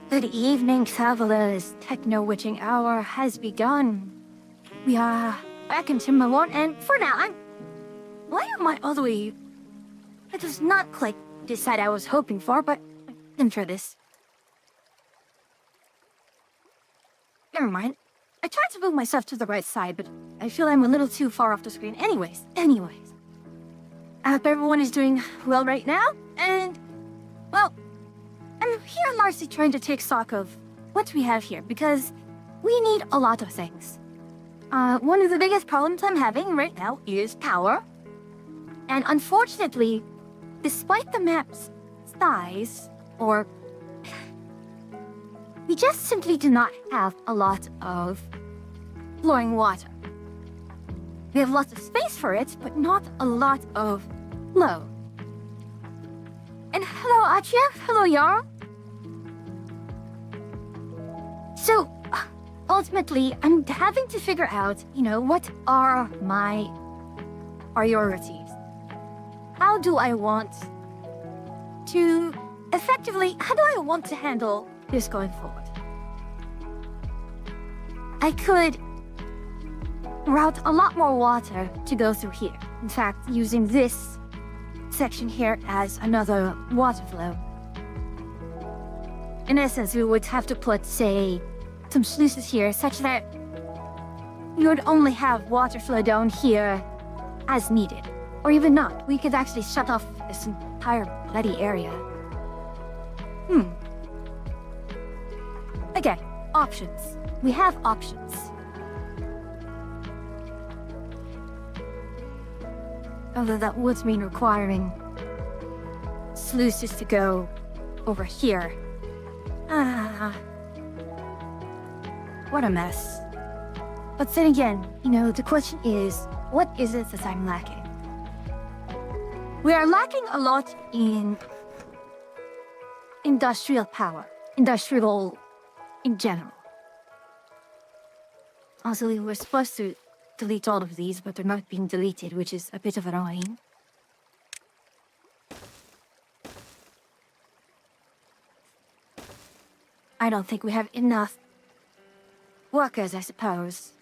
Good evening, travelers. Techno-witching hour has begun. We are back in Timberlord, and for now, why am I all the way... It was not quite the side I was hoping for, but I'm sure this. Never mind. I tried to move myself to the right side, but I feel I'm a little too far off the screen. Anyways. I hope everyone is doing well right now, and... well... I'm here largely trying to take stock of what we have here, because we need a lot of things. One of the biggest problems I'm having right now is power. And unfortunately, despite the map's size, we just simply do not have a lot of flowing water. We have lots of space for it, but not a lot of flow. And hello, Achia. Hello, Yara. So, ultimately, I'm having to figure out, what are my priorities? How do I want to handle this going forward? I could route a lot more water to go through here. In fact, using this section here as another water flow. In essence, we would have to put, say, some sluices here such that you would only have water flow down here as needed. Or even not. We could actually shut off this entire bloody area. Again, options. We have options. Although that would mean requiring sluices to go over here. What a mess. But then again, the question is, what is it that I'm lacking? We are lacking a lot in industrial power. Industrial in general. Also, we were supposed to delete all of these, but they're not being deleted, which is a bit of annoying. I don't think we have enough workers, I suppose.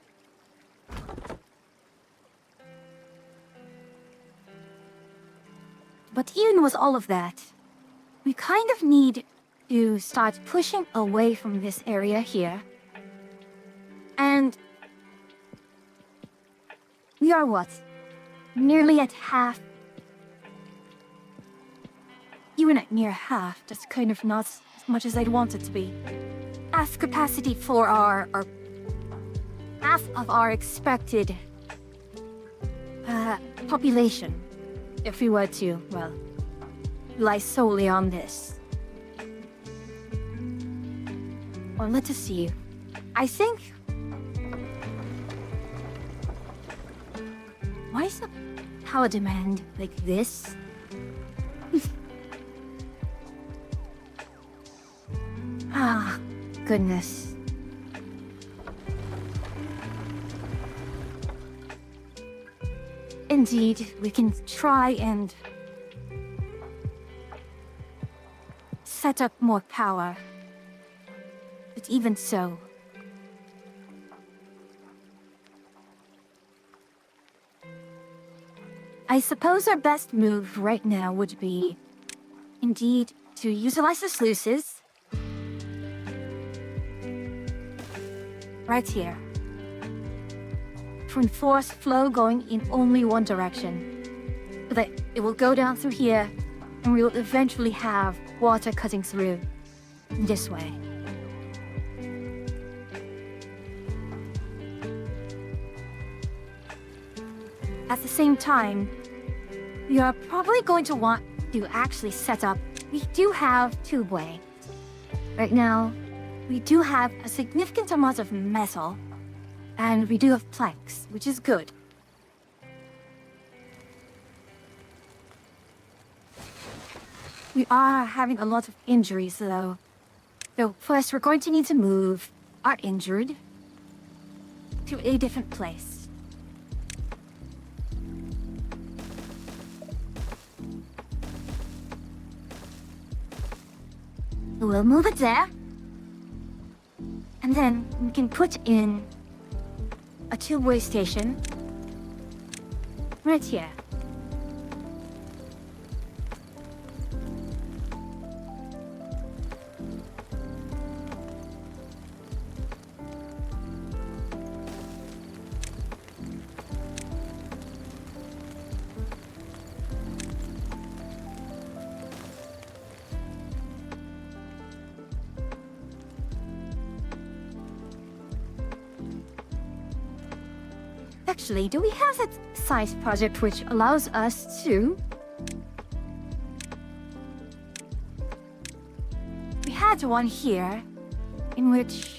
But even with all of that, we kind of need to start pushing away from this area here. And we are what? Nearly at half. Even at near half, that's kind of not as much as I'd want it to be. Half capacity for our half of our expected population, if we were to, well, rely solely on this. Well, let us see. I think... Why is the power demand like this? Ah, goodness. Indeed, we can try and set up more power. But even so... I suppose our best move right now would be, indeed, to utilize the sluices. Right here. To enforce flow going in only one direction. So that it will go down through here, and we will eventually have water cutting through this way. At the same time, we are probably going to want to actually set up... We do have tubeway. Right now, we do have a significant amount of metal, and we do have planks, which is good. We are having a lot of injuries, though. So first, we're going to need to move our injured to a different place. We'll move it there. And then we can put in a two-way station right here. Actually, do we have that size project which allows us to... We had one here, in which...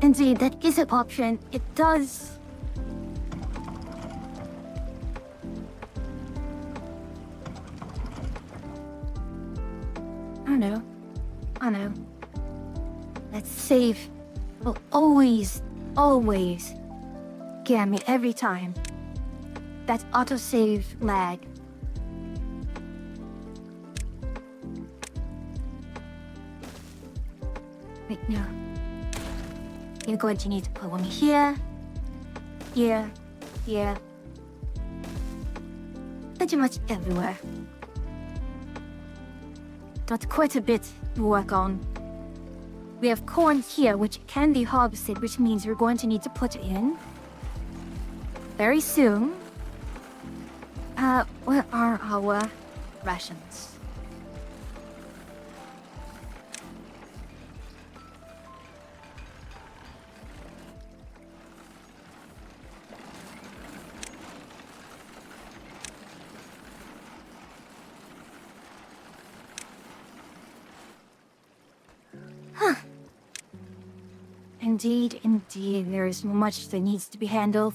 Indeed, that is an option. It does... I know. Let's save. Will always scare me every time. That autosave lag. Wait, no. You're going to need to put one here, here, here. Pretty much everywhere. Got quite a bit to work on. We have corn here, which can be harvested, which means we're going to need to put in very soon. Where are our rations? Indeed, there is much that needs to be handled.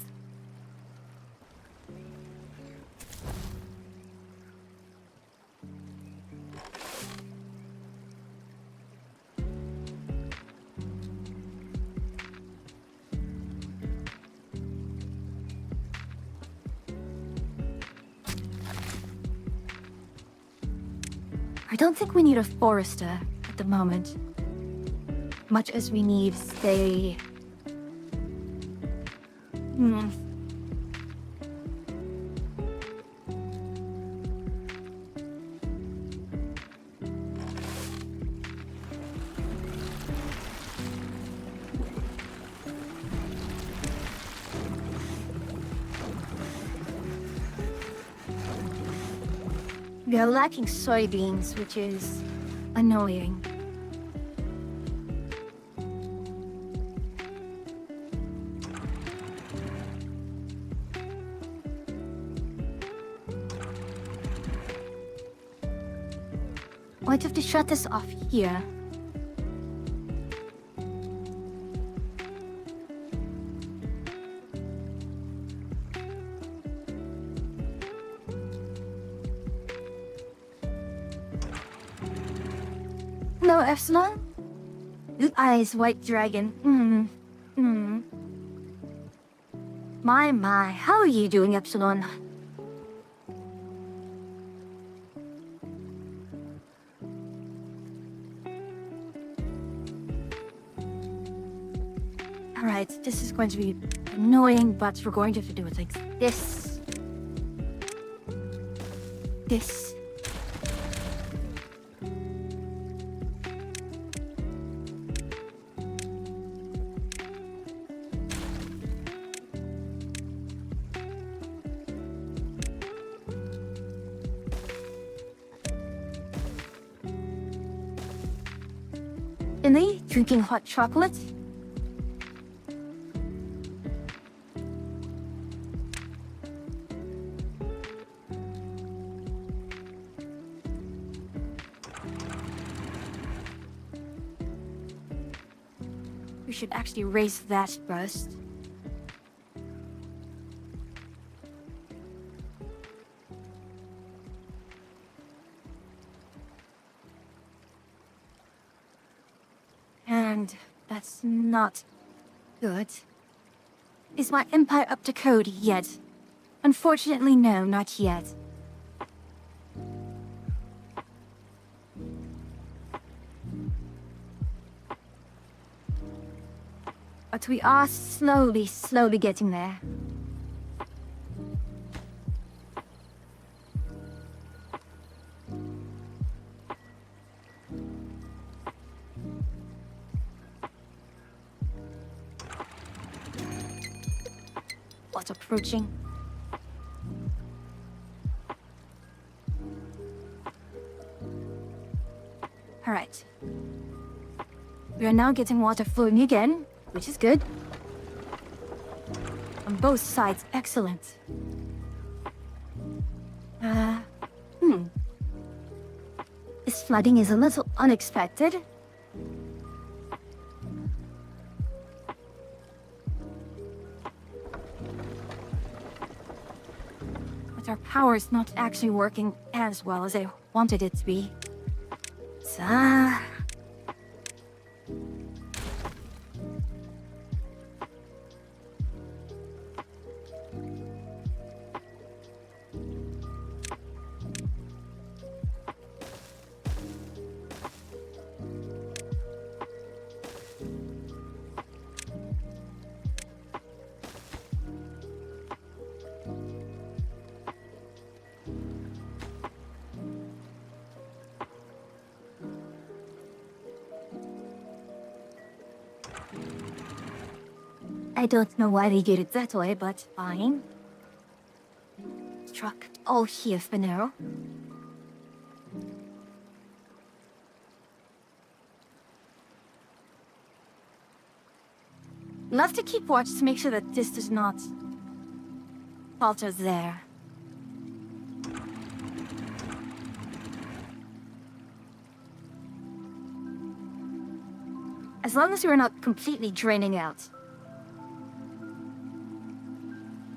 I don't think we need a forester at the moment. Much as we need, say... We are lacking soybeans, which is annoying. Might have to shut this off here. Hello, Epsilon? Blue eyes, white dragon. My, how are you doing, Epsilon? Alright, this is going to be annoying, but we're going to have to do it like this. This. Finley, drinking hot chocolate? We should actually raise that first. And that's not good. Is my empire up to code yet? Unfortunately, no, not yet. But we are slowly getting there. What's approaching? Alright. We are now getting water flowing again, which is good. On both sides, excellent. This flooding is a little unexpected. But our power is not actually working as well as I wanted it to be. So... I don't know why they did it that way, but fine. Truck all here for now. We'll have to keep watch to make sure that this does not falter there. As long as we're not completely draining out.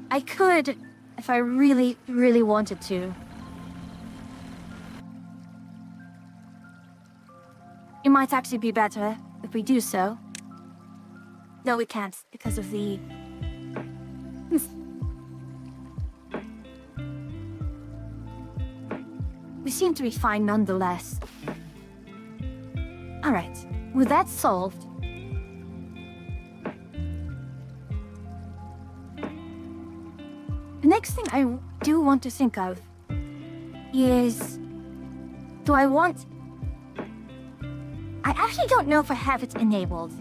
I could, if I really wanted to. It might actually be better if we do so. No, we can't, because of the... We seem to be fine nonetheless. Alright, with that solved... The next thing I do want to think of is... Do I want... I actually don't know if I have it enabled.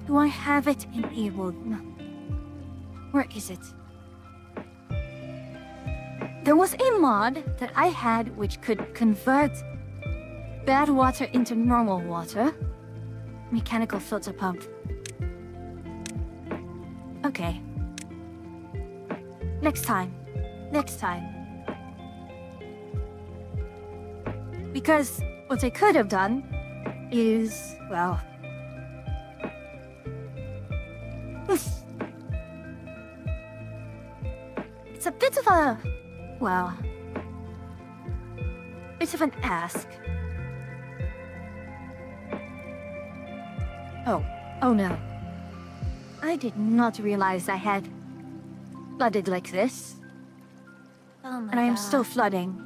Do do I have it enabled? No. Where is it? There was a mod that I had which could convert bad water into normal water. Mechanical filter pump. Okay. Next time. Next time. Because what I could have done is, well... It's a bit of a... well... bit of an ask. Oh no. I did not realize I had flooded like this. Oh my And I am God. still flooding.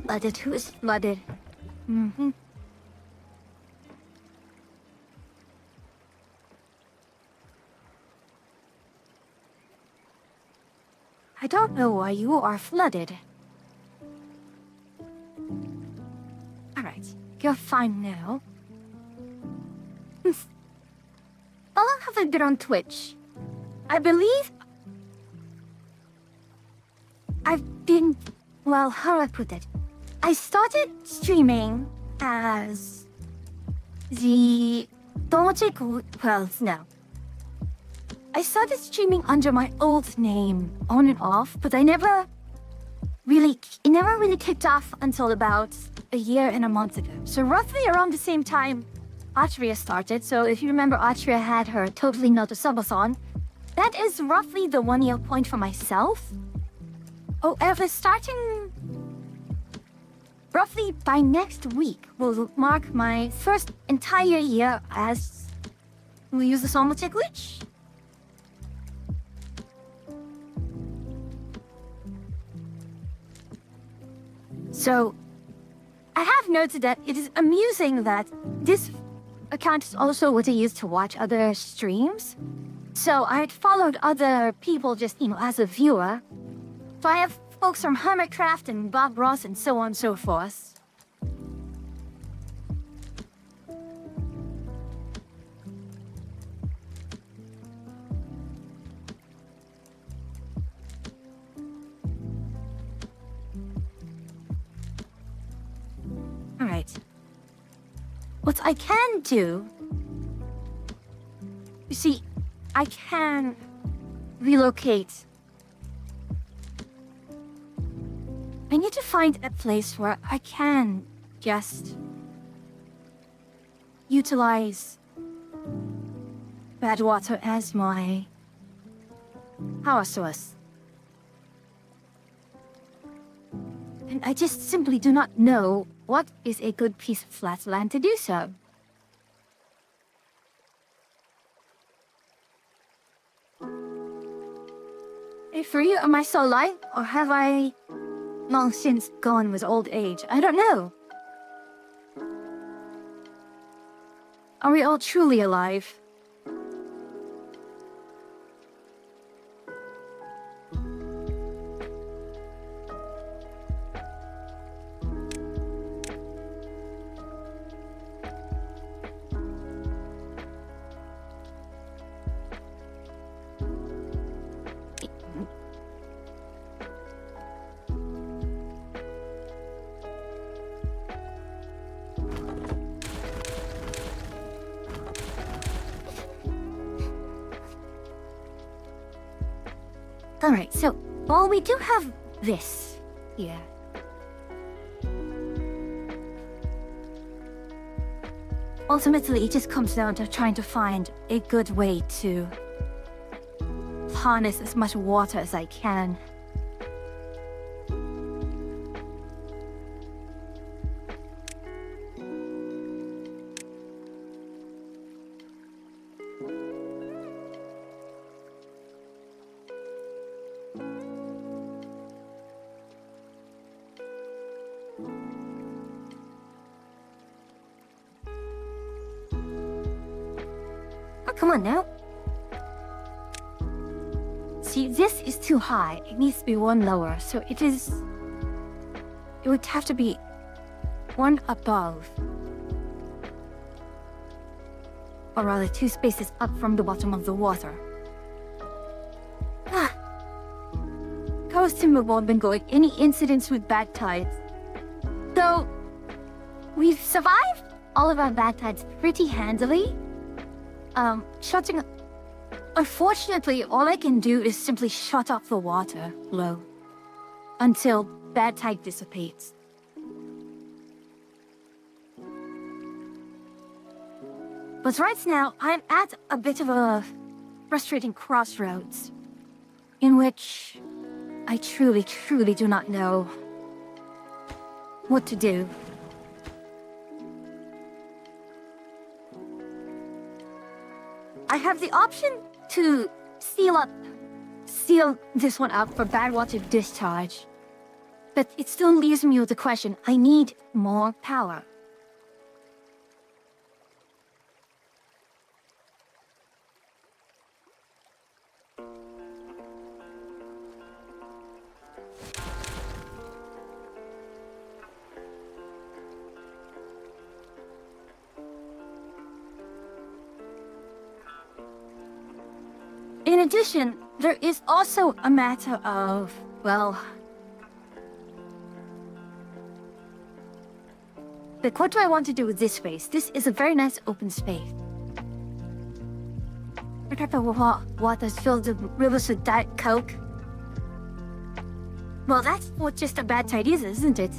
Flooded. Who is flooded? Mm-hmm. I don't know why you are flooded. Alright, you're fine now. How long have I been on Twitch? I believe... I've been... well, how do I put it? I started streaming as... the... well, no. I started streaming under my old name, on and off, but it never really kicked off until about a year and a month ago. So roughly around the same time Atria started, so if you remember Atria had her Totally Not a Subathon, that is roughly the 1 year point for myself. However, starting roughly by next week will mark my first entire year as... we use the Somatic Witch? So, I have noted that it is amusing that this account is also what I use to watch other streams. So I had followed other people just, as a viewer. So I have folks from Hermitcraft and Bob Ross and so on and so forth. Alright. What I can do... you see, I can relocate. I need to find a place where I can just utilize bad water as my power source. And I just simply do not know what is a good piece of flat land to do so. For you, am I still alive, or have I long since gone with old age? I don't know. Are we all truly alive? Alright, so, while we do have this here. Ultimately, it just comes down to trying to find a good way to harness as much water as I can. Come on now. See, this is too high. It needs to be one lower. So it would have to be one above. Or rather, 2 spaces up from the bottom of the water. How's Timberwolf been going? Any incidents with bad tides? So, we've survived all of our bad tides pretty handily. Unfortunately, all I can do is simply shut off the water low until bad tide dissipates. But right now, I'm at a bit of a frustrating crossroads in which I truly, truly do not know what to do. I have the option to seal this one up for bad water discharge, but it still leaves me with the question, I need more power. In addition, there is also a matter of, well, like, what do I want to do with this space? This is a very nice open space. What type of water's filled the rivers with Diet Coke? Well, that's what just a bad tide is, isn't it?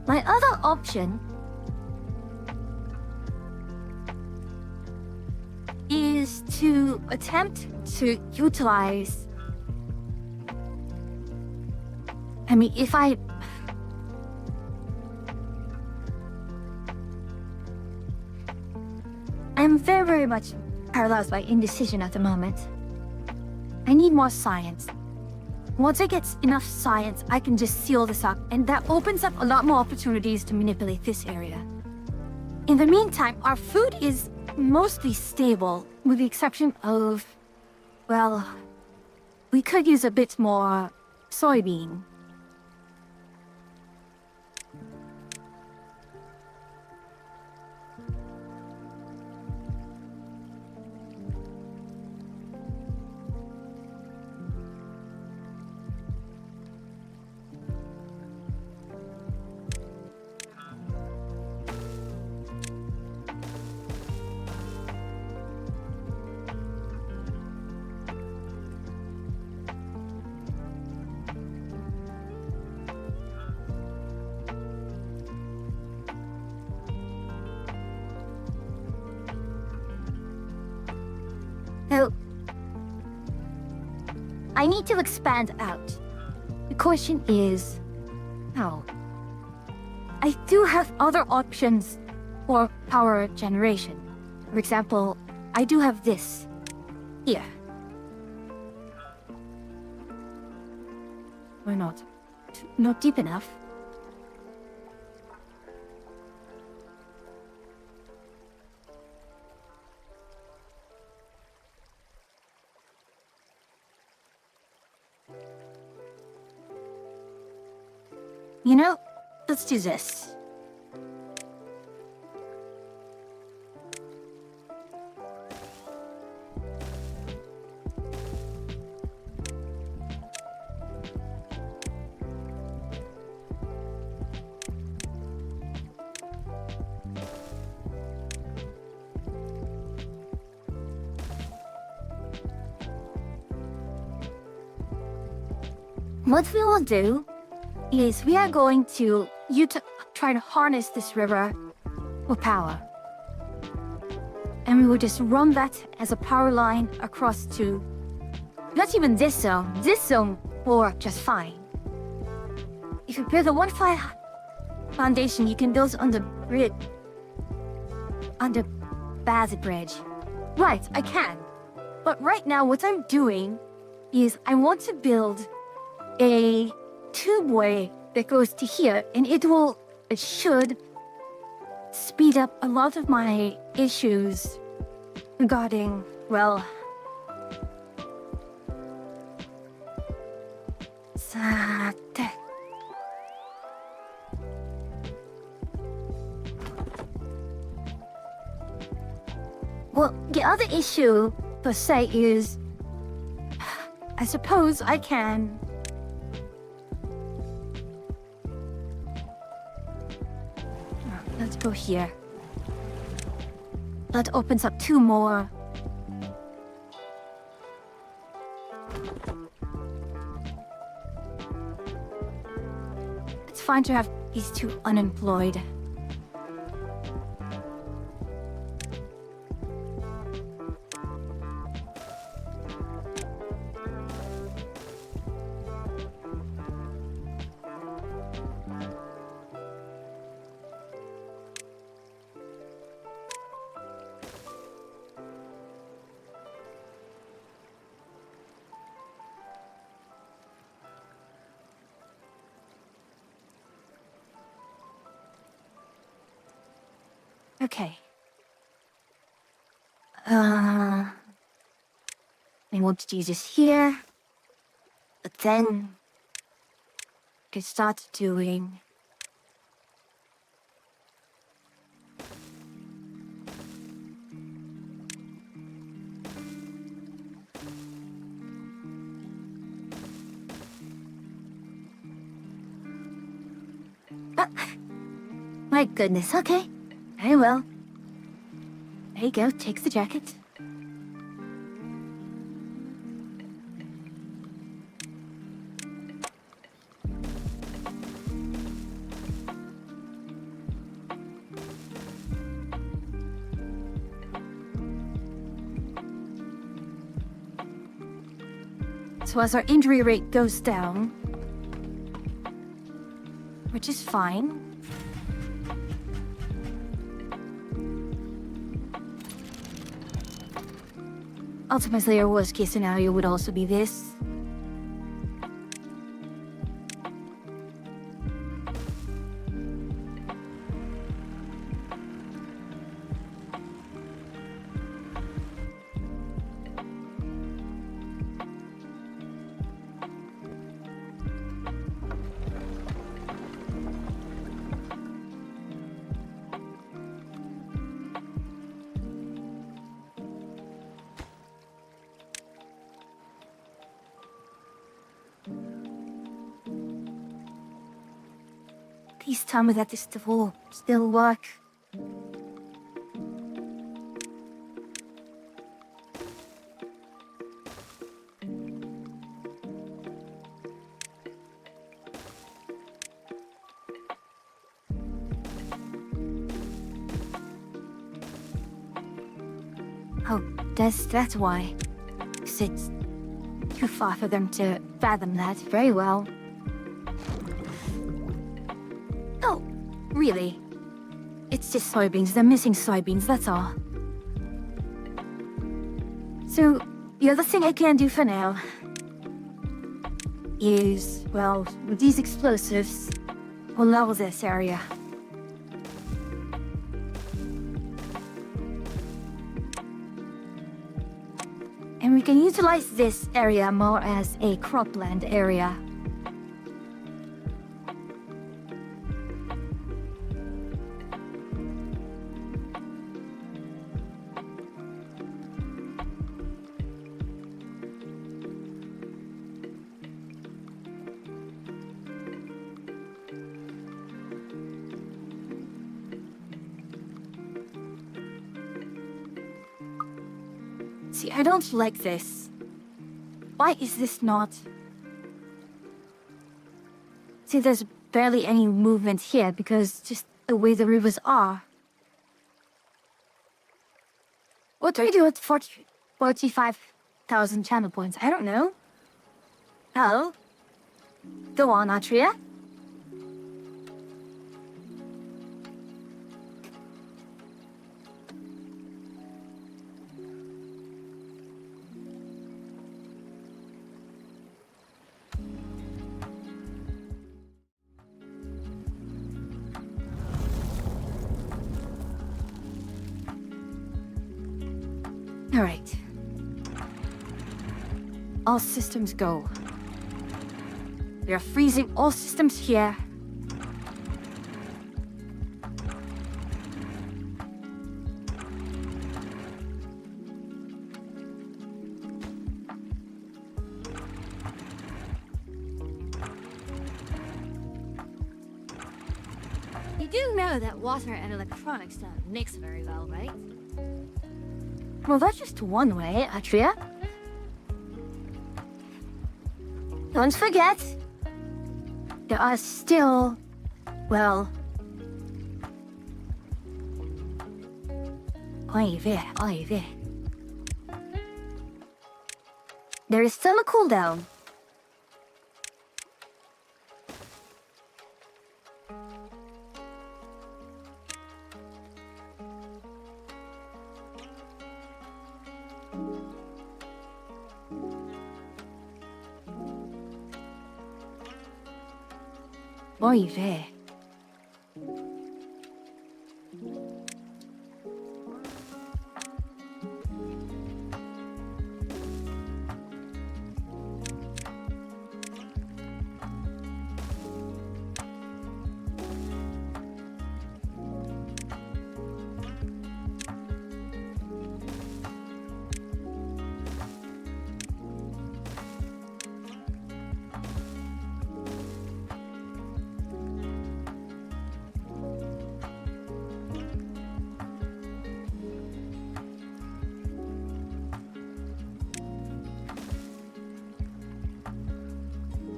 My other option is to attempt to utilize... I'm very, very much paralyzed by indecision at the moment. I need more science. Once I get enough science, I can just seal this up, and that opens up a lot more opportunities to manipulate this area. In the meantime, our food is mostly stable, with the exception of, well, we could use a bit more soybean. So, I need to expand out. The question is, how? I do have other options for power generation. For example, I do have this here. Why not? Not deep enough. You know, let's do this. What we will do is we are going to try to harness this river for power. And we will just run that as a power line across to, not even this zone. This zone will work just fine. If you build a 1-5 foundation, you can build on the bridge, on the Bazi Bridge. Right, I can. But right now, what I'm doing is I want to build a tubeway that goes to here, and it should speed up a lot of my issues regarding, well, Sate. Well, the other issue, per se, is I suppose I can. Let's go here. That opens up 2 more. It's fine to have these 2 unemployed. Okay. I want to use this here, but then I can start doing. Ah, my goodness, okay. Very well. There you go, takes the jacket. So as our injury rate goes down, which is fine. Ultimately, our worst case scenario would also be this. Please tell me that this will still work. Oh, that's why. 'Cause it's too far for them to fathom that. Very well. Oh, really? It's just soybeans. They're missing soybeans, that's all. So, the other thing I can do for now is, well, with these explosives, we'll level this area. And we can utilize this area more as a cropland area. See, I don't like this. Why is this not? See, there's barely any movement here because just the way the rivers are. What do we do with 45,000 channel points? I don't know. Hello? Go on, Atria. Alright. All systems go. We are freezing all systems here. You do know that water and electronics don't mix very well, right? Well, that's just one way, Atria. Don't forget, there are still, well... Oi vey. There is still a cooldown. Oi vey.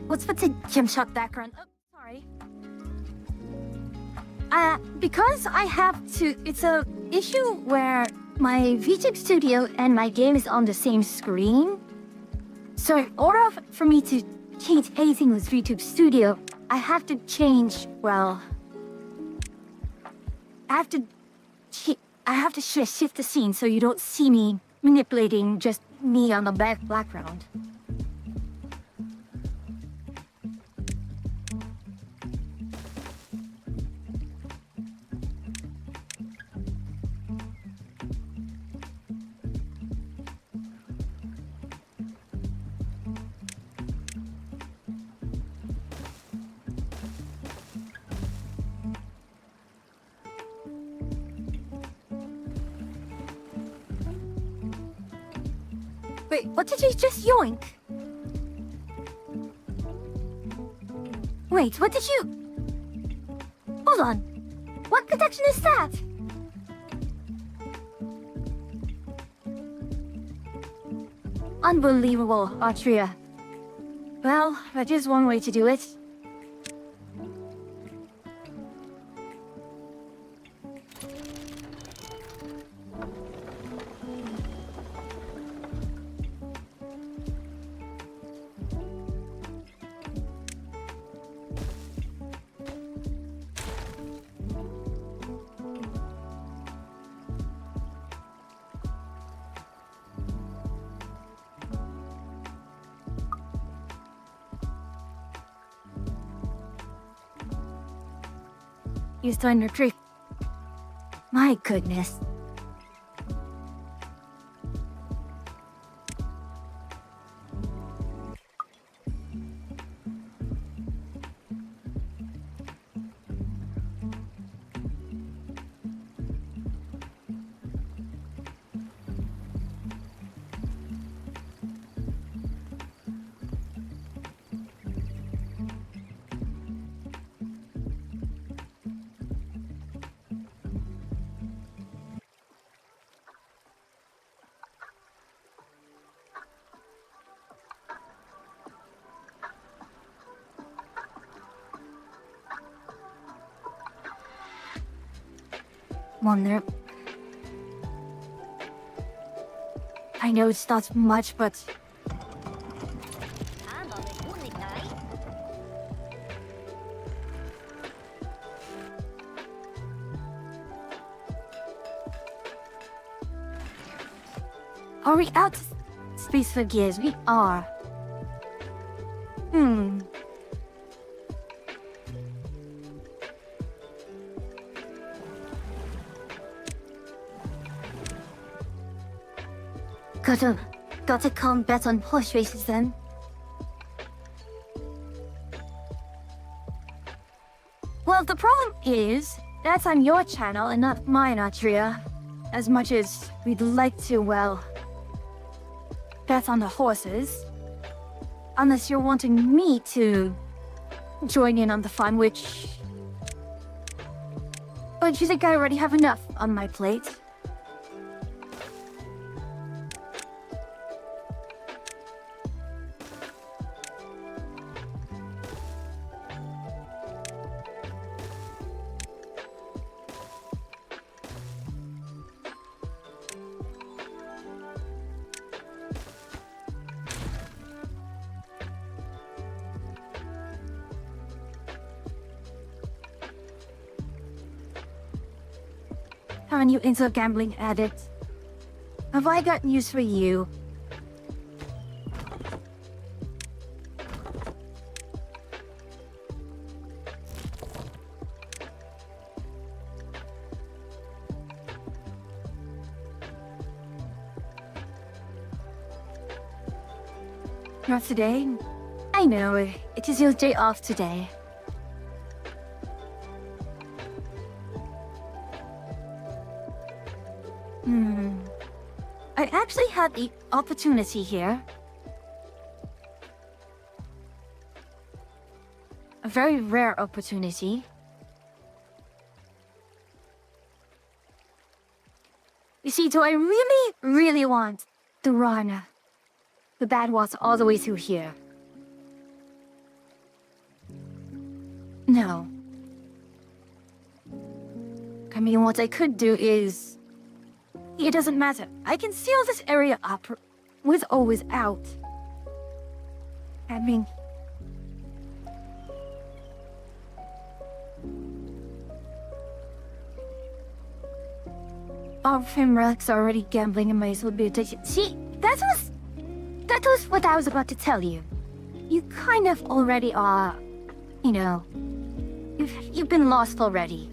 What's with the Gymshark background? Oh, sorry. Because I have to... It's a issue where my VTube Studio and my game is on the same screen. So in order for me to change anything with VTube Studio, I have to change, well... I have to shift the scene so you don't see me manipulating just me on the background. Wait, what did you just yoink? Wait, what did you... Hold on. What protection is that? Unbelievable, Atria. Well, that is one way to do it. He's doing the trick. My goodness. Wonder... I know it's not much, but... Are we out of space for gears? We are. Gotta come bet on horse races then. Well, the problem is, that's on your channel and not mine, Atria. As much as we'd like to, well, bet on the horses. Unless you're wanting me to join in on the fun, which... But you think I already have enough on my plate? Aren't you into a gambling addict? Have I got news for you? Not today? I know, it is your day off today. I actually had the opportunity here. A very rare opportunity. You see, do I really, really want to run the bad walls all the way through here? No. I mean, what I could do is... It doesn't matter. I can seal this area up with or without. I mean... All fame relics are already gambling and might as well be addicted. See, that was what I was about to tell you. You kind of already are, you know, you've been lost already.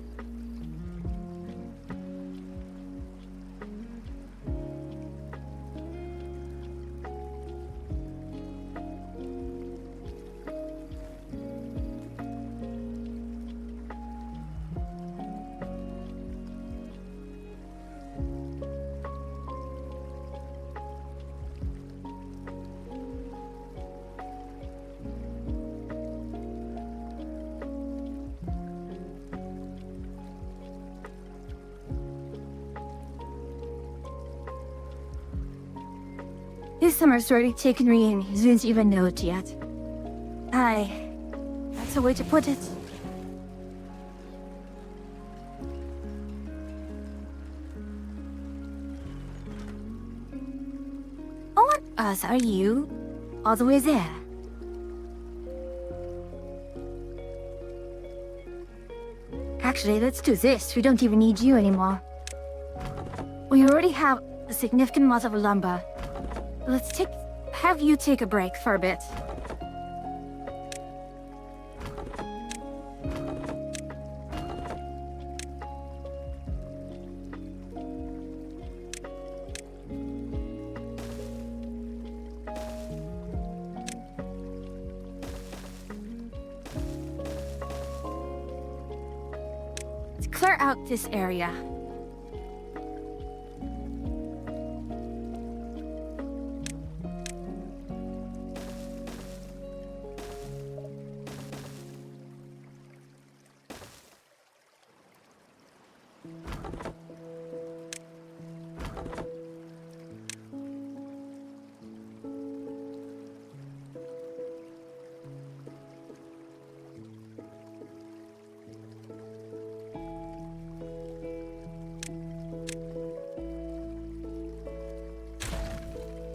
This summer's already taken me and he didn't even know it yet. That's a way to put it. On us are you? All the way there. Actually, let's do this. We don't even need you anymore. We already have a significant amount of lumber. Let's have you take a break for a bit. Let's clear out this area.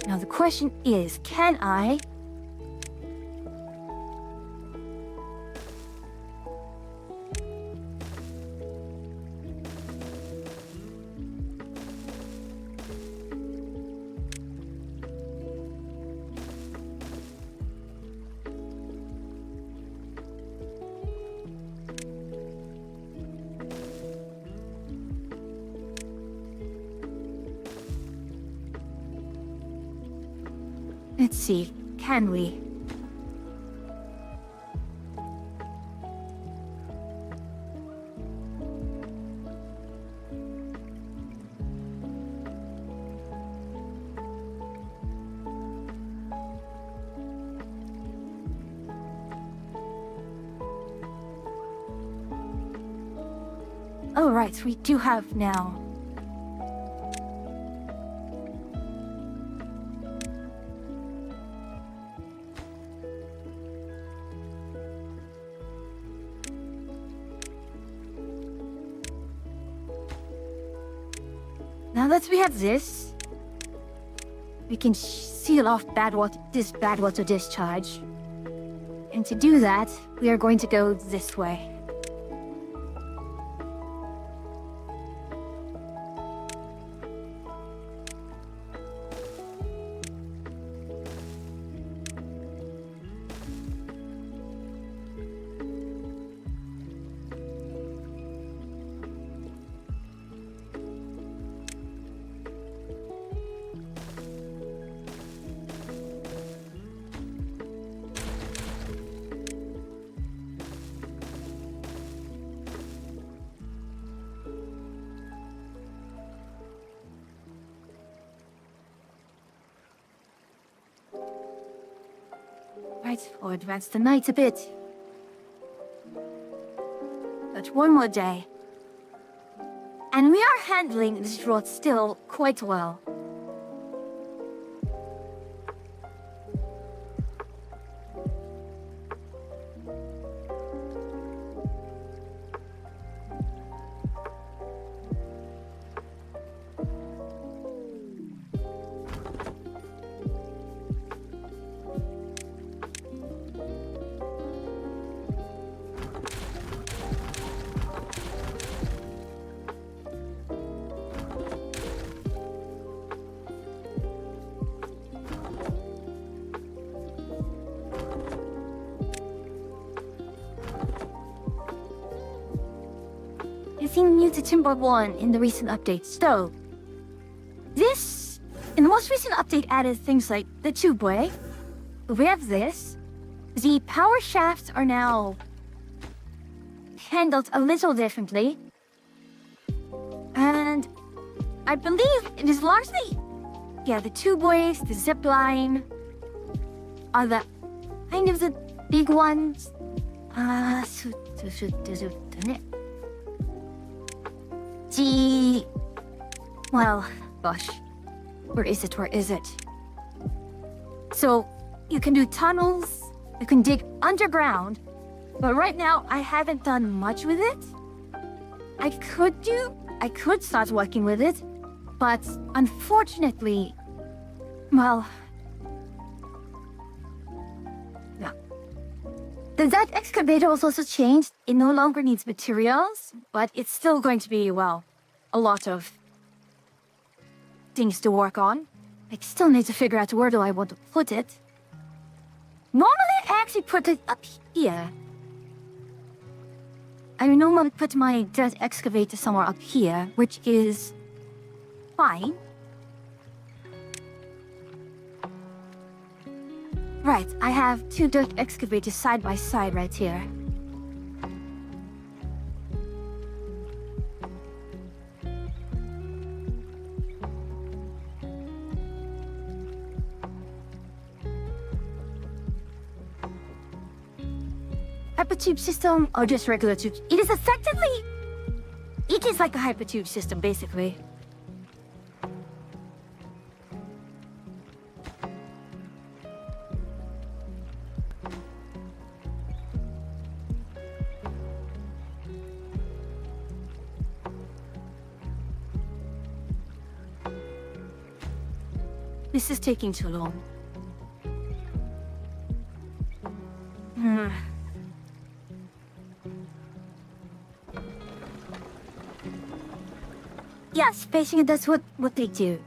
Now the question is, can I... Let's see, can we? Oh, right, we do have now. Now that we have this, we can seal off this bad water discharge. And to do that, we are going to go this way. Right, we'll advance the night a bit. But one more day. And we are handling this road still quite well. Anything new to Timber 1 in the recent updates? So, in the most recent update added things like the tubeway. We have this. The power shafts are now handled a little differently. And I believe it is largely, the tubeways, the zip line are the kind of the big ones. Well, gosh. Where is it? So, you can do tunnels, you can dig underground, but right now I haven't done much with it. I could start working with it, but unfortunately, well, no. That excavator was also changed. It no longer needs materials, but it's still going to be, well, a lot of things to work on. I still need to figure out where do I want to put it. Normally, I actually put it up here. I normally put my dirt excavator somewhere up here, which is fine. Right, I have two dirt excavators side by side right here. Hypertube system or just regular tubes? It is like a hypertube system, basically. This is taking too long. Yeah, spacing, that's what they do.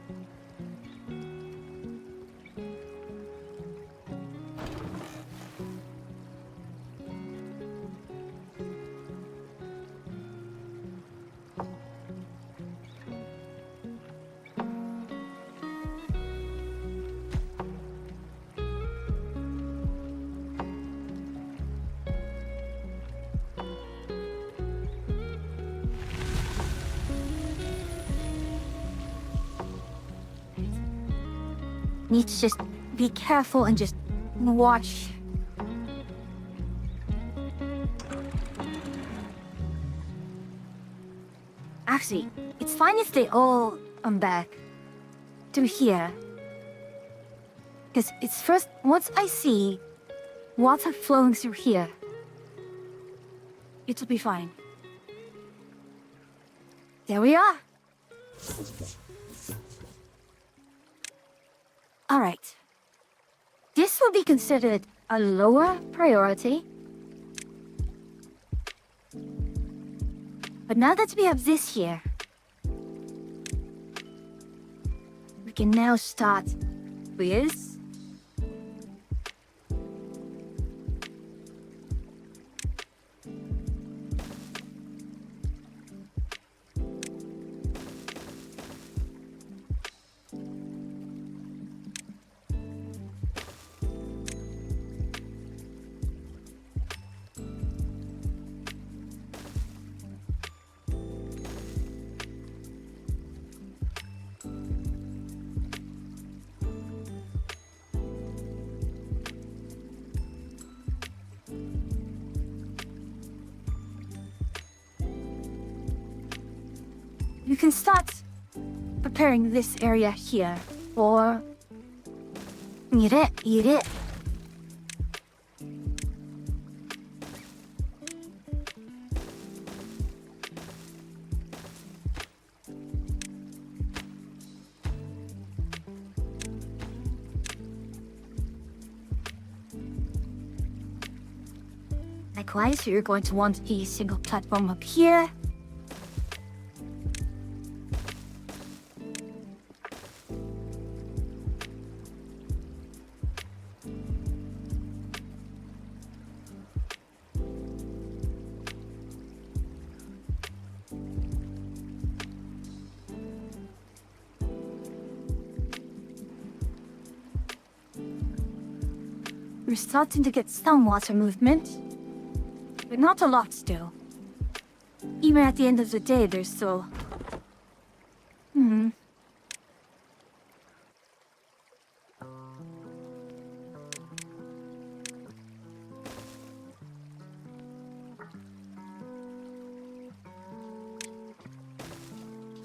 need to just be careful and just watch. Actually, it's fine if they all come back to here. Because it's first, once I see water flowing through here, it'll be fine. There we are. Alright. This will be considered a lower priority. But now that we have this here, we can now start with... You can start preparing this area here for... Eat it. Likewise, you're going to want a single platform up here. We're starting to get some water movement, but not a lot still. Even at the end of the day, there's still...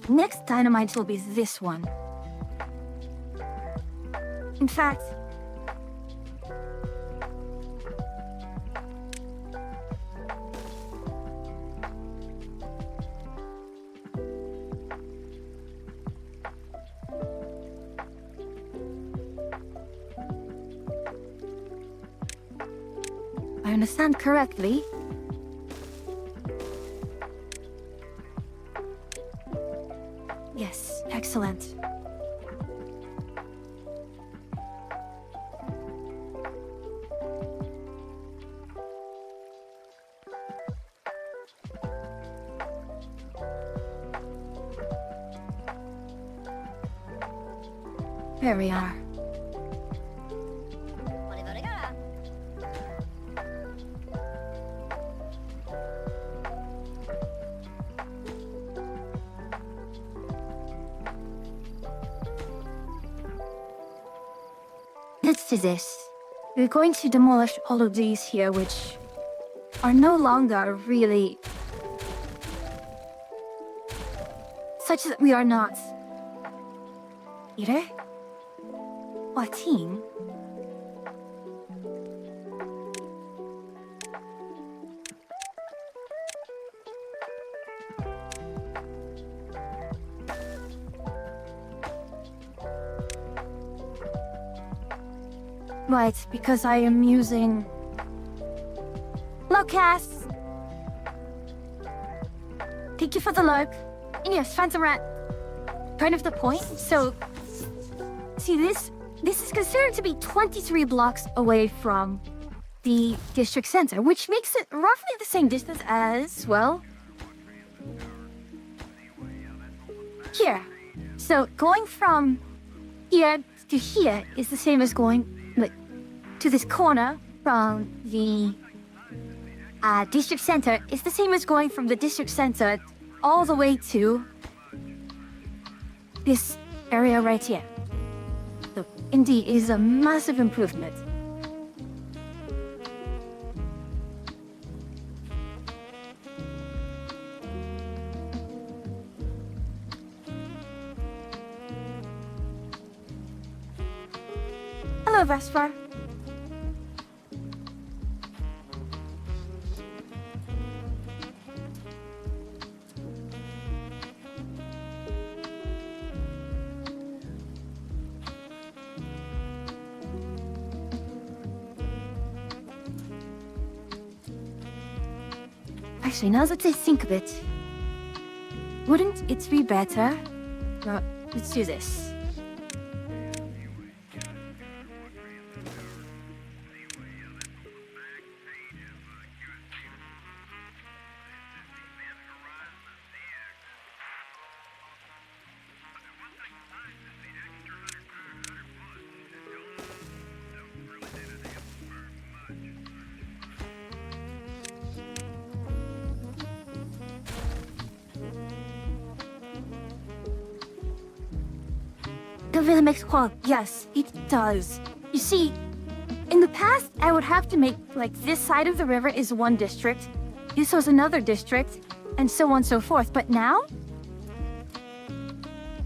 Next dynamite will be this one. In fact... I understand correctly. Yes, excellent. There we are. Let's do this. We're going to demolish all of these here, which are no longer really such that we are not either a team. Right, because I am using Lucas. Thank you for the lurk. And yes, Phantom Rat. Kind of the point. So, see this is considered to be 23 blocks away from the district center, which makes it roughly the same distance as, well, here. So going from here to here is the same as going to this corner from the district center. It's the same as going from the district center all the way to this area right here. So indeed is a massive improvement. Hello, Vesper. Actually, now that I think of it, wouldn't it be better? No, let's do this. That really makes qual. Yes, it does. You see, in the past, I would have to make, like, this side of the river is one district, this was another district, and so on and so forth. But now,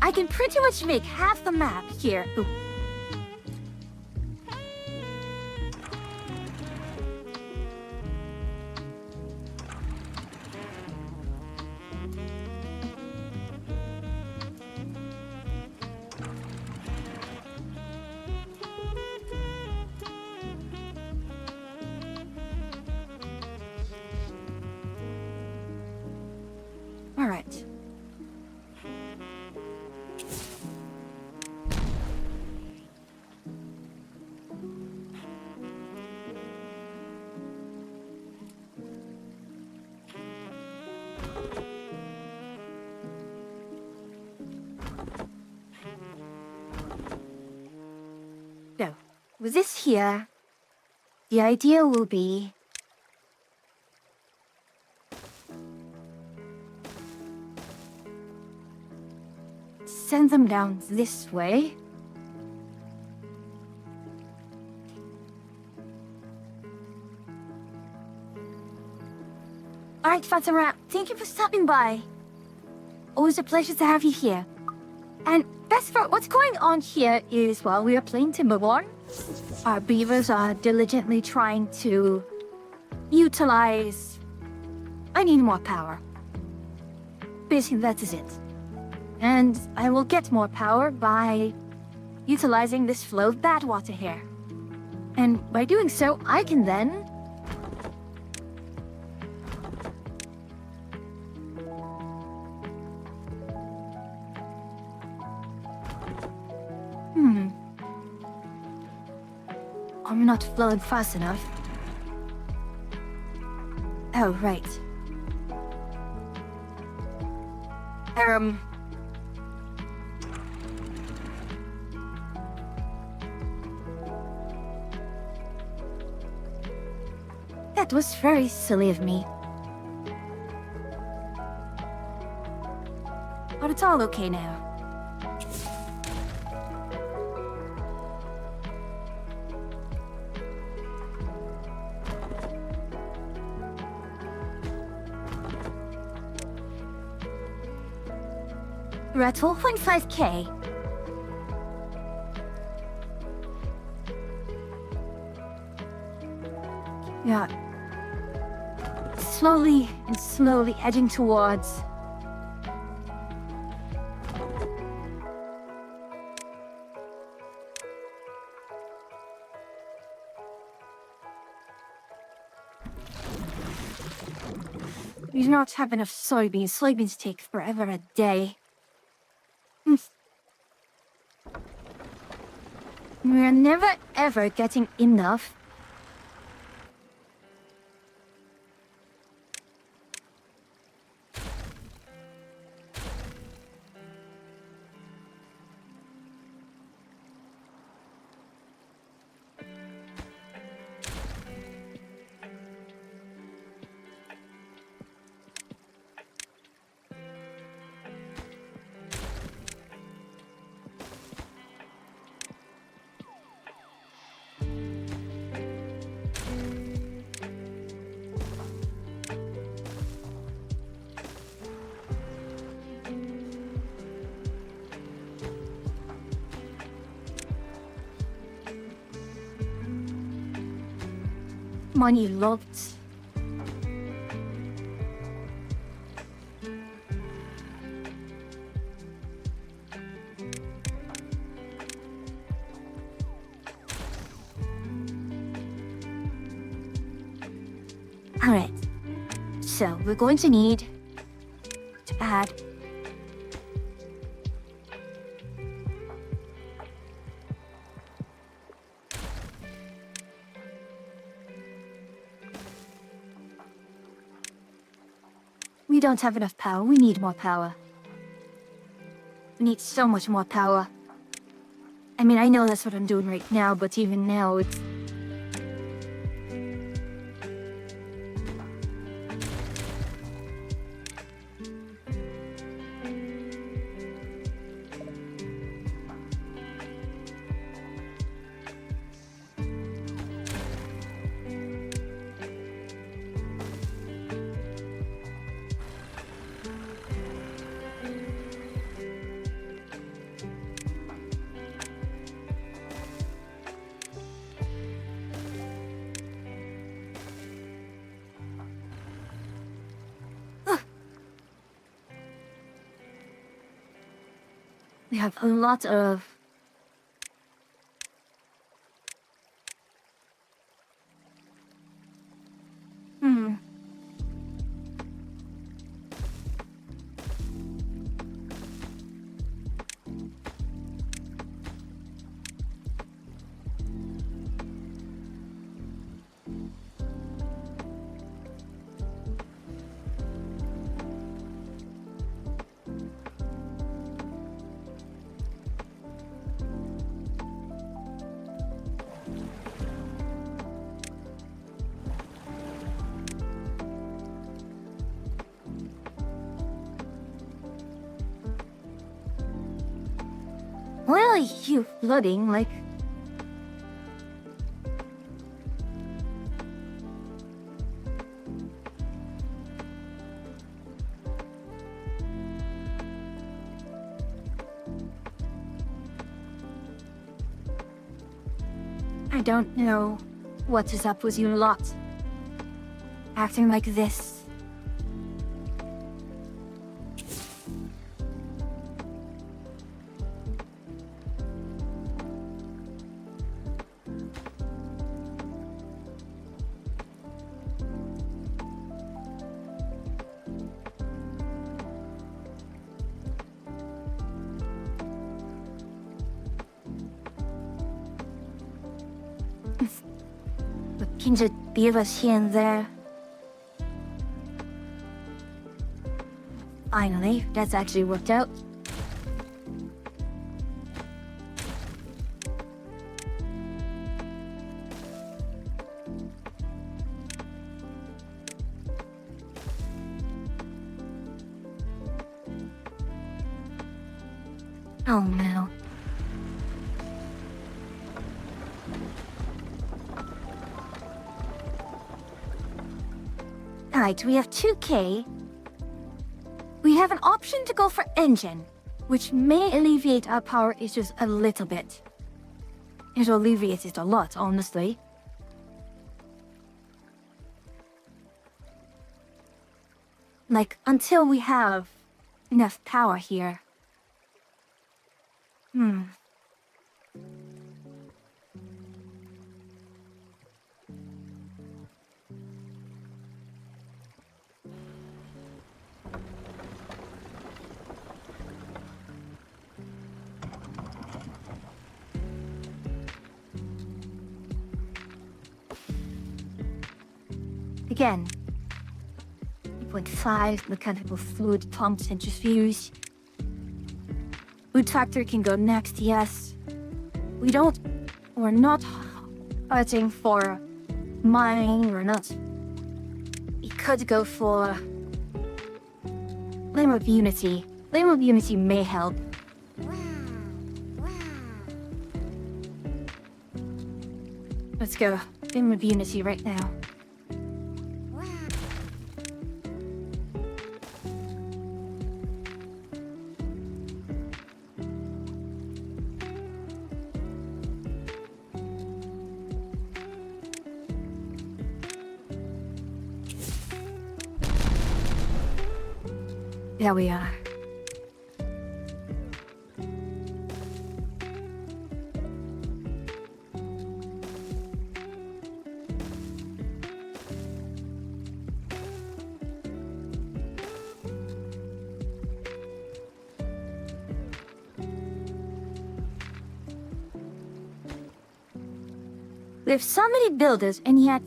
I can pretty much make half the map here. Ooh. All right. So, with this here, the idea will be send them down this way. All right, Fatima, thank you for stopping by. Always a pleasure to have you here. And Vesper, what's going on here is, while we are playing Timberborn, our beavers are diligently trying to utilize... I need more power. Basically, that is it. And I will get more power by utilizing this flow of bad water here. And by doing so, I can then... I'm not flowing fast enough. Oh, right. That was very silly of me. But it's all okay now. We're at 12.5k. Yeah. Slowly and slowly edging towards... We do not have enough soybeans. Soybeans take forever a day. We're never ever getting enough. money looked. Alright, so we're going to need to add we don't have enough power. We need more power. We need so much more power. I mean, I know that's what I'm doing right now, but even now, it's... We have a lot of... Why are you flooding, like... I don't know what is up with you lot. Acting like this. Can just leave us here and there. Finally, that's actually worked out. Oh no. Alright, we have 2K. We have an option to go for engine, which may alleviate our power issues a little bit. It will alleviate it a lot, honestly. Like, until we have enough power here. Again, 8.5 mechanical fluid pump centrifuge. Food factory can go next, yes. We're not fighting for mine, we're not. We could go for Flame of Unity. Flame of Unity may help. Let's go. Flame of Unity right now. There we are. We have so many builders, and yet...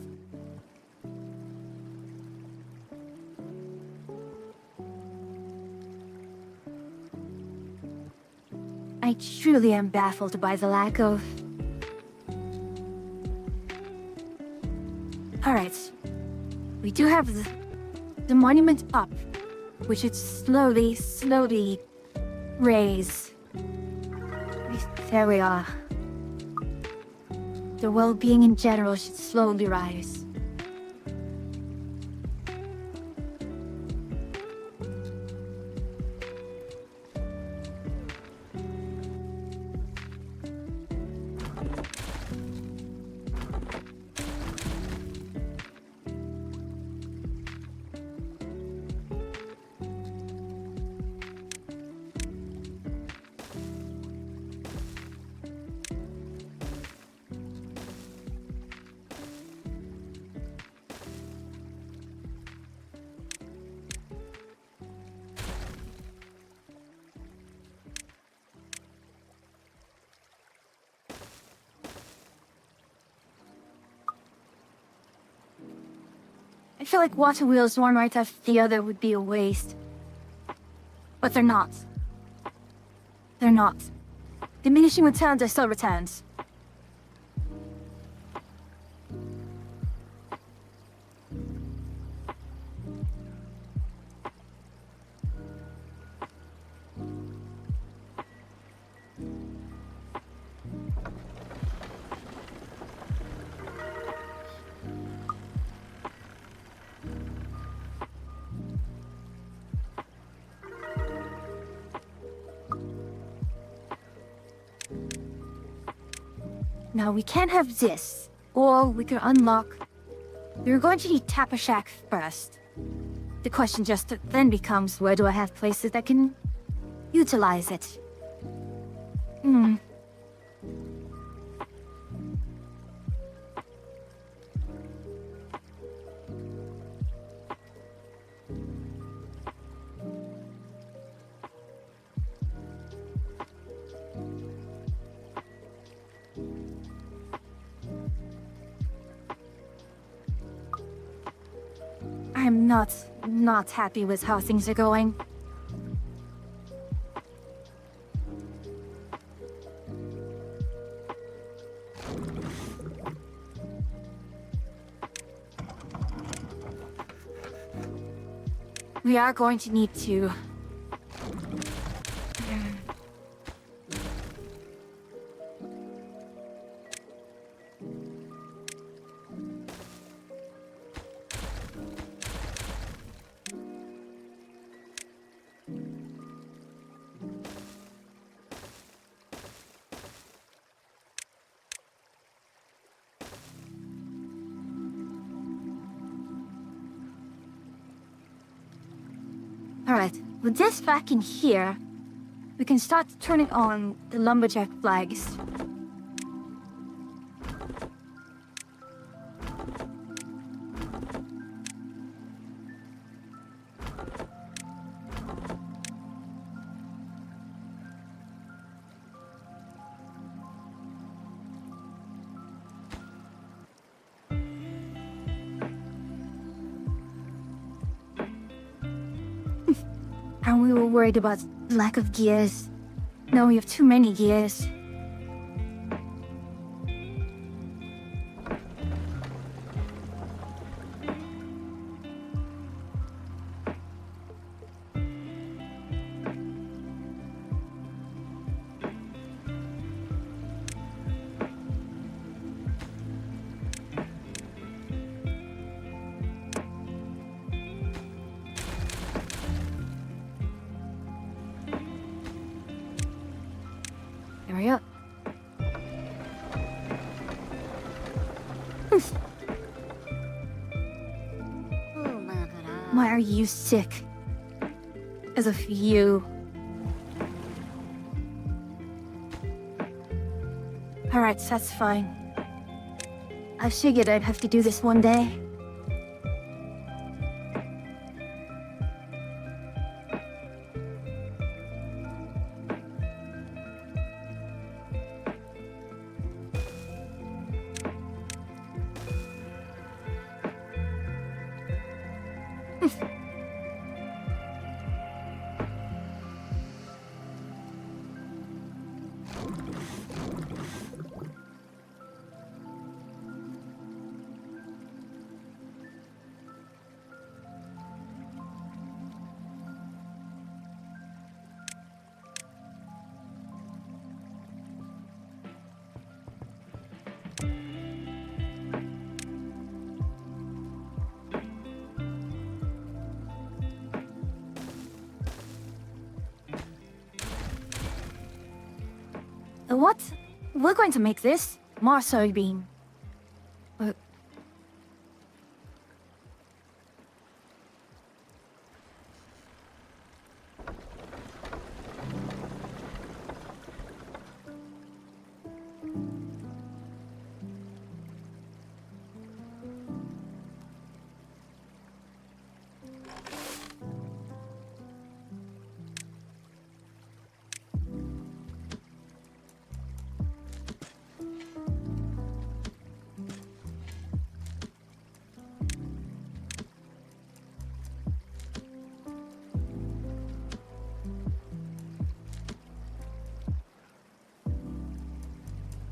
I truly am baffled by the lack of... Alright. We do have the monument up, which should slowly raise. There we are. The well-being in general should slowly rise. I feel like water wheels one right after the other would be a waste. But they're not. They're not. Diminishing returns are still returns. Now, we can't have this, or we could unlock... We're going to need Tapper Shack first. The question just then becomes, where do I have places that can utilize it? I'm not happy with how things are going. We are going to need to... Alright, with this back in here, we can start turning on the lumberjack flags. And we were worried about lack of gears. No, we have too many gears. Hurry up. Why are you sick? as of you. Alright, that's fine. I figured I'd have to do this one day. What? We're going to make this more soybean.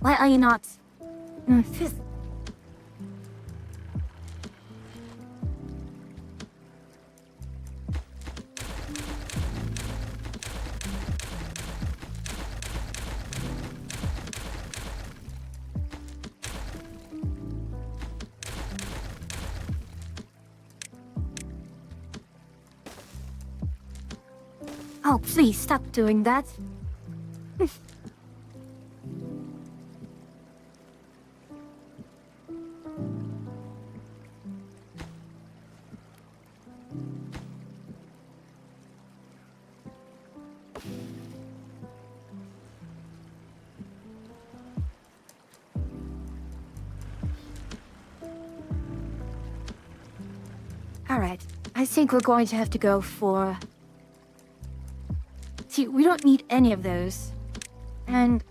Why are you not? Oh, please stop doing that. Alright, I think we're going to have to go for... See, we don't need any of those. And...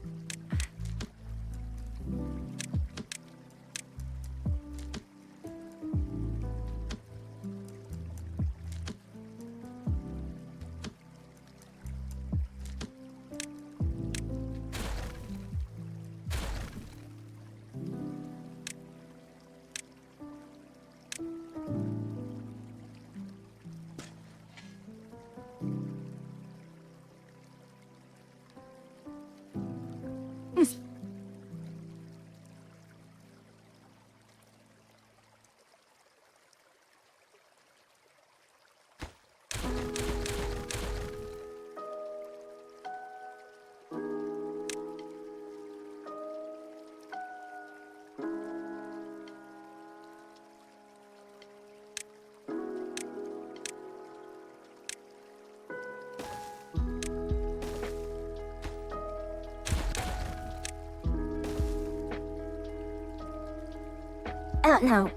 I don't know.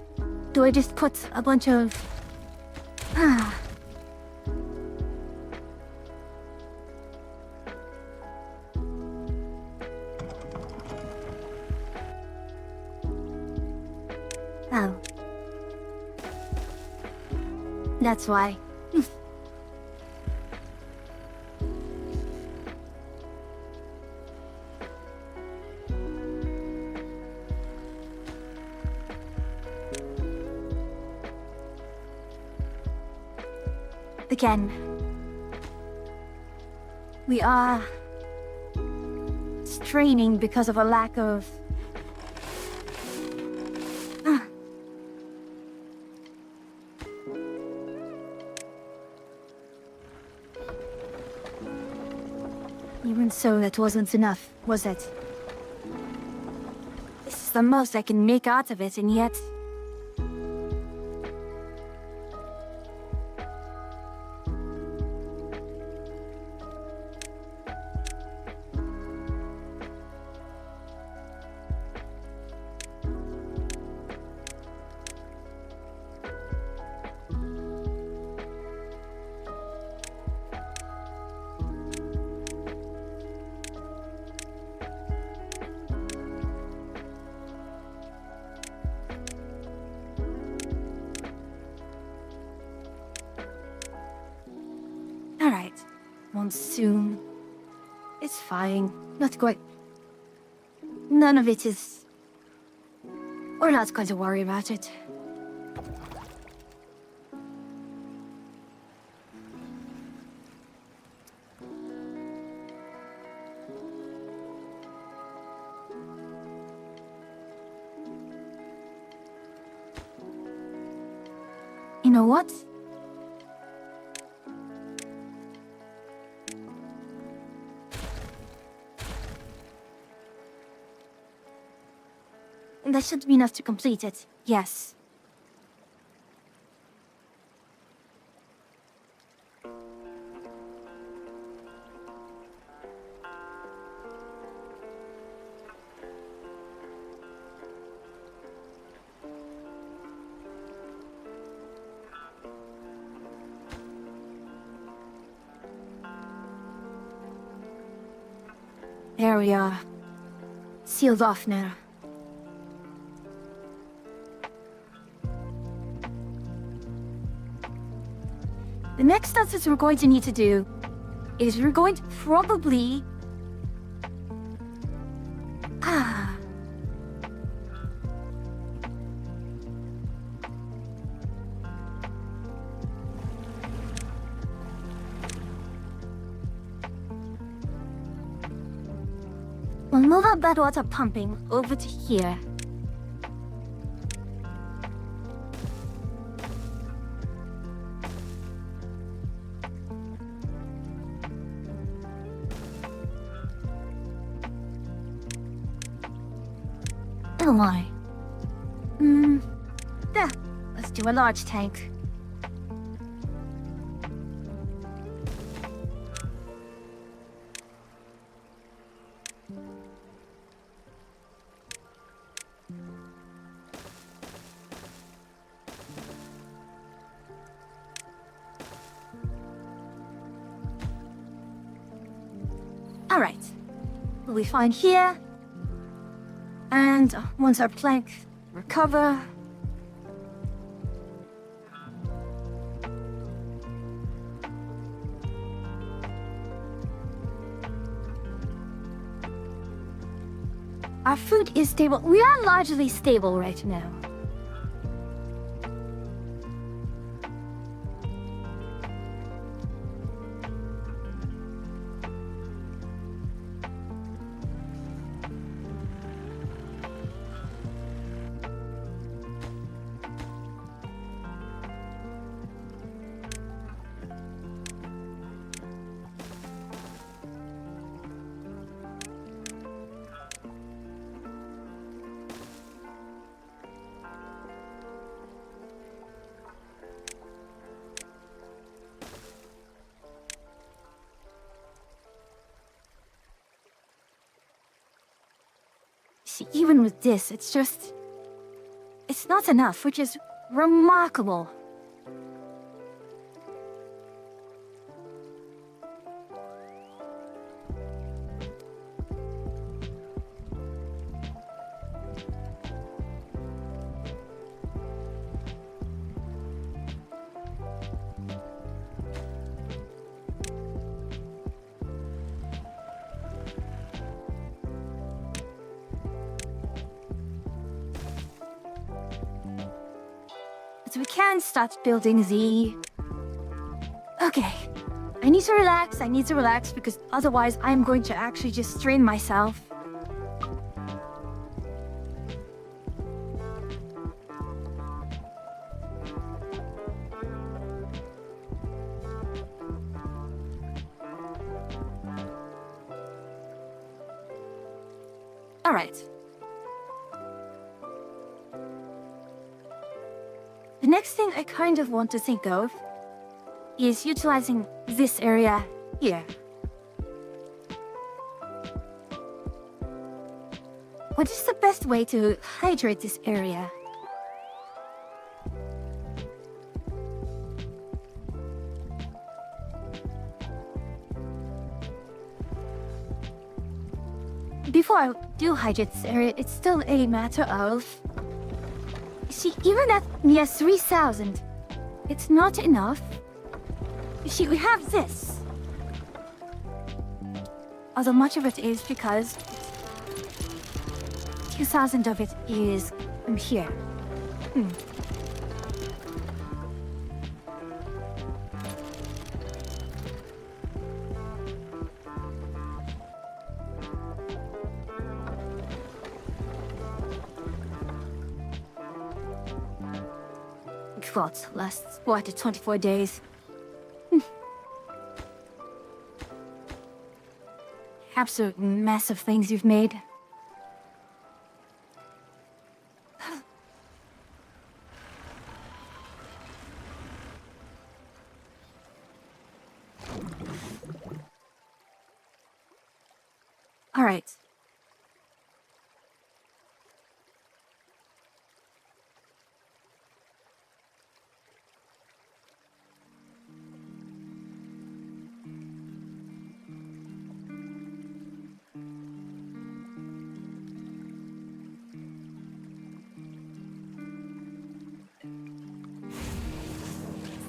Do I just put a bunch of... Oh. That's why. Again. We are... straining because of a lack of... Even so, that wasn't enough, was it? This is the most I can make out of it, and yet... around soon. It's fine. Not quite. None of it is... We're not going to worry about it. You know what? That should be enough to complete it, yes. There we are. Sealed off now. The next step that we're going to need to do is we're going to probably... We'll move our bed water pumping over to here. Oh my. There. Let's do a large tank. All right. We'll be fine here. And once our plank recover... Our food is stable. We are largely stable right now. See, even with this, it's not enough, which is remarkable. So we can start building the... Okay. I need to relax, because otherwise I'm going to actually just strain myself. All right. The next thing I kind of want to think of is utilizing this area here. What is the best way to hydrate this area? Before I do hydrate this area, it's still a matter of... See, even at near 3,000, it's not enough. You see, we have this. although much of it is because 2,000 of it is from here. What, lasts 4 to 24 days. Absolute mess of things you've made. All right.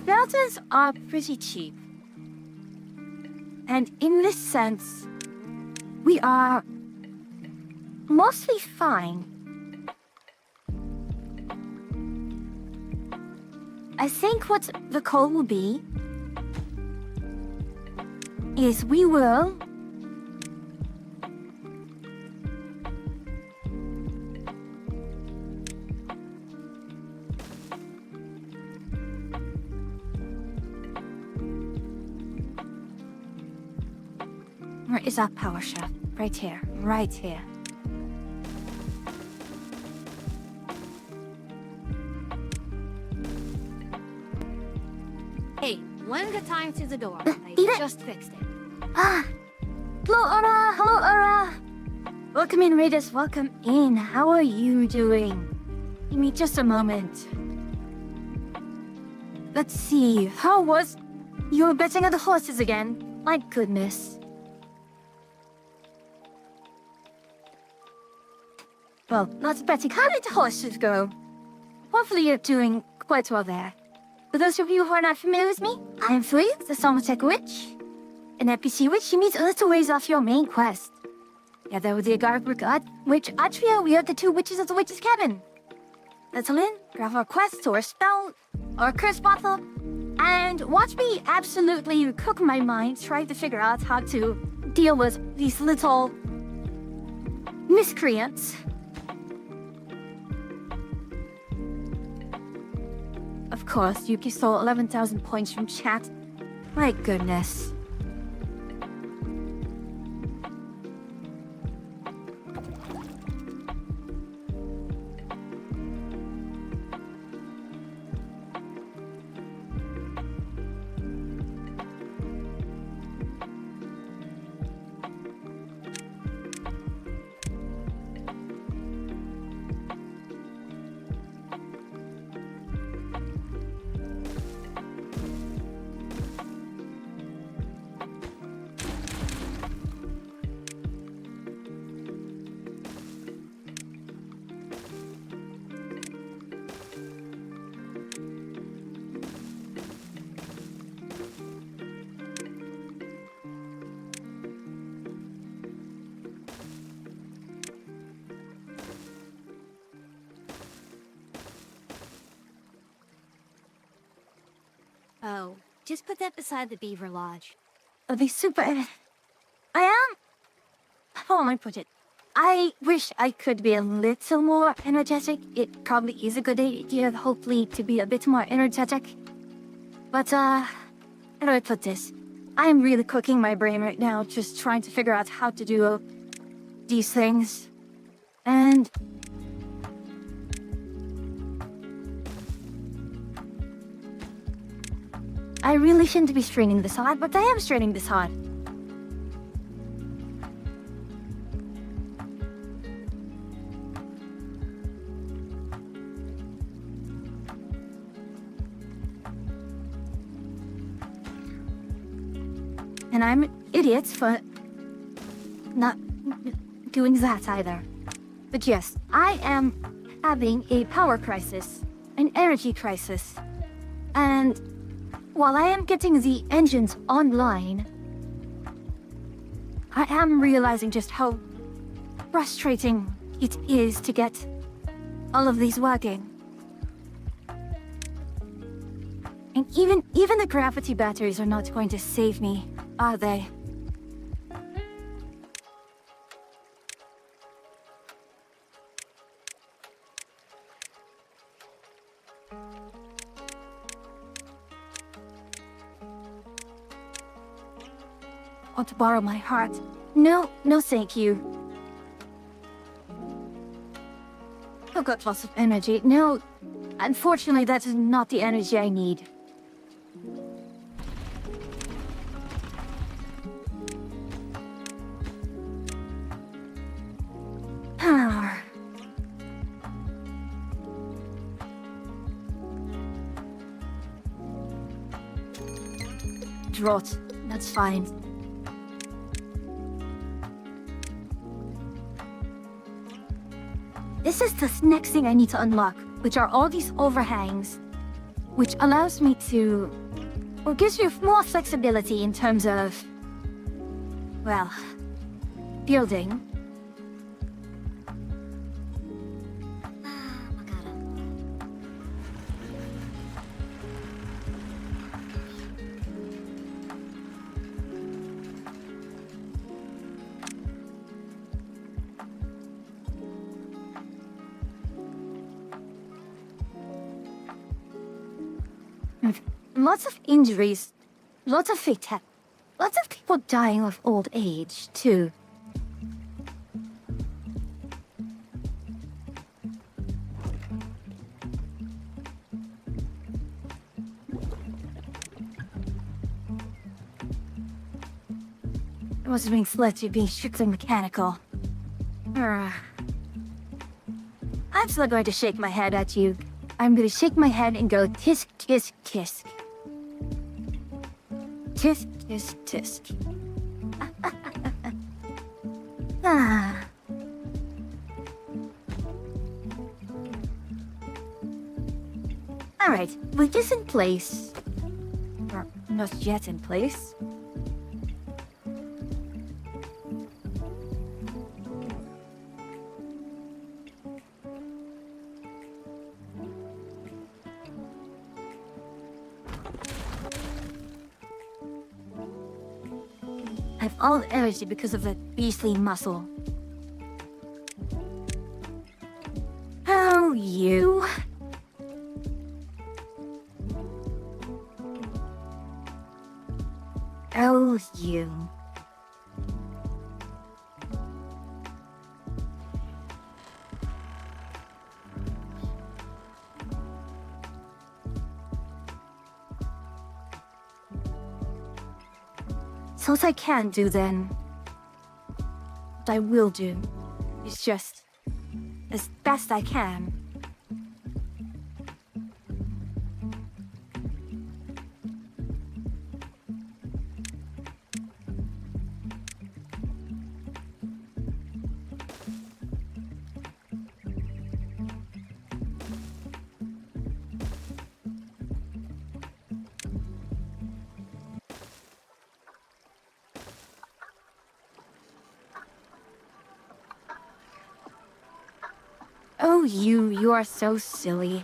Smelters are pretty cheap. And in this sense, we are mostly fine. I think what the call will be is we will Where is our power shaft? Right here. Right here. Hey, one good time to the door. I Eat it. just fixed it. Ah! Hello, Aura! Hello, Aura! Welcome in, Raiders. Welcome in. How are you doing? Give me just a moment. Let's see. How was... You were betting on the horses again? My goodness. Well, not betting. How did the horses go? Hopefully you're doing quite well there. For those of you who are not familiar with me, I am Fury, the Somatech Witch. An NPC witch you meet a little ways off your main quest. Together with the Agar Brigade, which Atria, we are the two witches of the witch's cabin. Settle in, grab our quest or a spell, or a curse bottle, and watch me absolutely cook my mind trying to figure out how to deal with these little miscreants. Of course, Yuki stole 11,000 points from chat. My goodness. Oh, just put that beside the beaver lodge. It'll be super... I am... How am I put it? I wish I could be a little more energetic. It probably is a good idea, hopefully, to be a bit more energetic. But, how do I put this? I'm really cooking my brain right now, just trying to figure out how to do these things. And... I really shouldn't be straining this hard, but I am straining this hard. And I'm an idiot for not doing that either. But yes, I am having a power crisis, an energy crisis. And while I am getting the engines online, I am realizing just how frustrating it is to get all of these working. And even the gravity batteries are not going to save me, are they? Want to borrow my heart? No, no thank you. I've got lots of energy. No, unfortunately that is not the energy I need. Draught, that's fine. This is the next thing I need to unlock, which are all these overhangs, which allows me to... or gives you more flexibility in terms of... well... building. Lots of injuries, lots of lots of people dying of old age, too. It wasn't being led to being strictly mechanical. I'm still going to shake my head at you. I'm going to shake my head and go tisk, tisk, tisk. Tisk, tisk, tisk. Ah. Alright, with this in place... or not yet in place... I have all the energy because of that beastly muscle. Oh, you. Oh, you. So what I can do then, what I will do, is just as best I can. Oh, you are so silly.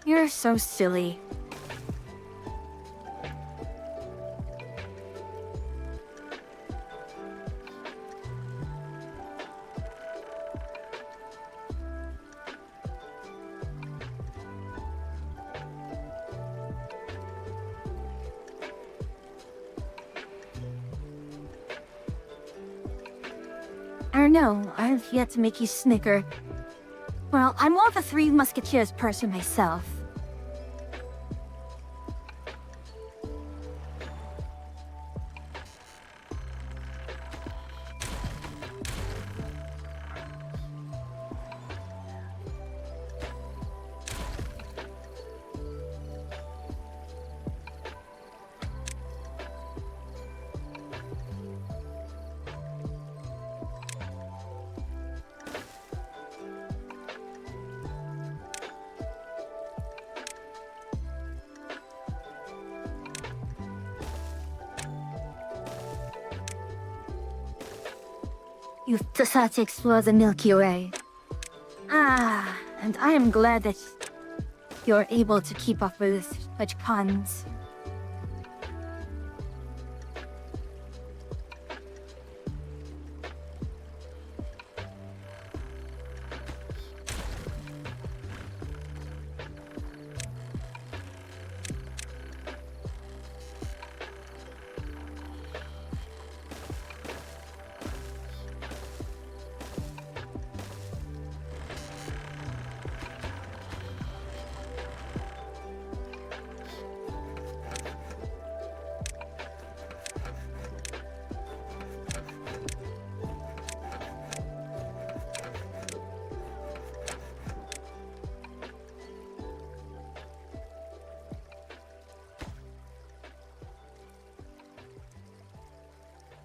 You're so silly. I don't know, I've yet to make you snicker. Well, I'm more of a Three Musketeers person myself. You've decided to explore the Milky Way. Ah, and I am glad that you're able to keep up with such puns.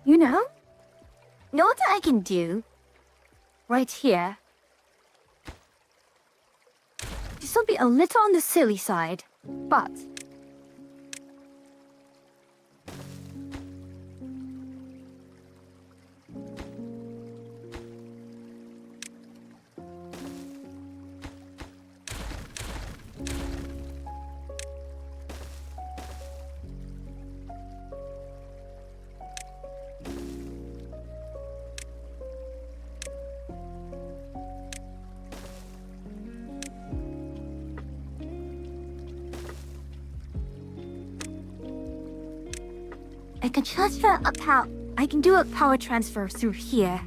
You know what I can do? Right here. This will be a little on the silly side, but... I can transfer a power... I can do a power transfer through here.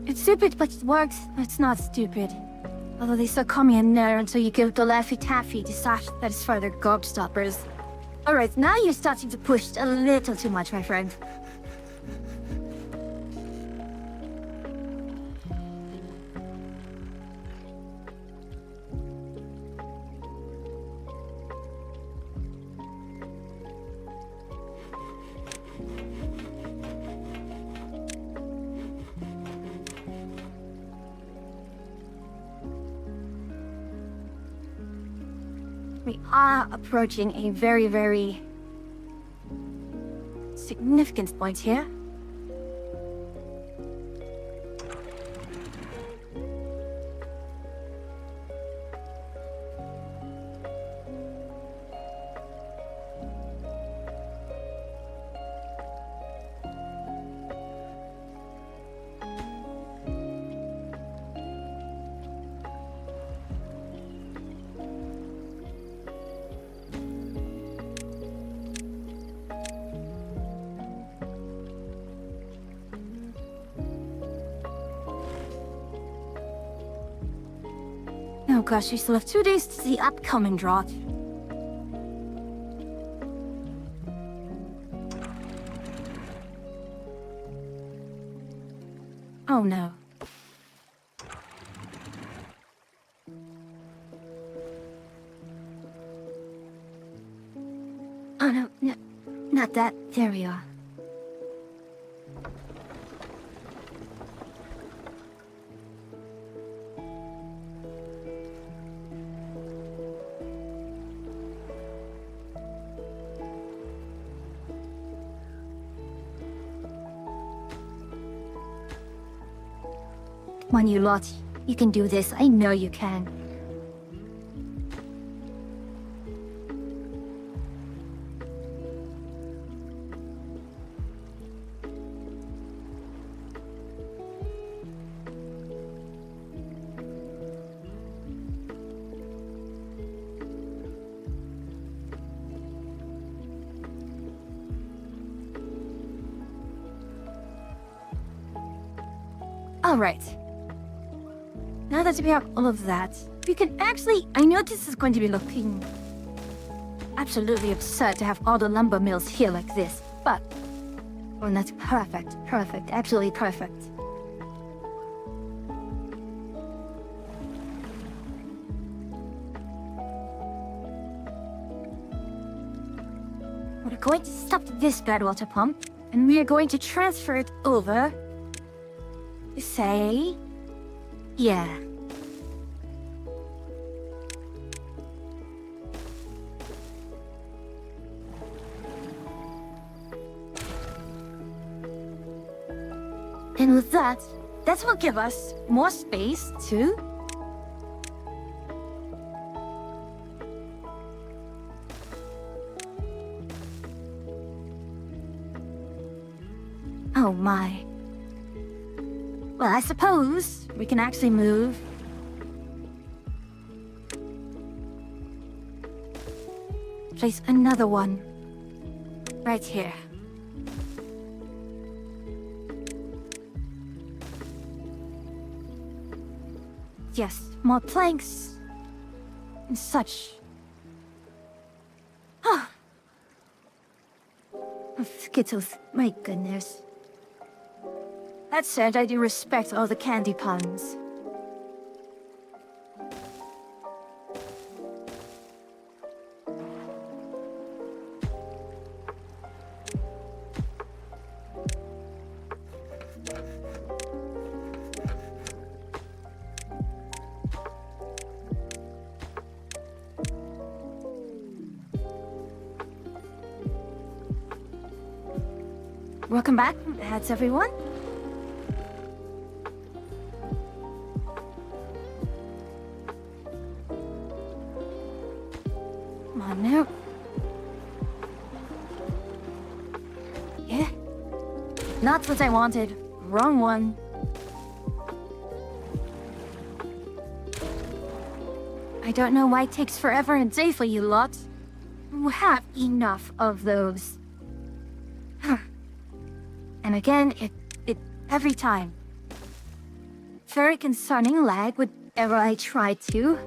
It's stupid, but it works. It's not stupid. Although they still call me a nerd until you give the Laffy Taffy to satisfy their gobstoppers. Alright, now you're starting to push a little too much, my friend. We are approaching a very, very significant point here. Oh gosh, we still have 2 days to the upcoming drought. Oh no. Oh no, no, not that. There we are. Come on, you lot. You can do this. I know you can. All right. Now that we have all of that, we can actually... I know this is going to be looking absolutely absurd to have all the lumber mills here like this, but... well, that's perfect. Perfect. Absolutely perfect. We're going to stop this bad water pump, and we are going to transfer it over... to say... yeah. And with that, that will give us more space to... Oh my. Well, I suppose we can actually move. Place another one right here. Yes, more planks and such. Ah, Skittles, my goodness. That said, I do respect all the candy puns. Welcome back, that's everyone. Come on now. Yeah. Not what I wanted. Wrong one. I don't know why it takes forever and day for you lot. We have enough of those. And again, it every time. Very concerning lag whenever I try to.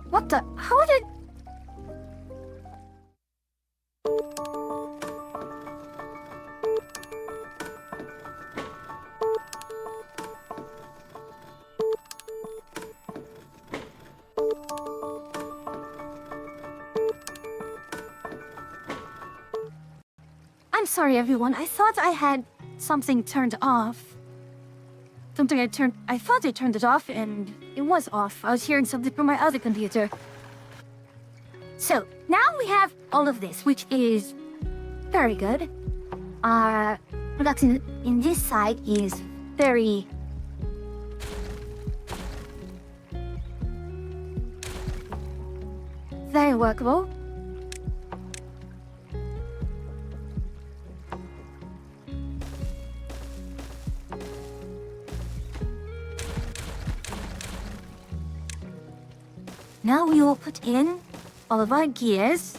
What the? How did... I'm sorry, everyone. I thought I had something turned off. I thought I turned it off, and it was off. I was hearing something from my other computer. So, now we have all of this, which is very good. Our production in this side is very... very workable. Now we will put in all of our gears.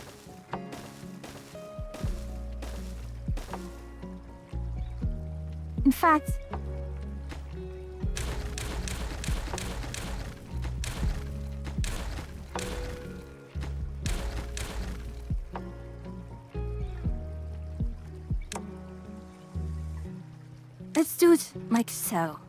In fact, let's do it like so.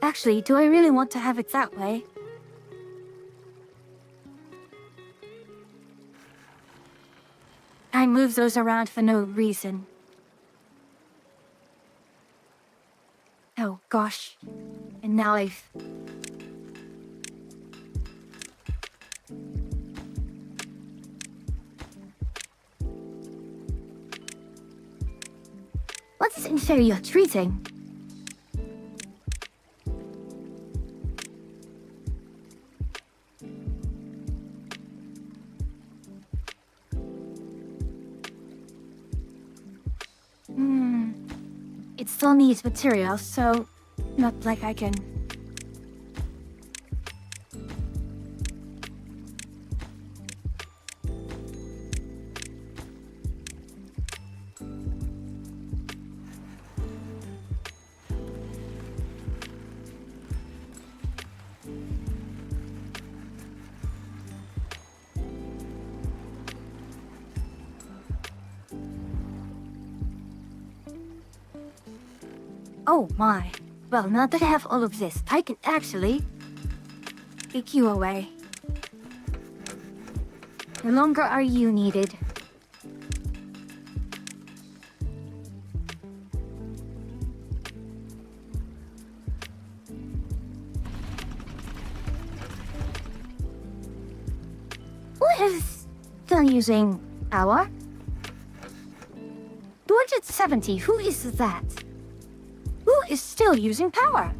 Actually, do I really want to have it that way? I move those around for no reason. Oh gosh. And now I've inferior treating. It still needs materials, so not like I can... Oh my. Well, now that I have all of this, I can actually take you away. No longer are you needed. Who is still using power? 270, who is that? Who is still using power?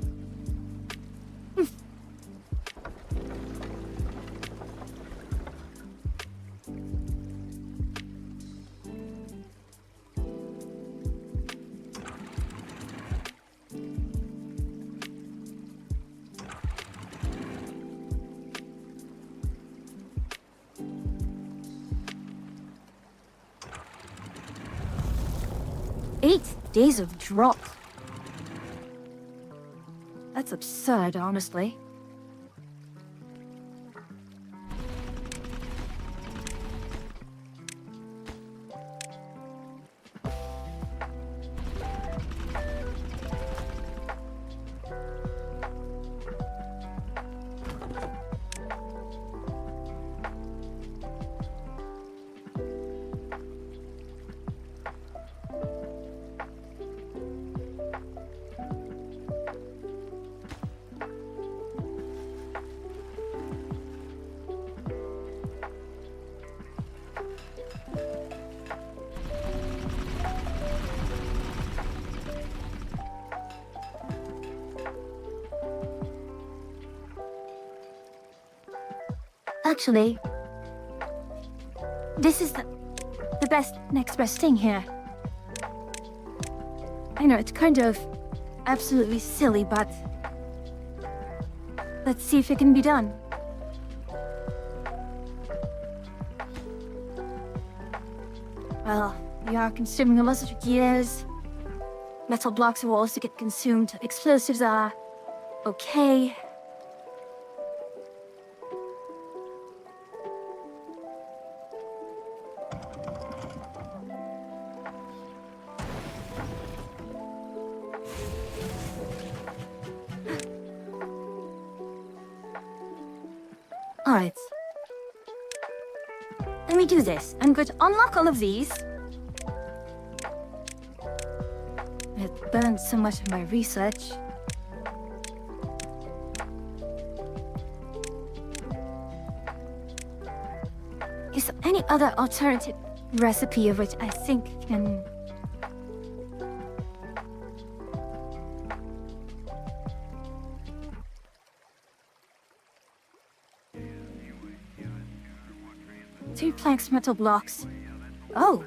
Eight days of drought. That's absurd, honestly. Actually, this is the next best thing here. I know it's kind of absolutely silly, but let's see if it can be done. Well, we are consuming a lot of gears. Metal blocks will also get consumed. Explosives are okay. Alright. Let me do this. I'm going to unlock all of these. It burned so much of my research. Is there any other alternative recipe of which I think can... Two planks, metal blocks. Oh.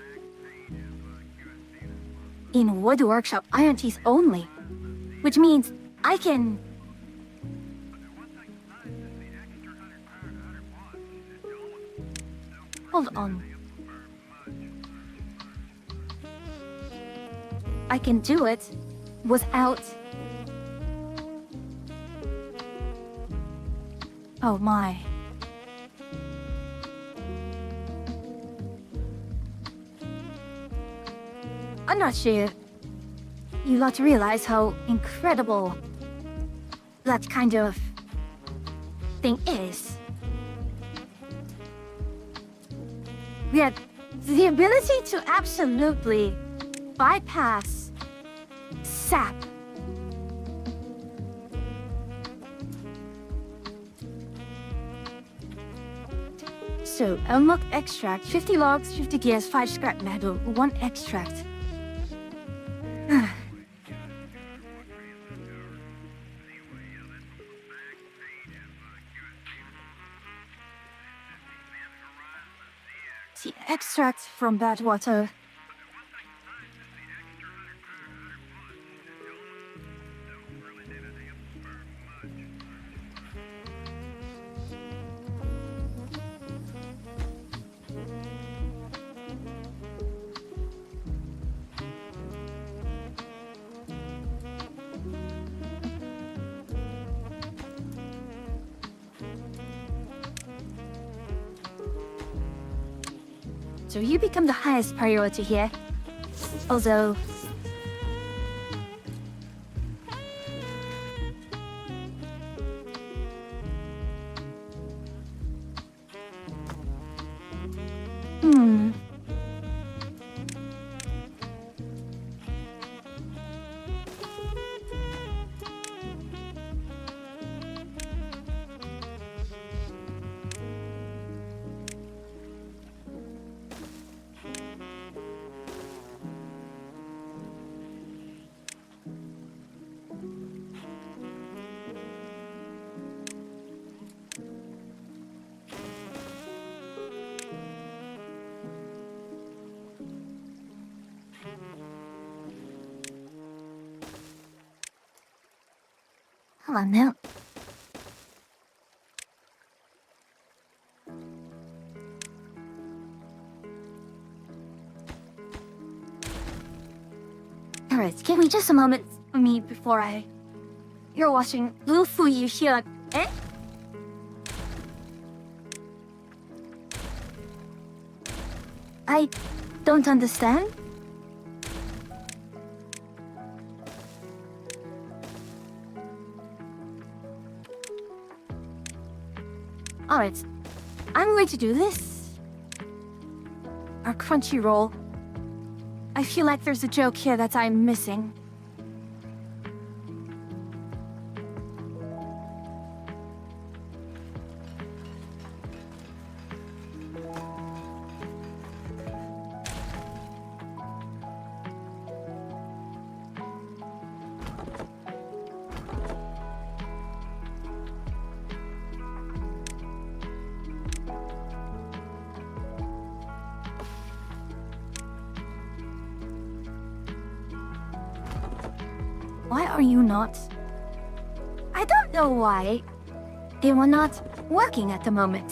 In wood workshop, iron teeth only. Which means I can... Hold on. I can do it without... Oh my. I'm not sure you lot realize how incredible that kind of thing is. We had the ability to absolutely bypass sap. So, unlock extract, 50 logs, 50 gears, 5 scrap metal, 1 extract. The extract from bad water. So you become the highest priority here. Although... Hmm... Come on now. Alright, give me just a moment for me before I... You're watching Lu Fu Yu here, eh? I don't understand. Alright, I'm going to do this. Our crunchy roll. I feel like there's a joke here that I'm missing. Why are you not? I don't know why. They were not working at the moment.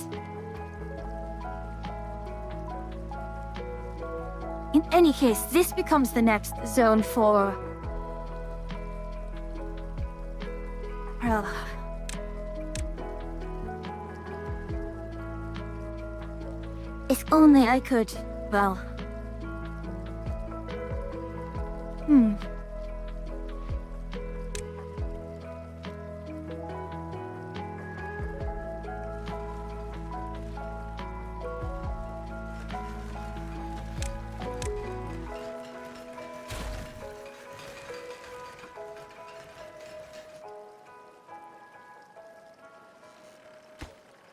In any case, this becomes the next zone for... Well... If only I could, well...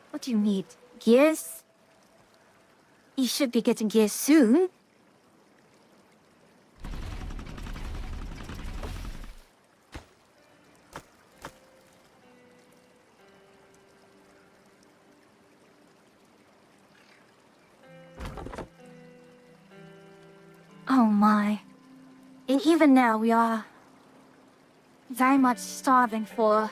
What do you need? Gears? You should be getting gears soon. Oh my. And even now we are very much starving for...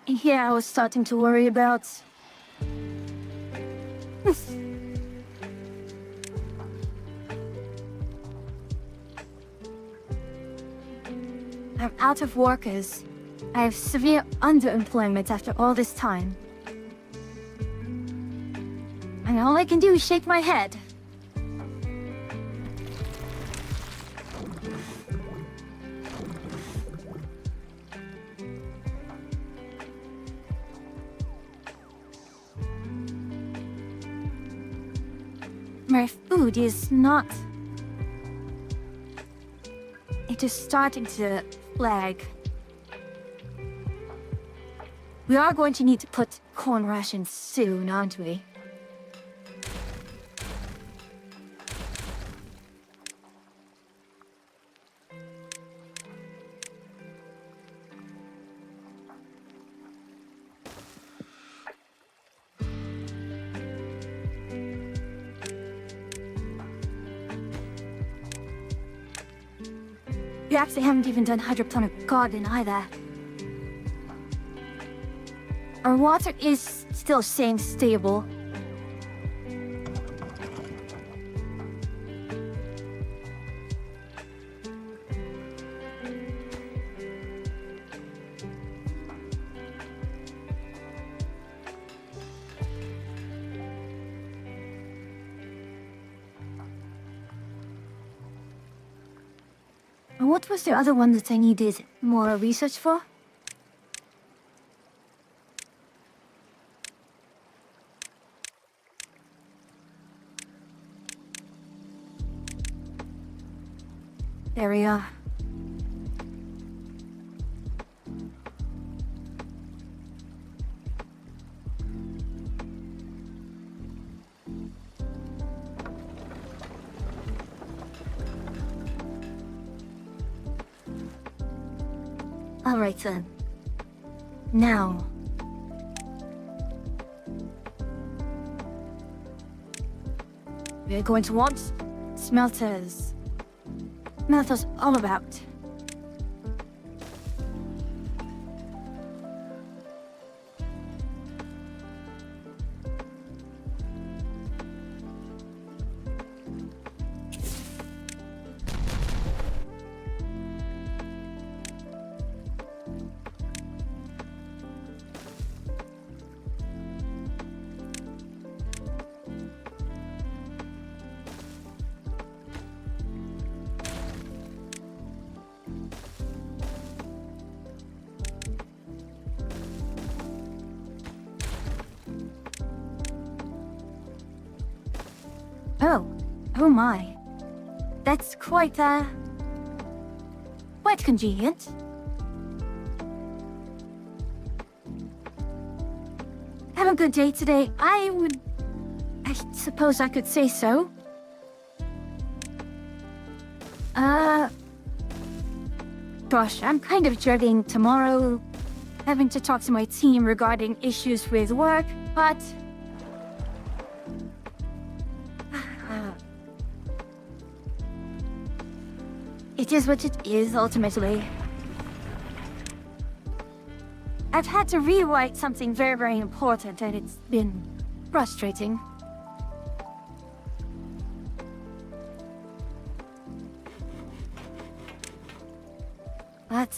And here I was starting to worry about... I'm out of workers. I have severe underemployment after all this time. And all I can do is shake my head. My food is not... It is starting to flag. We are going to need to put corn rations soon, aren't we? We actually haven't even done hydroponic garden either. Our water is still staying stable. What was the other one that I needed more research for? There we are. Alright then. Now. We're going to want smelters. Smelters all about. Oh my. That's quite convenient. Have a good day today. I suppose I could say so. Gosh, I'm kind of dreading tomorrow having to talk to my team regarding issues with work, but it is what it is, ultimately. I've had to rewrite something very, very important, and it's been frustrating. But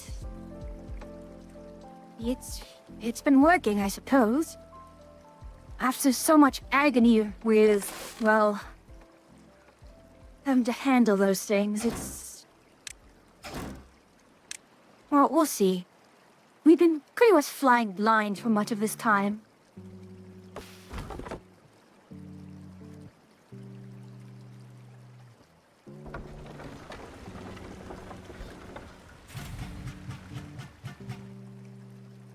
it's been working, I suppose. After so much agony with, well, having to handle those things, well, we'll see. We've been pretty much flying blind for much of this time.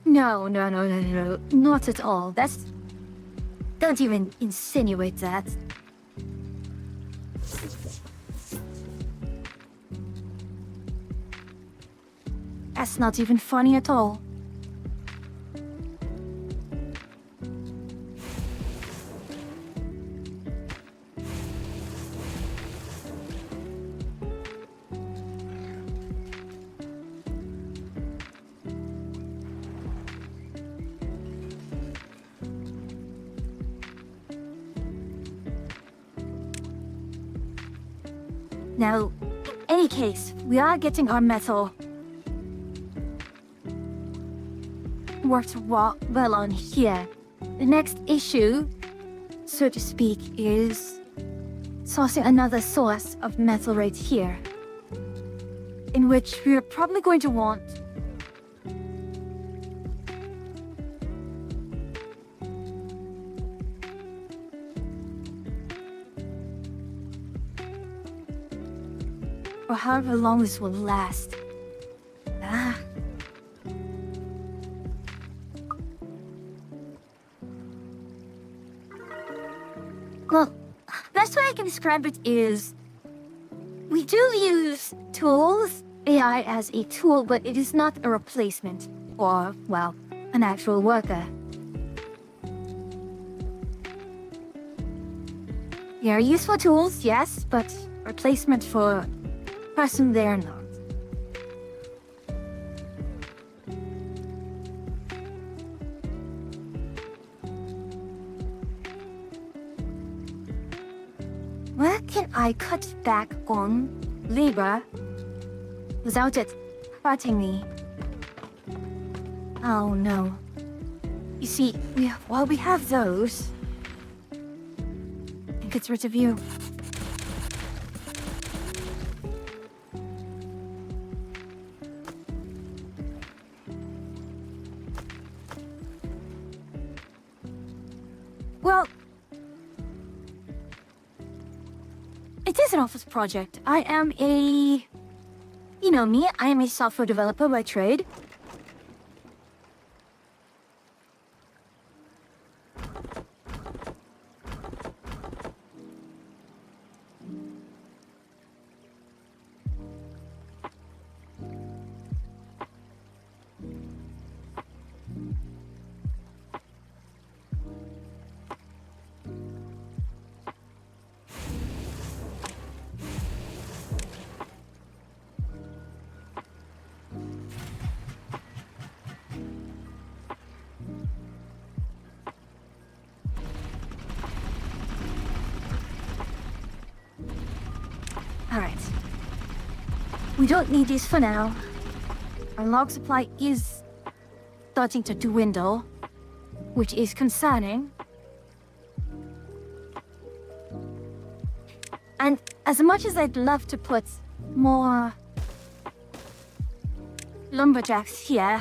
No, not at all. Don't even insinuate that. That's not even funny at all. Now, in any case, we are getting our metal worked well on here. The next issue, so to speak, is sourcing another source of metal right here, in which we're probably going to want for however long this will last. Well, best way I can describe it is, we do use tools, AI as a tool, but it is not a replacement for, well, an actual worker. They are useful tools, yes, but replacement for a person they're not. I cut back on labor without it hurting me. Oh no. You see, while we have those, it gets rid of you. Well, it is an office project. I am a... You know me, I am a software developer by trade. Alright. We don't need these for now. Our log supply is starting to dwindle, which is concerning. And as much as I'd love to put more lumberjacks here,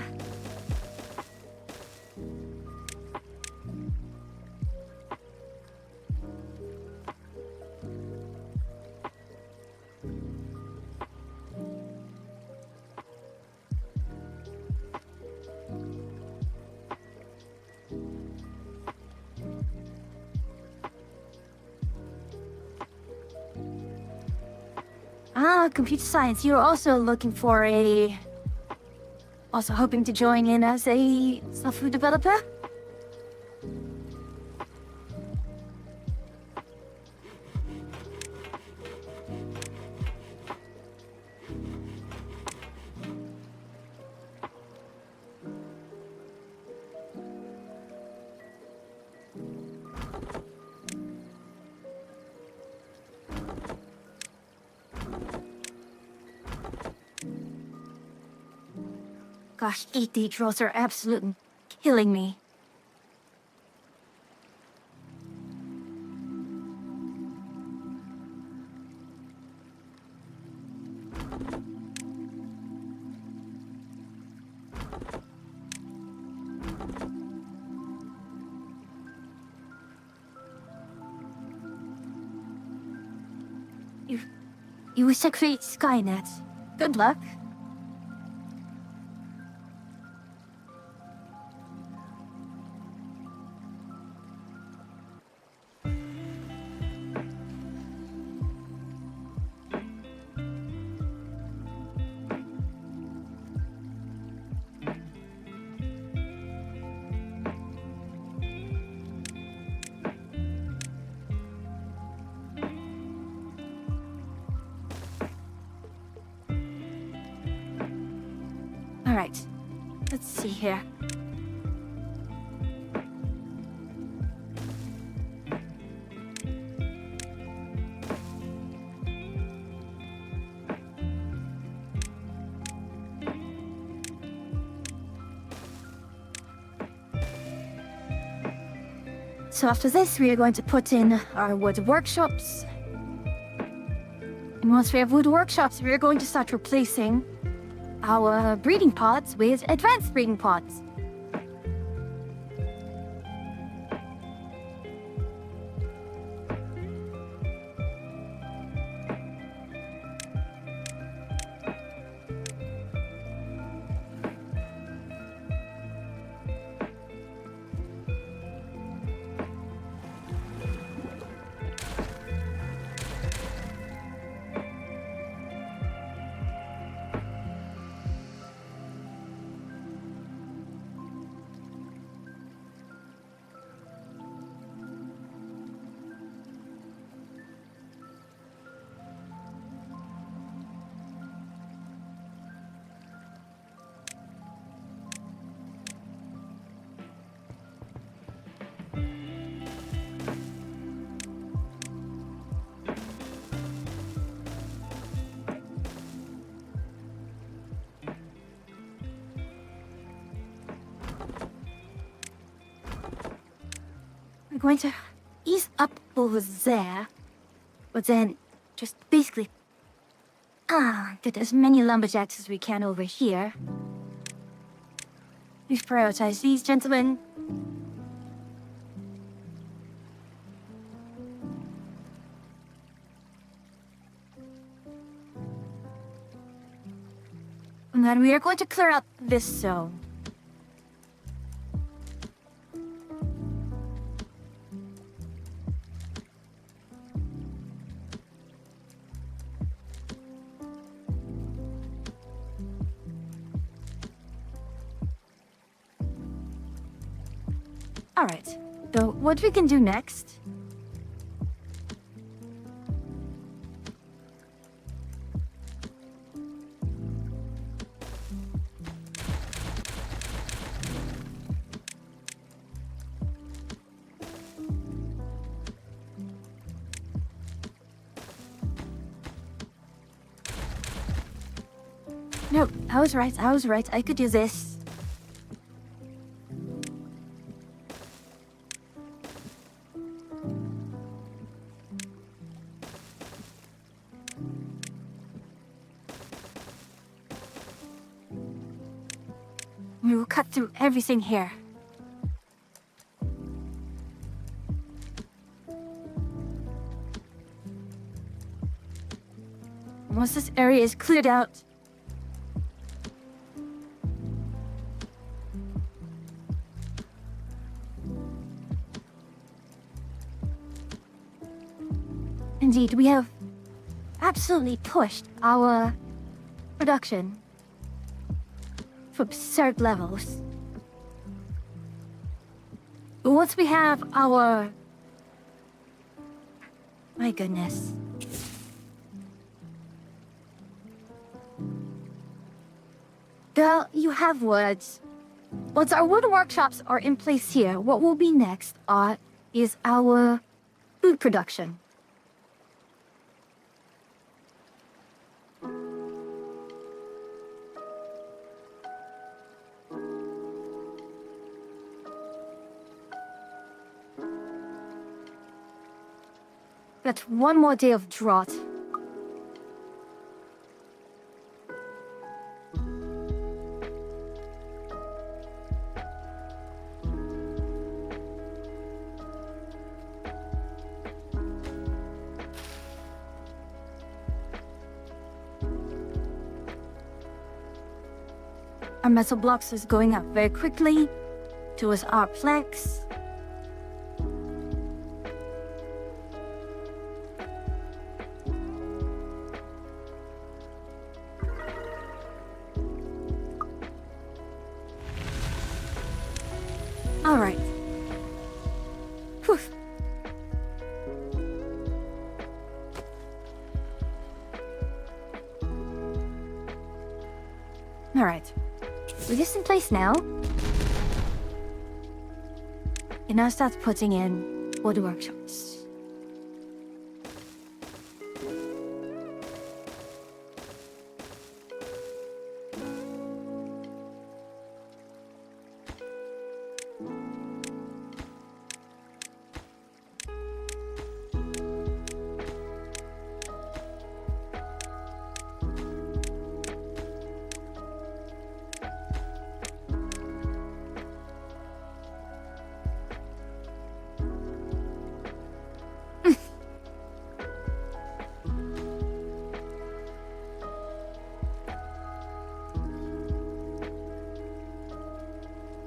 computer science, you're also looking for a... Also hoping to join in as a software developer? Gosh, ED draws are absolutely killing me. You wish to create Skynet. Good luck. Alright, let's see here. So after this, we are going to put in our wood workshops. And once we have wood workshops, we are going to start replacing our breeding pods with advanced breeding pods. we're going to ease up over there, but then just basically get as many lumberjacks as we can over here. We've prioritized these gentlemen. And then we are going to clear out this zone. Alright, so what we can do next... No, I was right, I could do this. We will cut through everything here. Once this area is cleared out, indeed, we have absolutely pushed our production to absurd levels. But once we have our... My goodness. Well, you have woods. Once our wood workshops are in place here, what will be next is our food production. That's one more day of drought. Our metal blocks is going up very quickly towards our planks. All right. Whew. All right. With this in place now, you now start putting in wood workshops.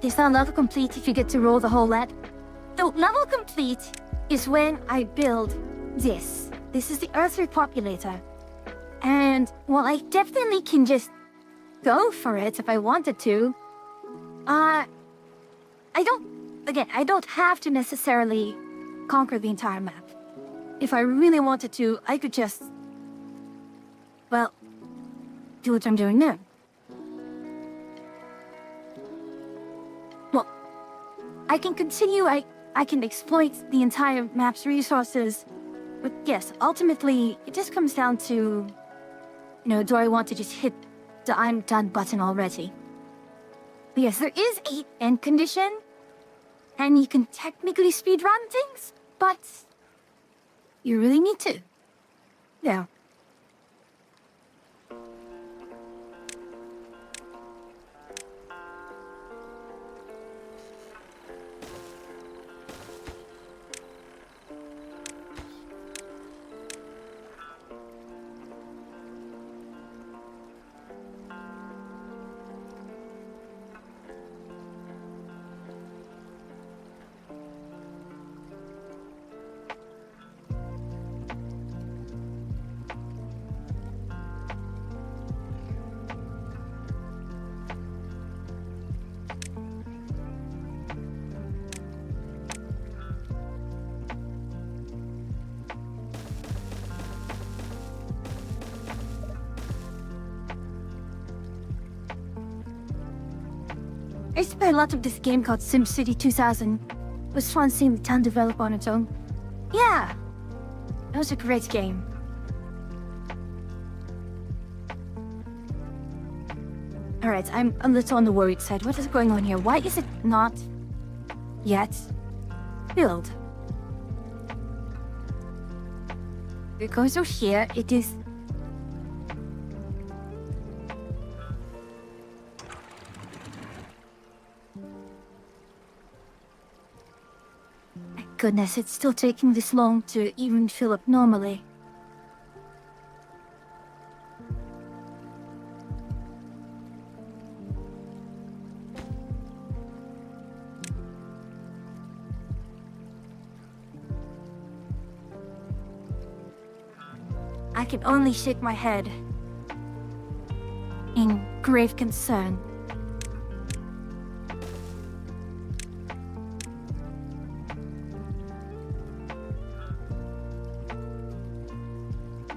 It's not level complete if you get to roll the whole lot. So level complete is when I build this. This is the Earth Repopulator. And while I definitely can just go for it if I wanted to, I don't have to necessarily conquer the entire map. If I really wanted to, I could just, well, do what I'm doing now. Well, I can continue, I can exploit the entire map's resources, but yes, ultimately, it just comes down to, do I want to just hit the I'm done button already? But yes, there is an end condition, and you can technically speedrun things, but you really need to. Yeah. I used to play a lot of this game called SimCity 2000. It was fun seeing the town develop on its own. Yeah, that was a great game. Alright, I'm a little on the worried side. What is going on here? Why is it not yet filled? It goes over here. It is... My goodness, it's still taking this long to even fill up normally. I can only shake my head in grave concern.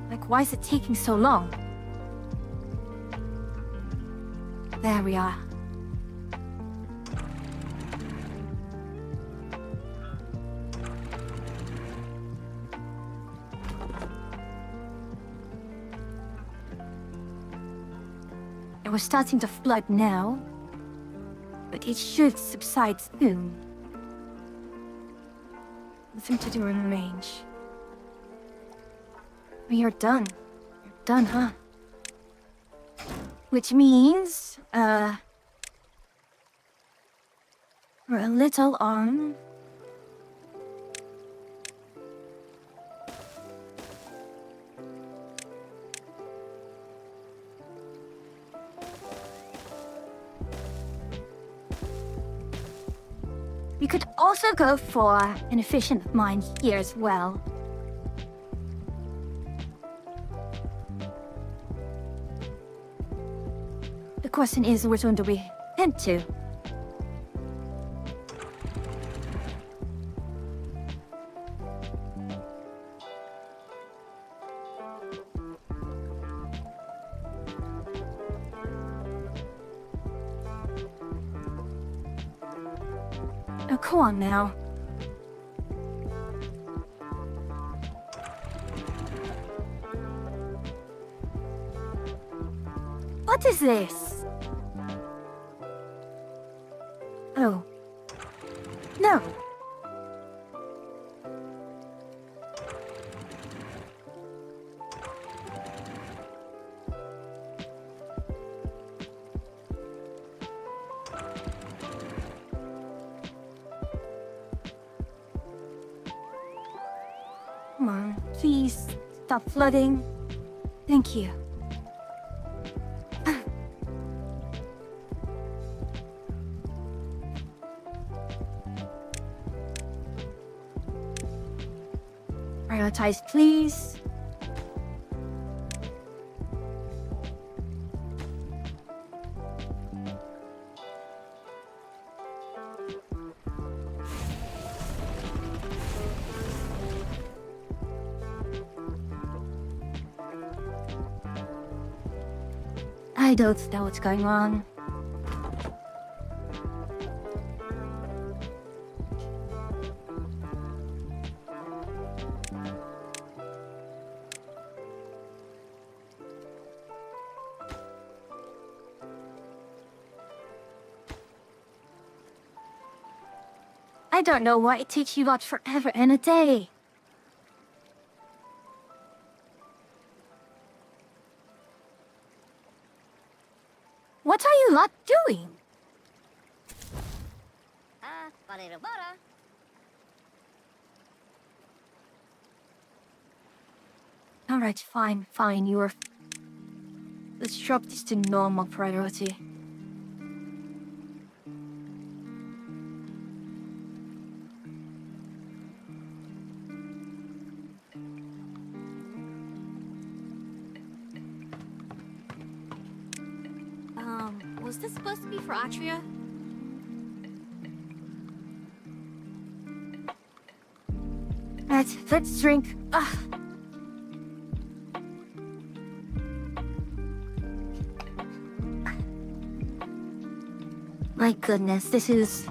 Like, why is it taking so long? There we are. It was starting to flood now, but it should subside soon. Nothing to do in range. You're done. You're done, huh? Which means, we're a little on... We could also go for an efficient mine here as well. The question is, which one do we head to? Oh, come on now. What is this? Oh. No. Come on, please stop flooding. Thank you. Prioritize, please. I don't know what's going on. I don't know why it takes you lot forever and a day. What are you lot doing? Alright, fine, Let's drop this to normal priority. Was this supposed to be for Atria? Let's drink. Ugh. My goodness, this is...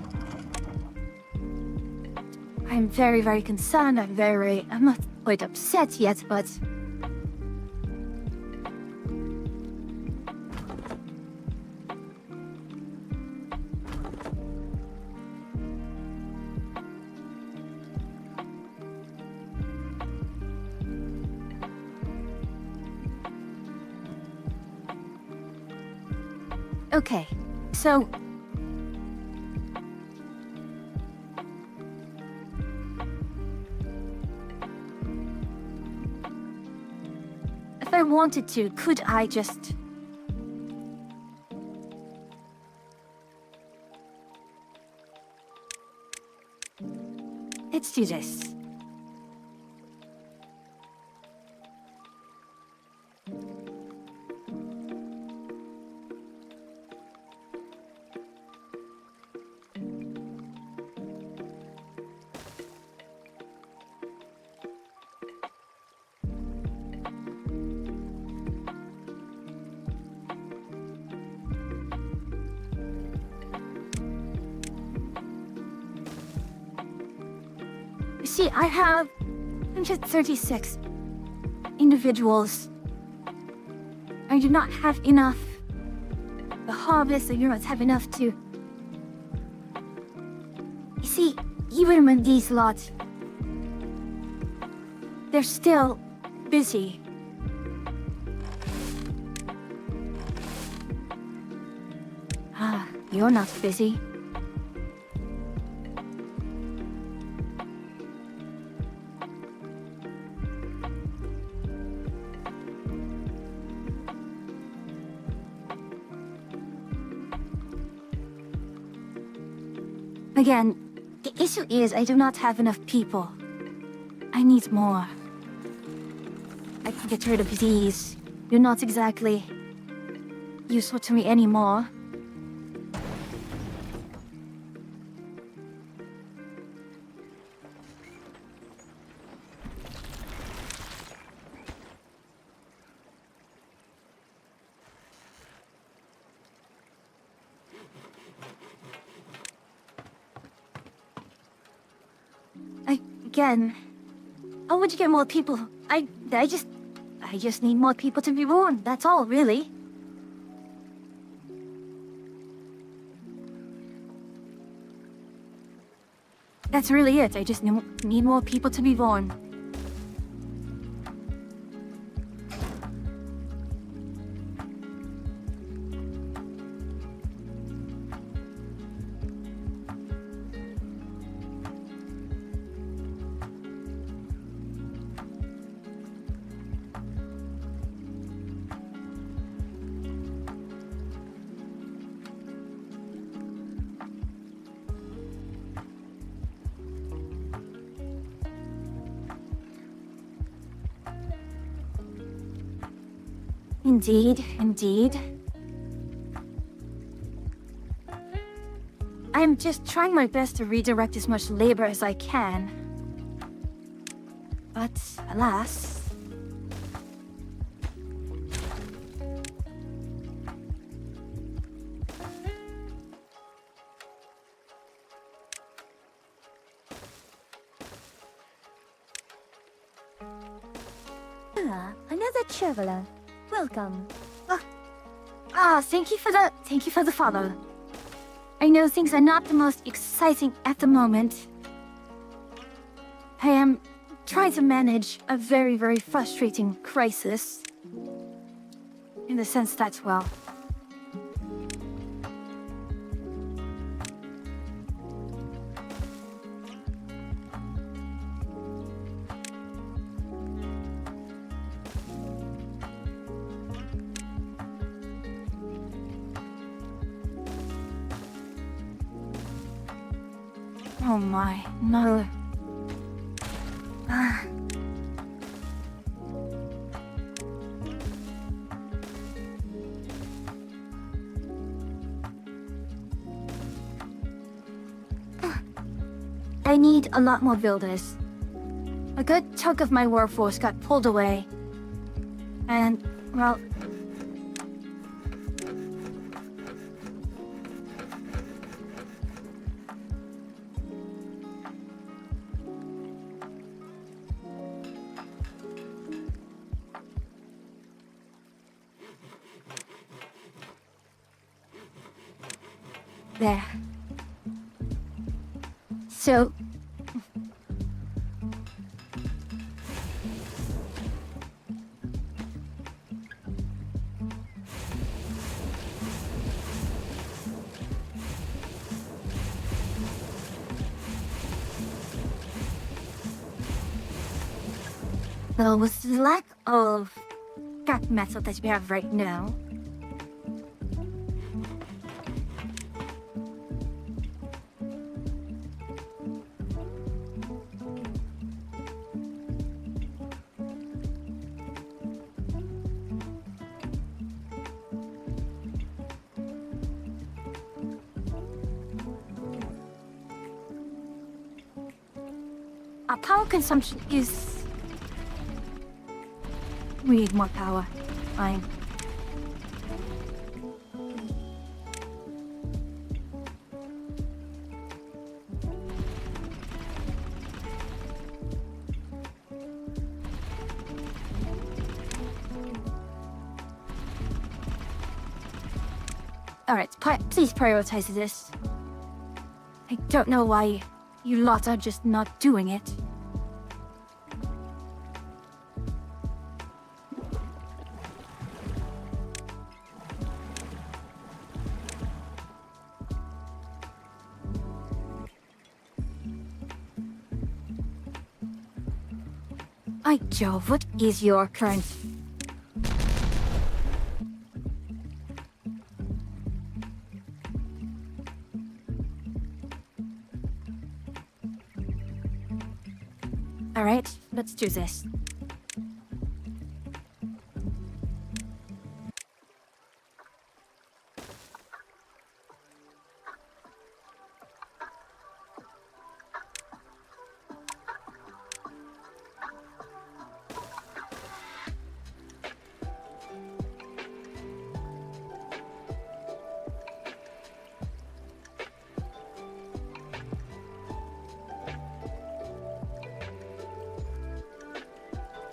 I'm very concerned. I'm not quite upset yet, but... Okay, so... If I wanted to, could I just... Let's do this. See, I have 136 individuals. I do not have enough. The harvest, the units have enough to... You see, even when these lots... They're still busy. Ah, you're not busy. Again, the issue is I do not have enough people. I need more. I can get rid of these. You're not exactly useful to me anymore. Again, how would you get more people? I just need more people to be born. That's all, really. That's really it. I just need more people to be born. Indeed. I'm just trying my best to redirect as much labor as I can. But, alas... Another traveler. Welcome. Thank you for the follow. I know things are not the most exciting at the moment, I am trying to manage a very, very frustrating crisis. In the sense that, well... Oh my, no. I need a lot more builders. A good chunk of my workforce got pulled away. And, well... There. So... Well, with the lack of scrap metal that we have right now... Our power consumption is... We need more power. Fine. Alright, please prioritize this. I don't know why you lot are just not doing it. By Jove, what is your current... Alright, let's do this.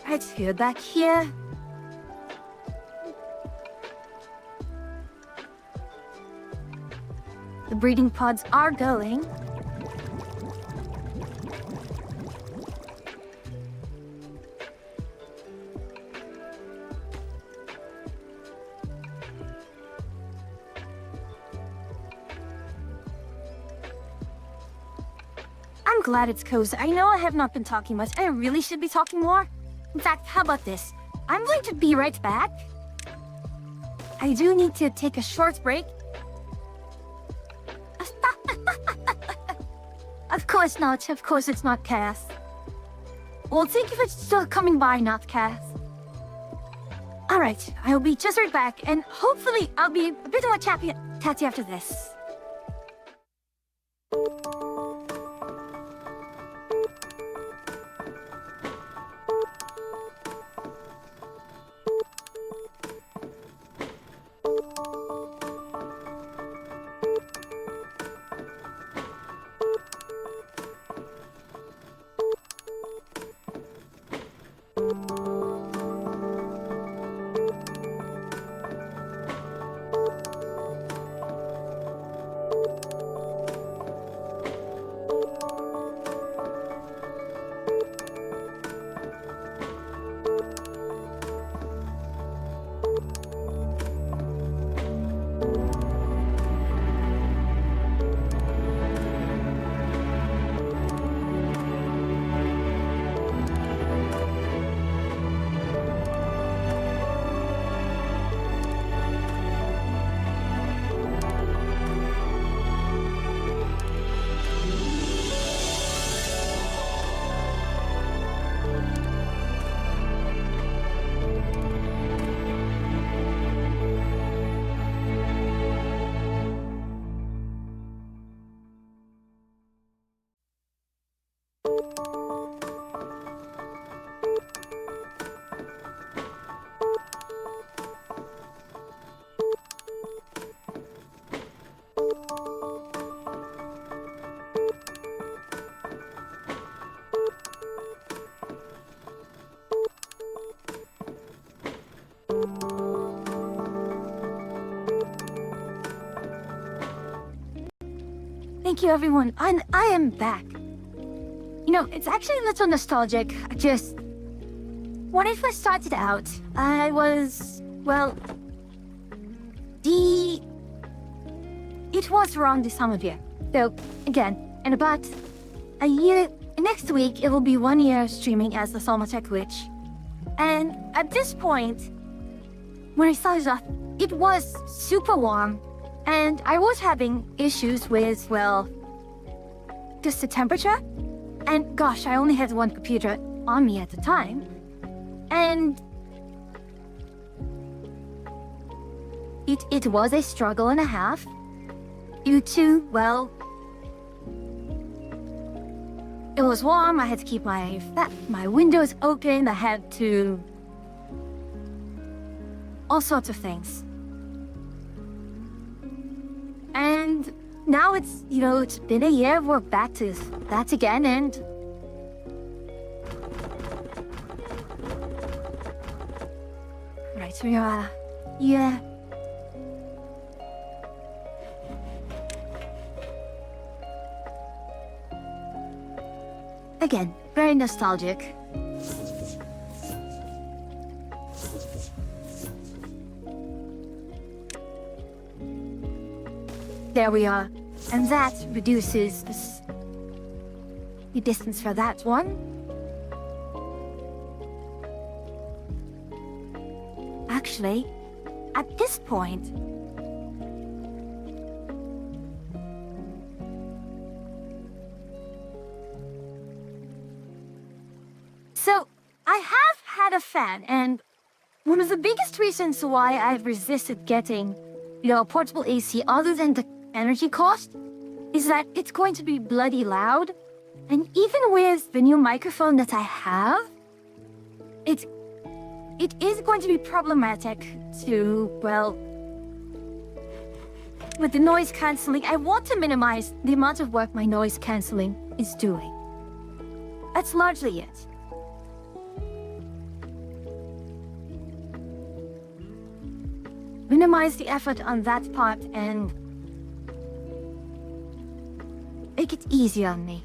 Right, you're back here. The breeding pods are going. I'm glad it's cozy. I know I have not been talking much. I really should be talking more. In fact, how about this? I'm going to be right back. I do need to take a short break. Of course not. Of course it's not Cass. Well, think if it's still coming by, not Cass. Alright, I'll be just right back, and hopefully I'll be a bit more chatty after this. Thank you, everyone. I am back. You know, it's actually a little nostalgic. When I first started out, I was, well... It was around this time of year. So, again, in about a year... Next week, it will be 1 year streaming as the Solmatech Witch. And at this point, when I started off, it was super warm. And I was having issues with, well, just the temperature. And gosh, I only had one computer on me at the time. And it was a struggle and a half. Due to, well, it was warm, I had to keep my windows open, I had to... all sorts of things. And now it's, you know, it's been a year, we're back to that again, and... Right, so we are... yeah... Again, very nostalgic. There we are. And that reduces the distance for that one. Actually, at this point, so, I have had a fan, and one of the biggest reasons why I've resisted getting, you know, a portable AC other than the energy cost is that it's going to be bloody loud. And even with the new microphone that I have, it is going to be problematic to, well, with the noise cancelling. I want to minimize the amount of work my noise cancelling is doing. That's largely it. Minimize the effort on that part and make it easy on me.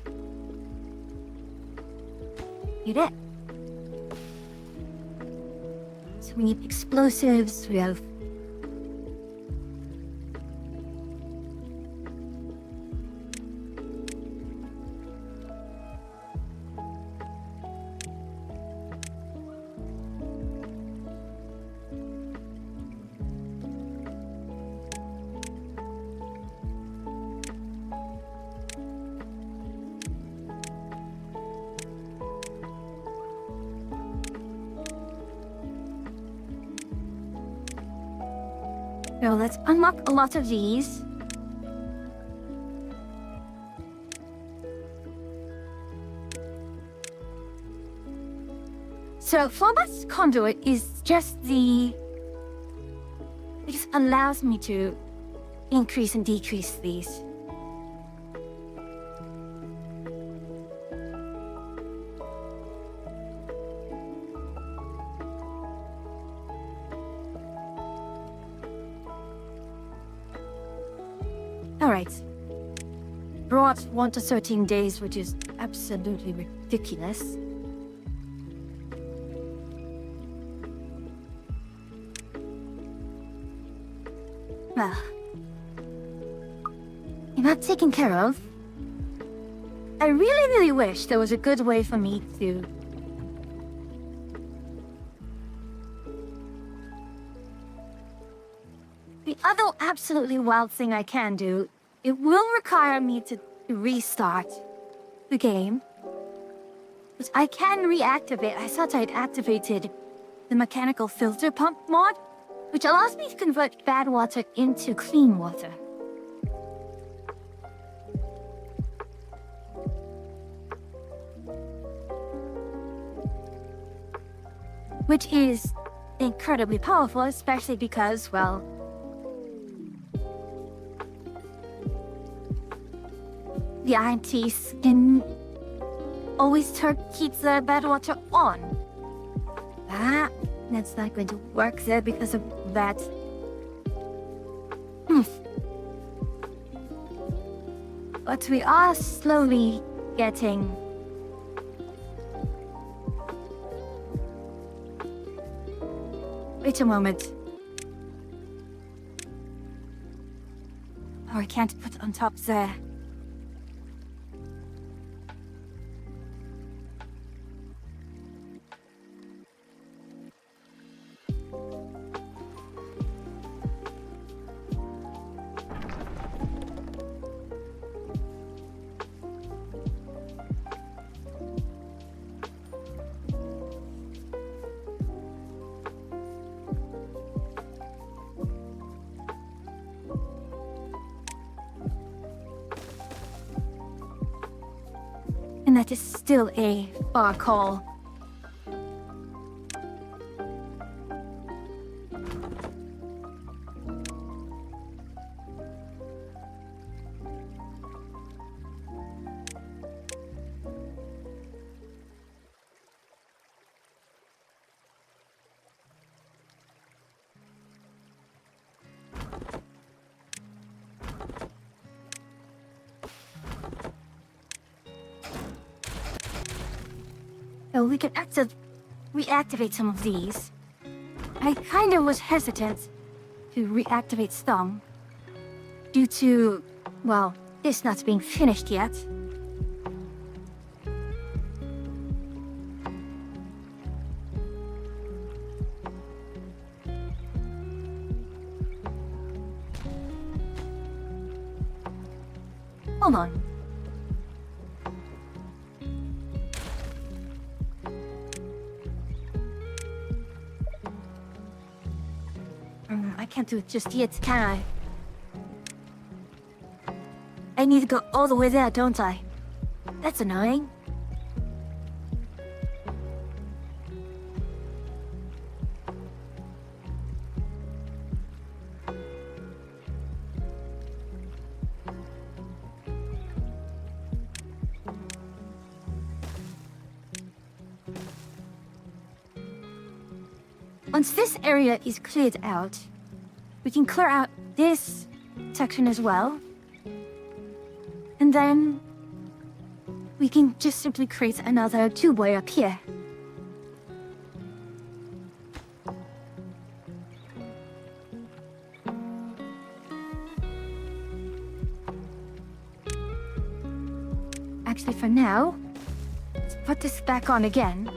You did. So we need explosives, we have... So let's unlock a lot of these. So Flowbus Conduit is just it just allows me to increase and decrease these. Alright. Brought 1 to 13 days, which is absolutely ridiculous. Well, you're not taken care of. I really wish there was a good way for me to... The other absolutely wild thing I can do, it will require me to restart the game. But I can reactivate. I thought I'd activated the mechanical filter pump mod, which allows me to convert bad water into clean water. Which is incredibly powerful, especially because, well, the iron teeth can always keep the bad water on. That's not going to work there because of that. But we are slowly getting... Wait a moment. Oh, I can't put on top there. And that is still a far call. So we can reactivate some of these. I kind of was hesitant to reactivate some due to, well, this not being finished yet. Hold on. I can't do it just yet, can I? I need to go all the way there, don't I? That's annoying. Once this area is cleared out, we can clear out this section as well. And then we can just simply create another tubeway up here. Actually, for now, let's put this back on again.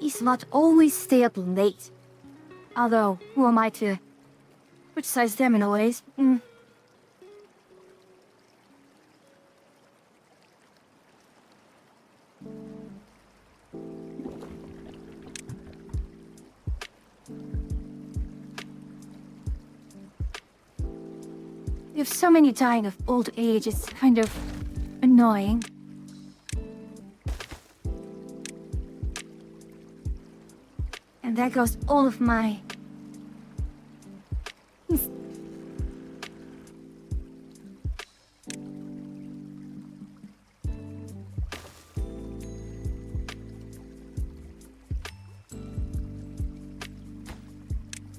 He's not always stay up late. Although, who am I to criticize them in a ways? We have so many dying of old age, it's kind of annoying. And there goes all of my...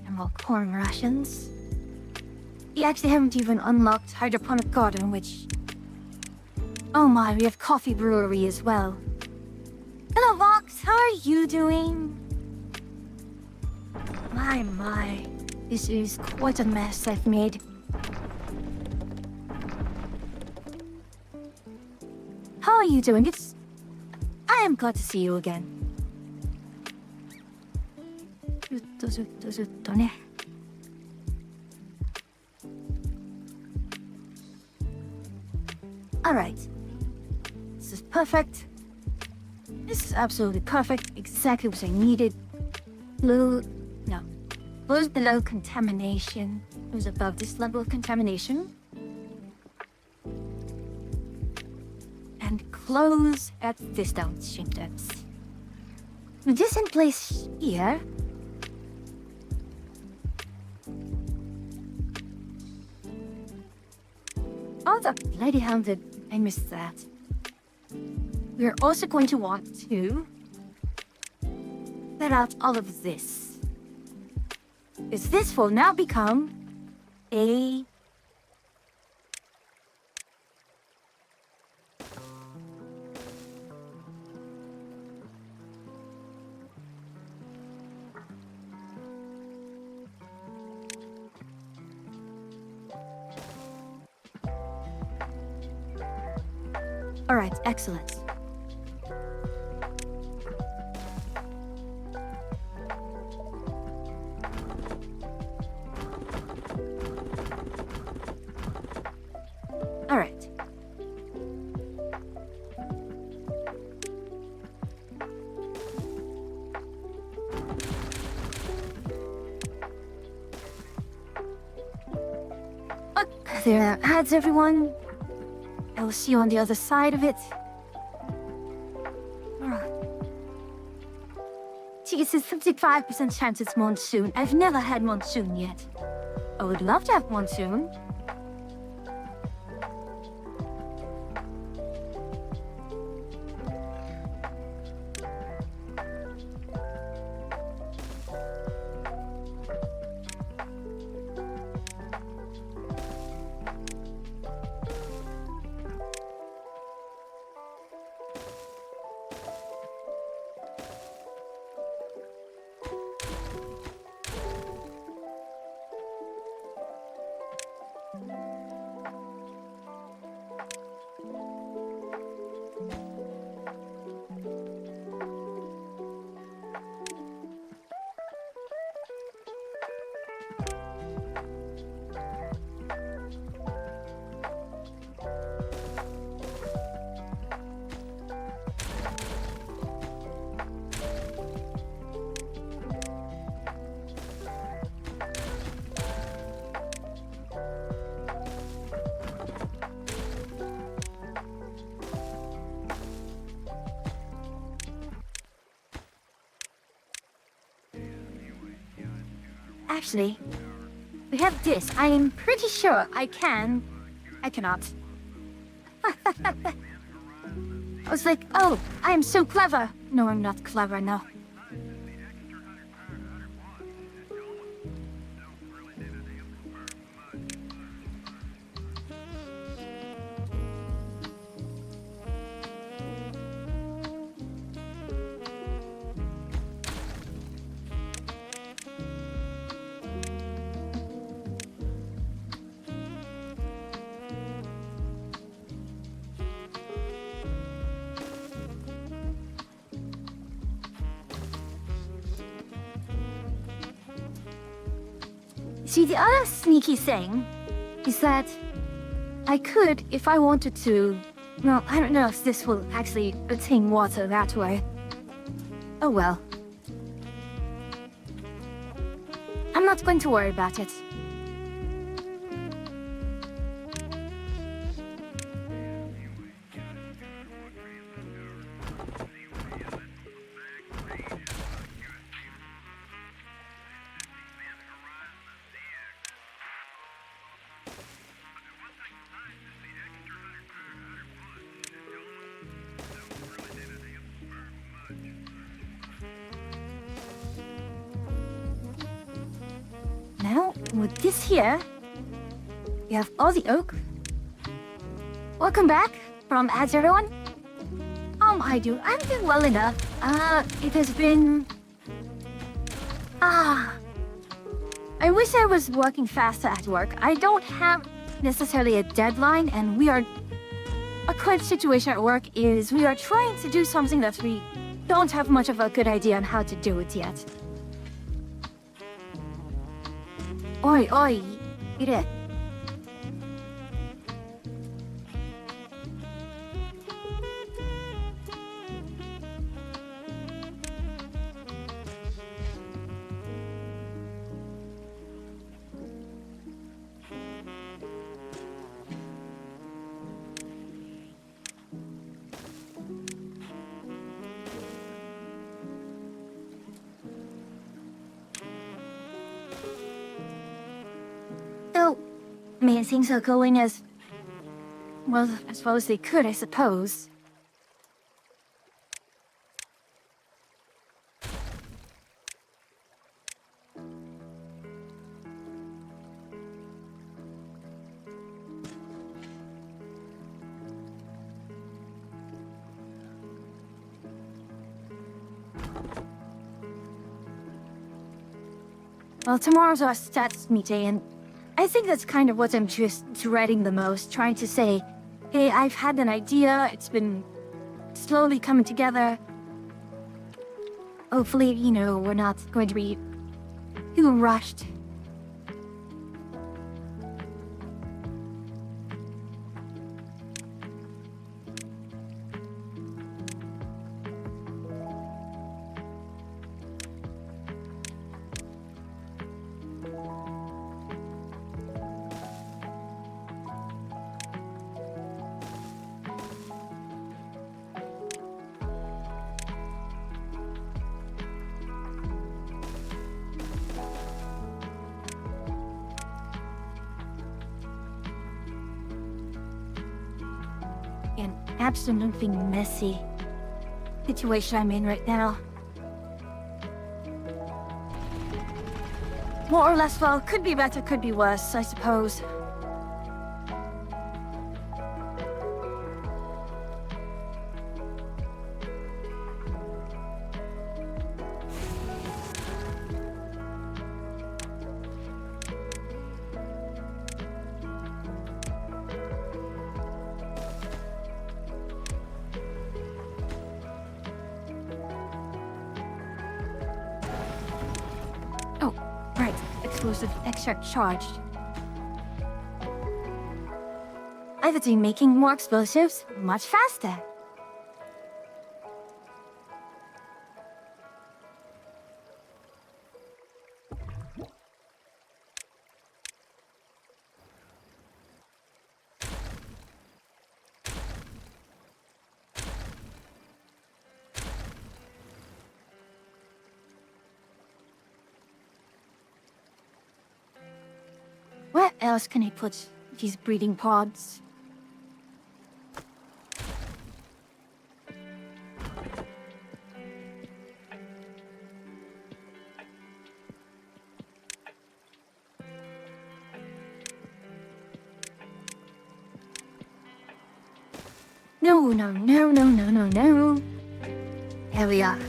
Emerald corn rations. We actually haven't even unlocked hydroponic garden, which... Oh my, we have coffee brewery as well. Hello, Vox, how are you doing? My, this is quite a mess I've made. How are you doing? I am glad to see you again. Alright. This is perfect. This is absolutely perfect. Exactly what I needed. Blue... No. Blue's below contamination. It was above this level of contamination. And close at this downstream depth. With this in place here. Oh, the bloody hell did I miss that? We're also going to want to set out all of this. Because this will now become a all right, excellent. All right. There adds everyone. I will see you on the other side of it. Geez, it's 55% chance it's monsoon. I've never had monsoon yet. I would love to have monsoon. Actually, we have this. I am pretty sure I cannot. I was like, oh, I am so clever. No, I'm not clever, no. See, the other sneaky thing is that I could, if I wanted to... Well, I don't know if this will actually retain water that way. Oh well. I'm not going to worry about it. Now, with this here, we have all the oak. Welcome back from ads, everyone. I'm doing well enough. It has been... I wish I was working faster at work. I don't have necessarily a deadline, and our current situation at work is we are trying to do something that we don't have much of a good idea on how to do it yet. Oi, oi, mire. I mean, things are going as... well, as well as they could, I suppose. Well, tomorrow's our stats meeting, and I think that's kind of what I'm just dreading the most, trying to say, hey, I've had an idea, it's been slowly coming together. Hopefully, you know, we're not going to be too rushed. An absolutely messy situation I'm in right now. More or less, well, could be better, could be worse, I suppose. Oh, right. Explosive extract charged. I've been making more explosives much faster. Where else can I put these breeding pods? No, no, no, no, no, no, no. There we are.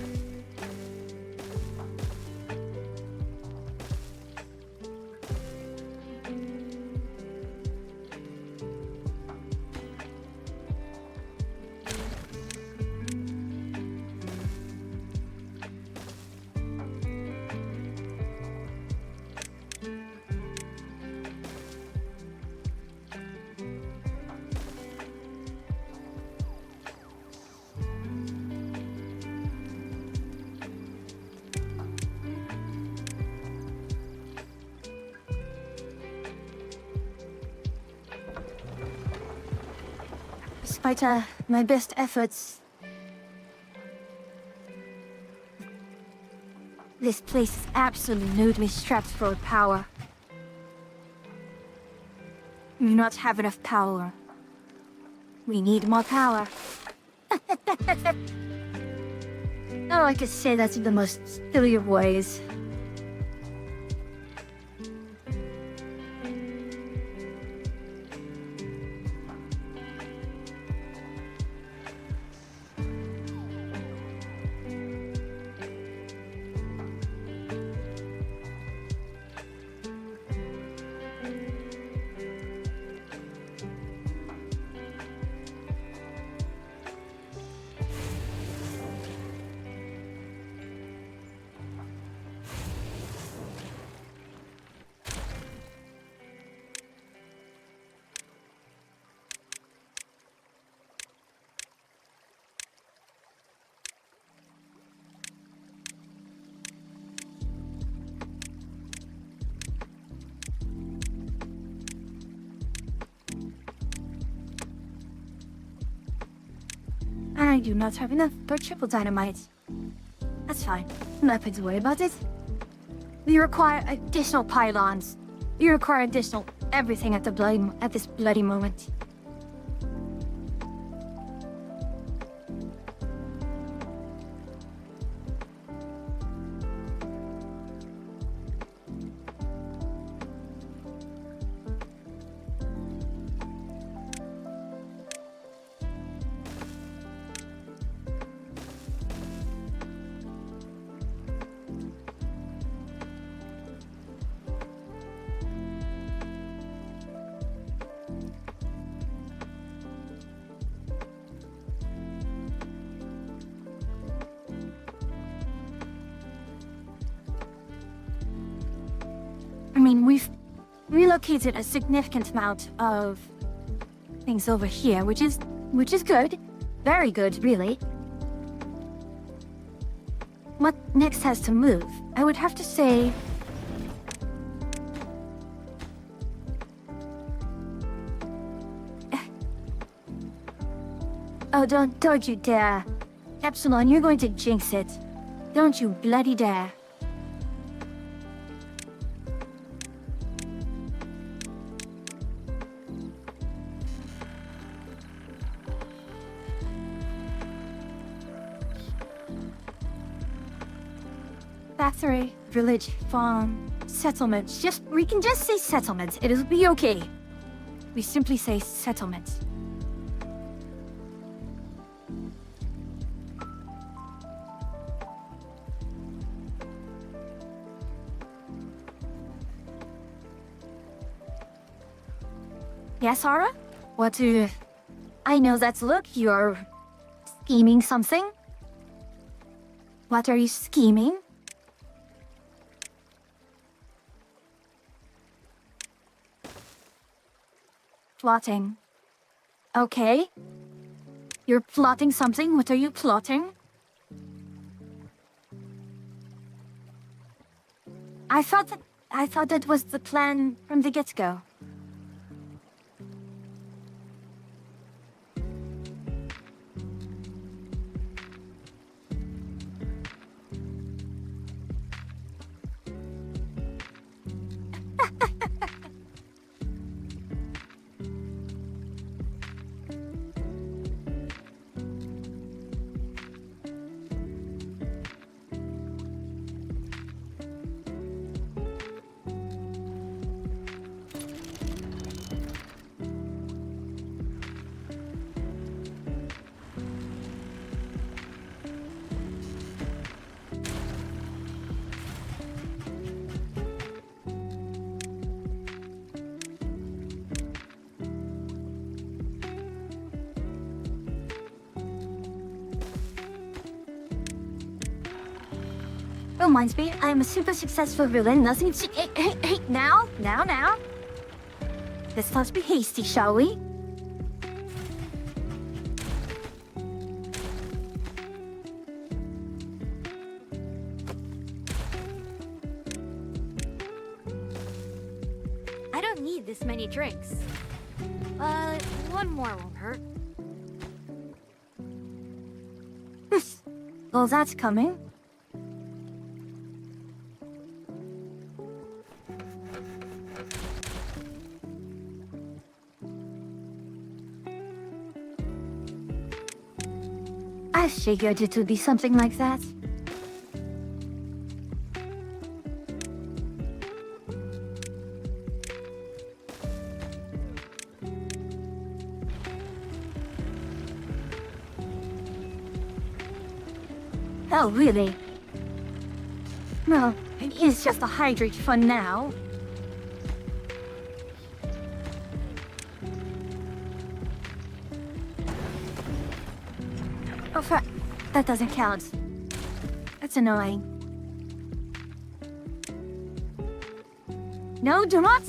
Despite my best efforts, this place is absolutely strapped for power. We do not have enough power. We need more power. Oh, I could say that in the most silly of ways. I do not have enough for triple dynamite. That's fine. Nothing to worry about it. We require additional pylons. We require additional everything at this bloody moment. I mean, we've relocated a significant amount of things over here, which is good. Very good, really. What next has to move? I would have to say... Oh, don't you dare. Epsilon, you're going to jinx it. Don't you bloody dare. Factory, village, farm, settlements. We can just say settlements. It'll be okay. We simply say settlements. Yes, Ara? What do... I know that look. You're scheming something. What are you scheming? Plotting. Okay. You're plotting something? What are you plotting? I thought that was the plan from the get-go. Reminds me, I am a super successful villain. Nothing to... Hey, now. Let's not be hasty, shall we? I don't need this many drinks. One more won't hurt. Well, that's coming. I figured it would be something like that. Oh, really? Well, it is just a hydrate for now. Oh, that doesn't count. That's annoying. No, do not!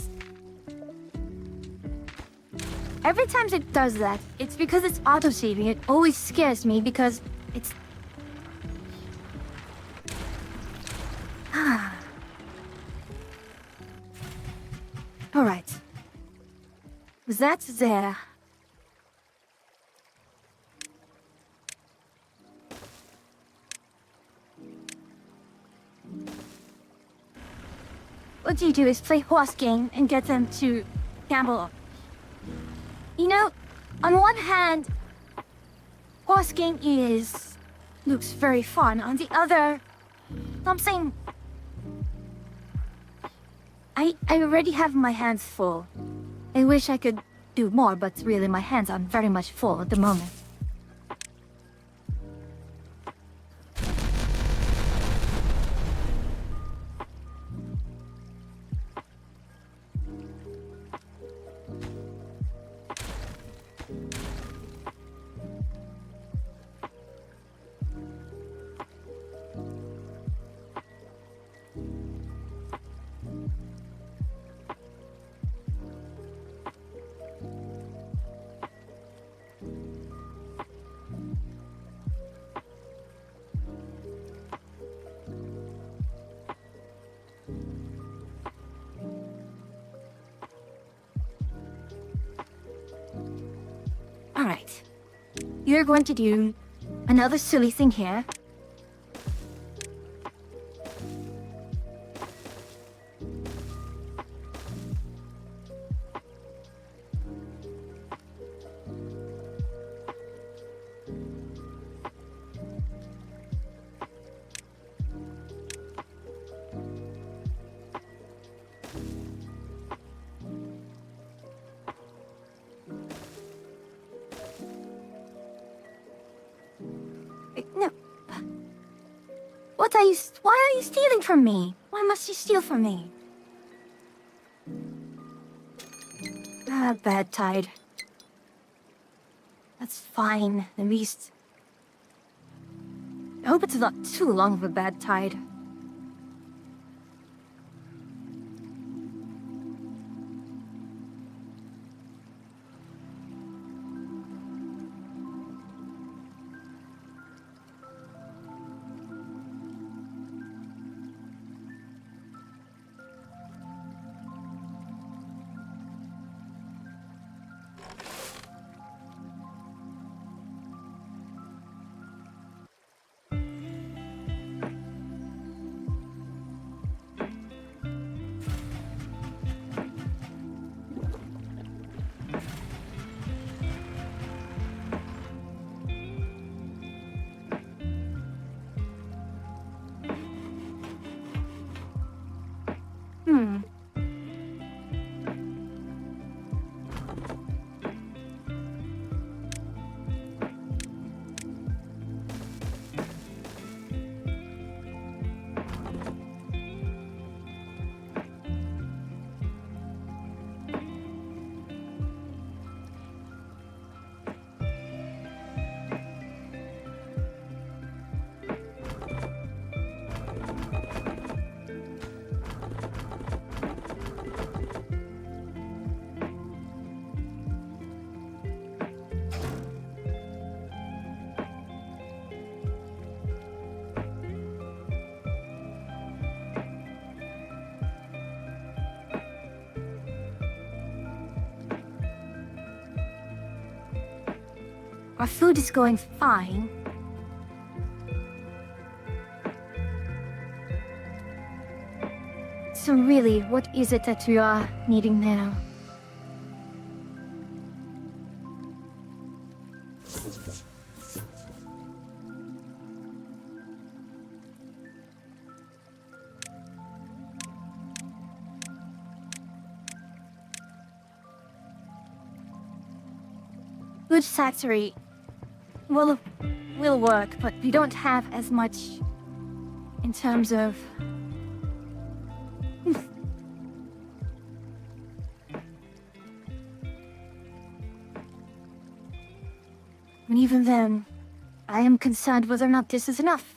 Every time it does that, it's because it's auto-saving. It always scares me because it's... Alright. That's there. What you do is play horse game and get them to gamble. You know, on one hand, horse game looks very fun. On the other, something... I already have my hands full. I wish I could do more, but really my hands are very much full at the moment. Alright. You're going to do another silly thing here. No. Why are you stealing from me? Why must you steal from me? Ah, bad tide. That's fine, at least. I hope it's not too long of a bad tide. Hmm. Our food is going fine. So really, what is it that we are needing now? Good factory will work, but we don't have as much in terms of... And even then, I am concerned whether or not this is enough.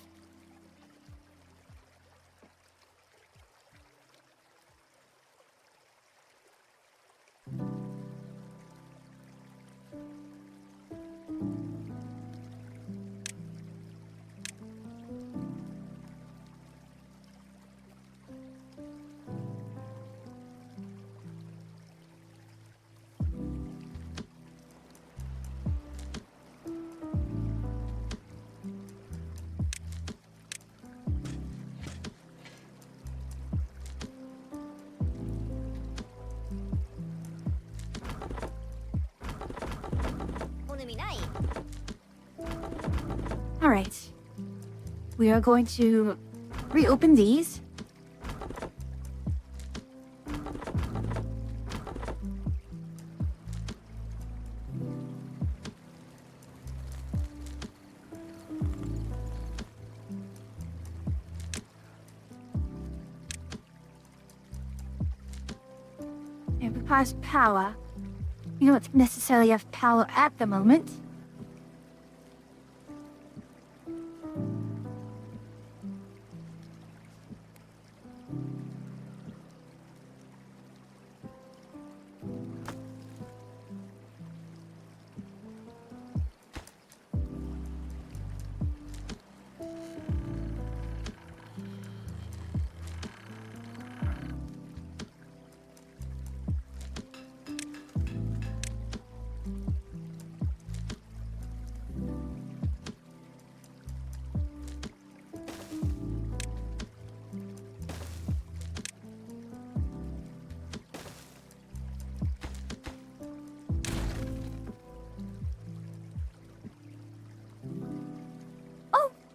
Alright. We are going to reopen these. And we pass power. We don't necessarily have power at the moment.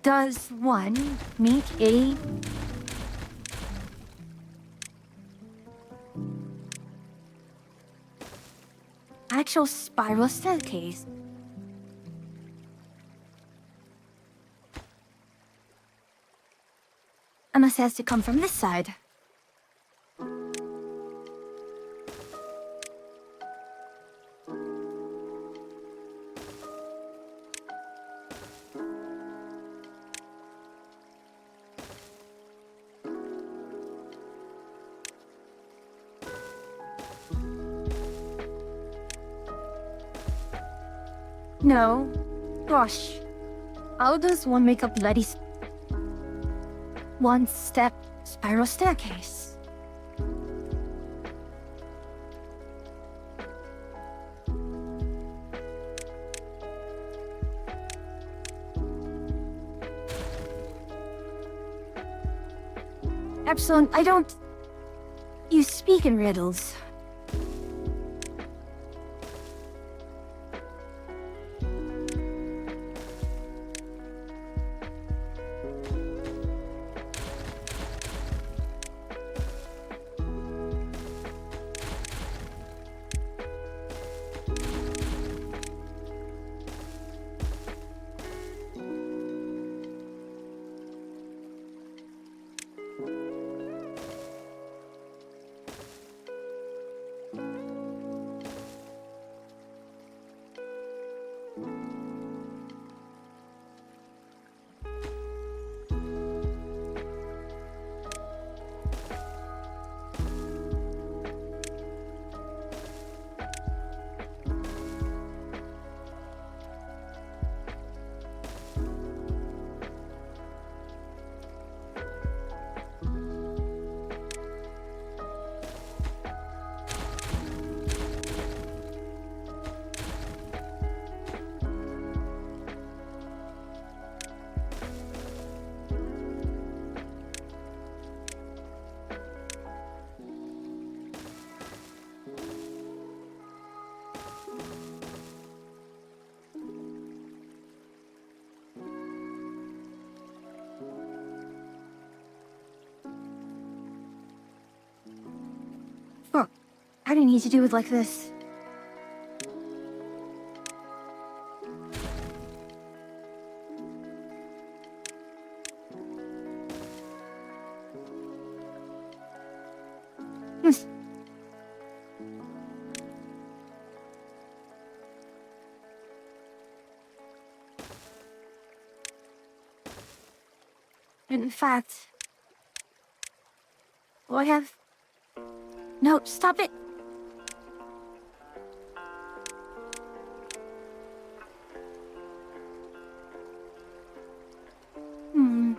Does one make a actual spiral staircase? Unless it has to come from this side. No. Gosh. How does one make a bloody one-step spiral staircase? Epsilon, I don't... You speak in riddles. Look, I didn't need to do it like this. In fact, I have... No, stop it! Hmm.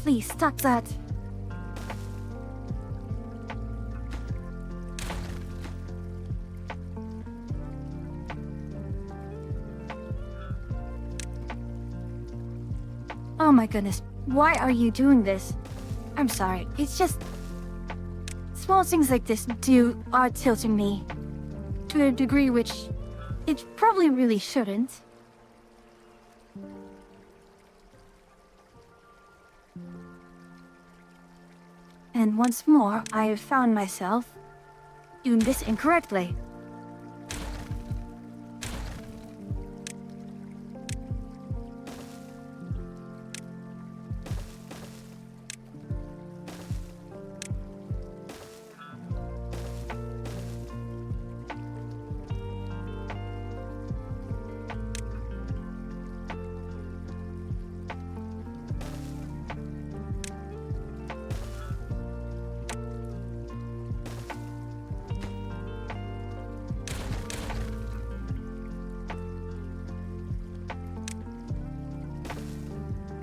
Please, stop that. Oh my goodness, why are you doing this? I'm sorry, it's just... Small things like this are tilting me. To a degree which it probably really shouldn't. And once more, I have found myself doing this incorrectly.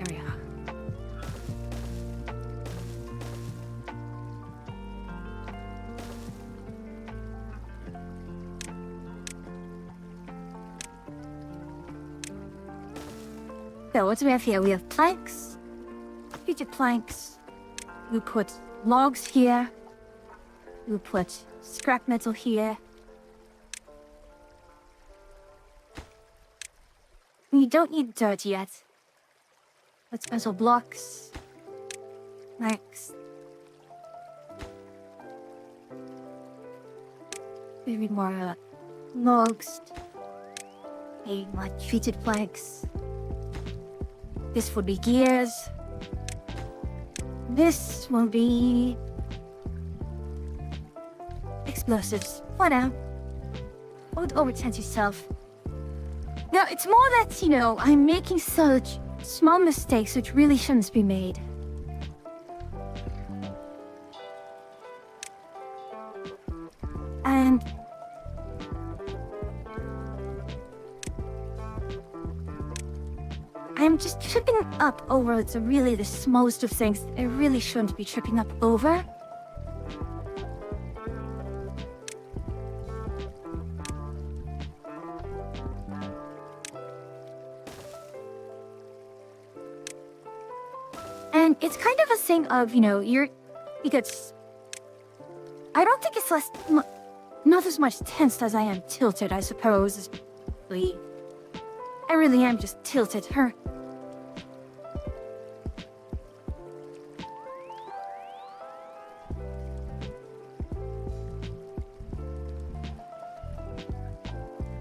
There we are. So what do we have here? We have planks, heated planks. We put logs here. We put scrap metal here. We don't need dirt yet. Let's puzzle blocks. Next. Maybe more logs. Maybe more treated planks. This would be gears. This will be explosives. For now. Don't overtense yourself. No, it's more that, I'm making such small mistakes which really shouldn't be made. And I'm just tripping up over the smallest of things I really shouldn't be tripping up over. And it's kind of a thing of, because I don't think it's not as much tensed as I am tilted, I suppose. I really am just tilted.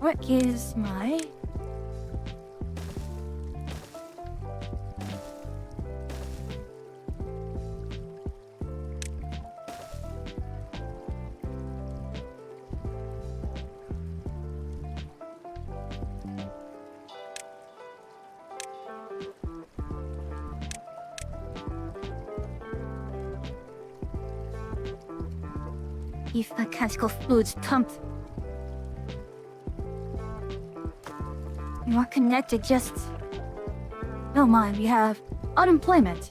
What is my... If mechanical fluids pumped. You are connected, just... No mind, we have unemployment.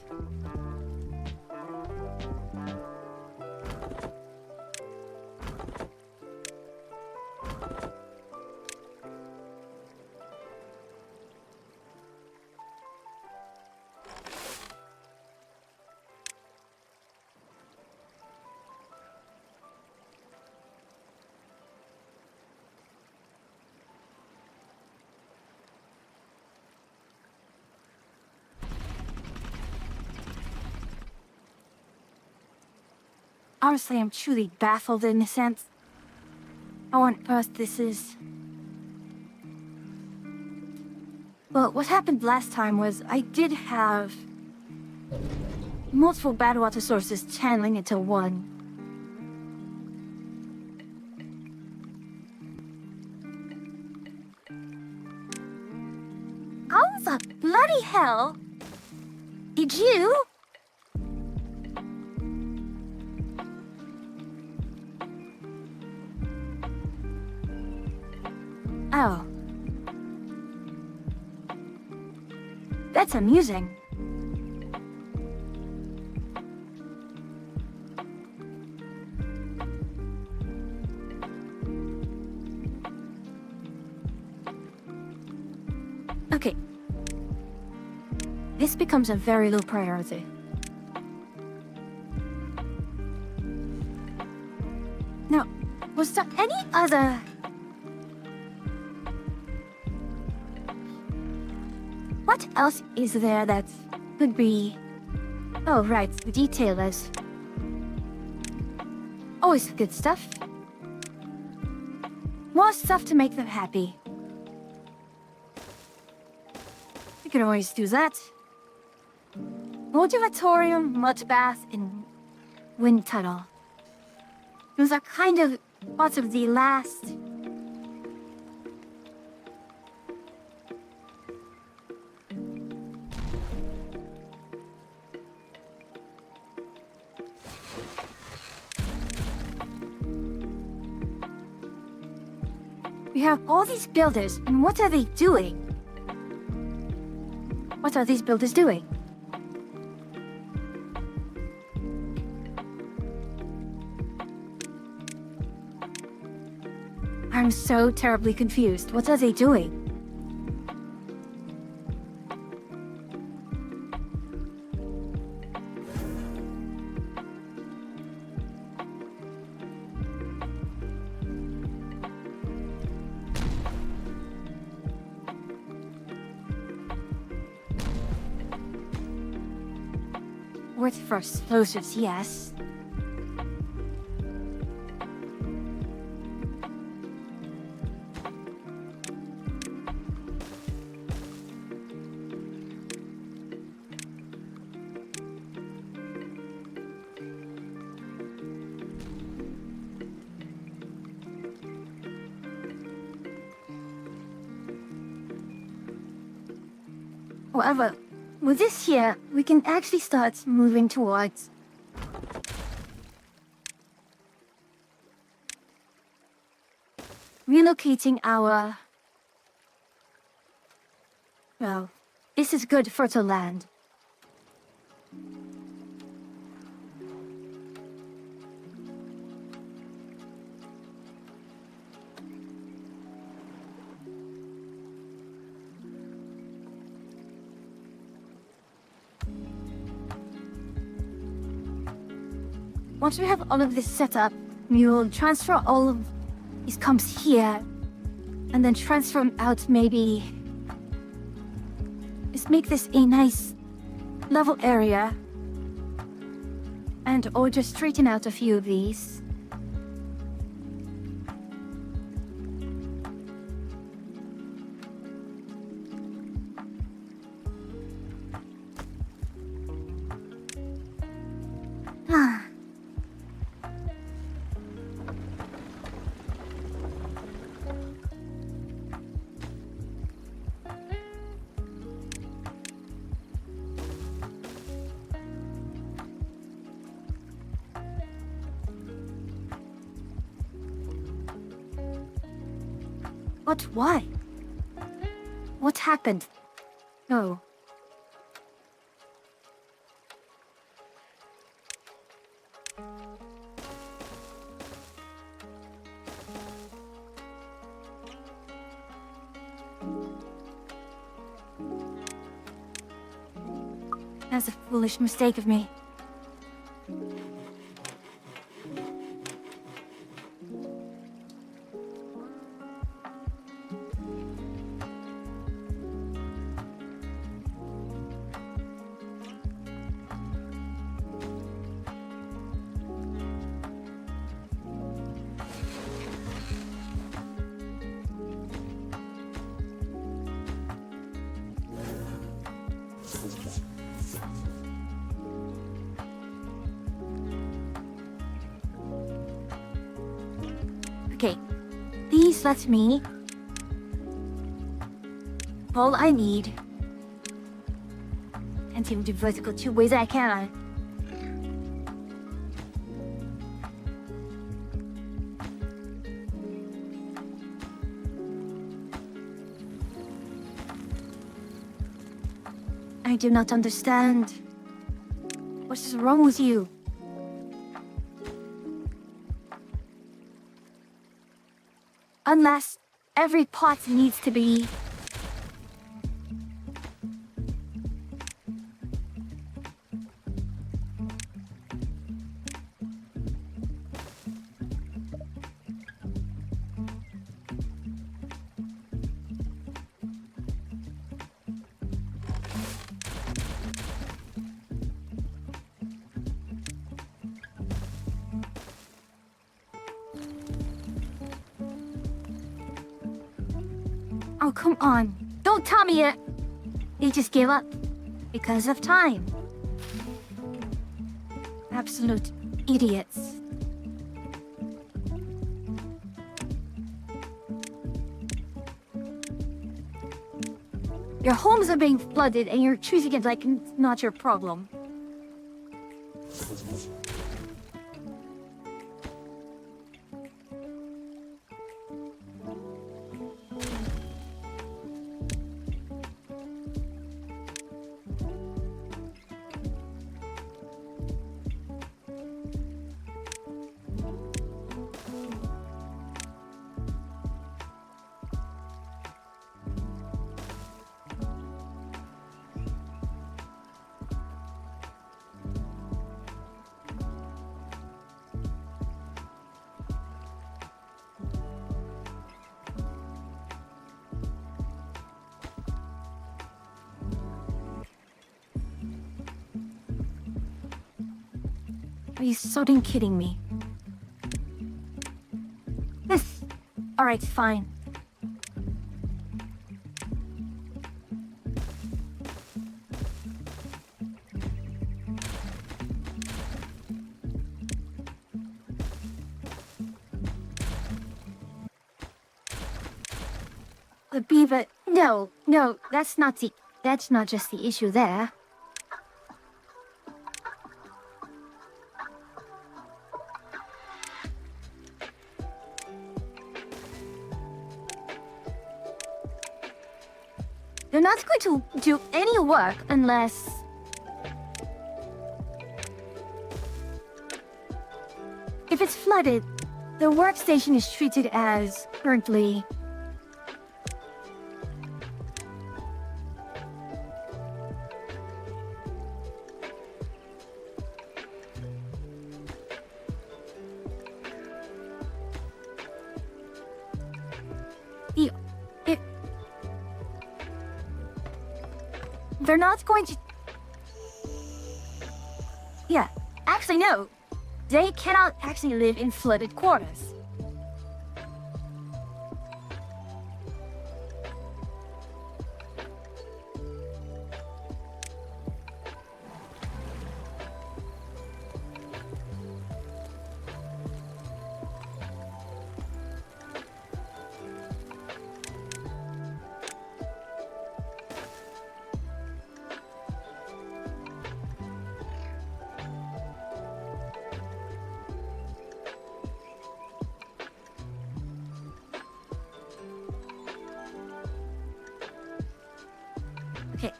Honestly, I'm truly baffled in a sense. How on earth this is... Well, what happened last time was I did have multiple bad water sources channeling into one. How the bloody hell did you... Oh. That's amusing. this becomes a very low priority. Now, was there any other... What else is there that could be... Oh, right, the detailers. Always good stuff. More stuff to make them happy. We can always do that. Motivatorium, mud bath, and wind tunnel. Those are kind of parts of the last... We have all these builders, and what are they doing? What are these builders doing? I'm so terribly confused. What are they doing? Worth for explosives, yes. However, with this here, we can actually start moving towards... relocating our... Well, this is good fertile land. Once we have all of this set up, we will transfer all of these comps here, and then transfer them out maybe... Just make this a nice level area, and or just straighten out a few of these. Ah. But why? What happened? Oh. That's a foolish mistake of me. Okay, please let me... All I need... Can't even do vertical 2 ways, I can. I do not understand. What is wrong with you? Unless every pot needs to be Oh, come on. Don't tell me it. They just gave up because of time. Absolute idiots. Your homes are being flooded and you're choosing it like it's not your problem. Are you sodding kidding me? This... Alright, fine. The beaver... No, that's not just the issue there. They're not going to do any work unless... If it's flooded, the workstation is treated as currently... They're not going to... Yeah, actually no. They cannot actually live in flooded quarters. Okay,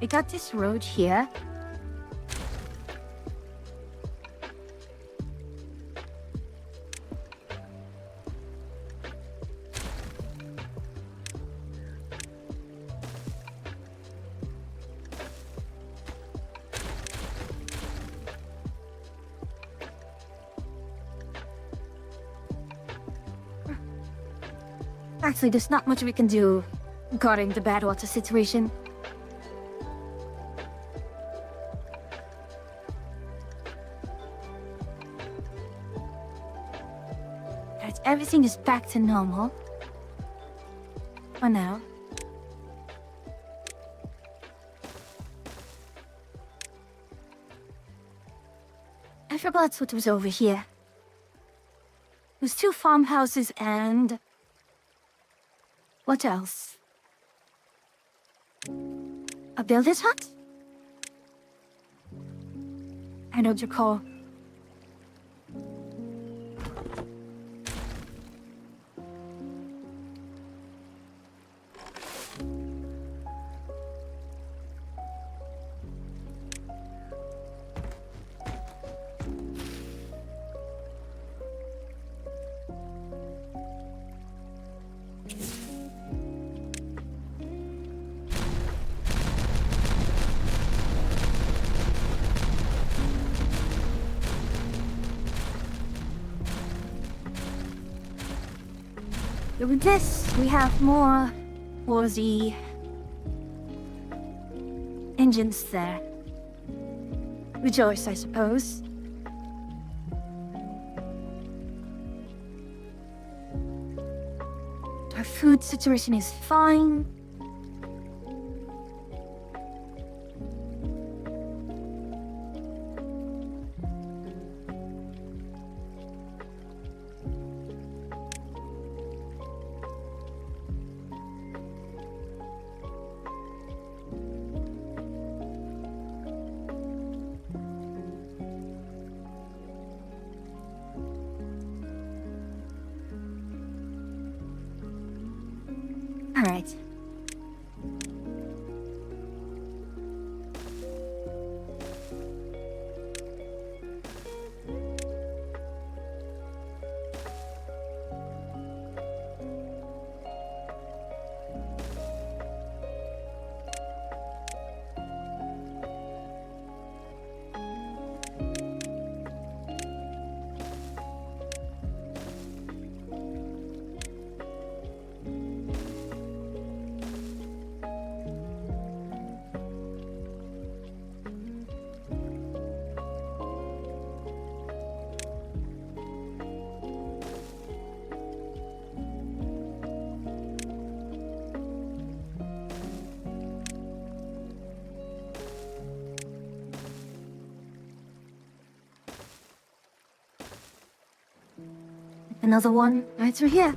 we got this road here. Actually, there's not much we can do regarding the bad water situation. Right, everything is back to normal. For now. I forgot what was over here. It was 2 farmhouses and... What else? A builder's hut? I don't recall. With this, we have more for the engines there. Rejoice, I suppose. Do I Our food situation is fine. All right. Another one right through here.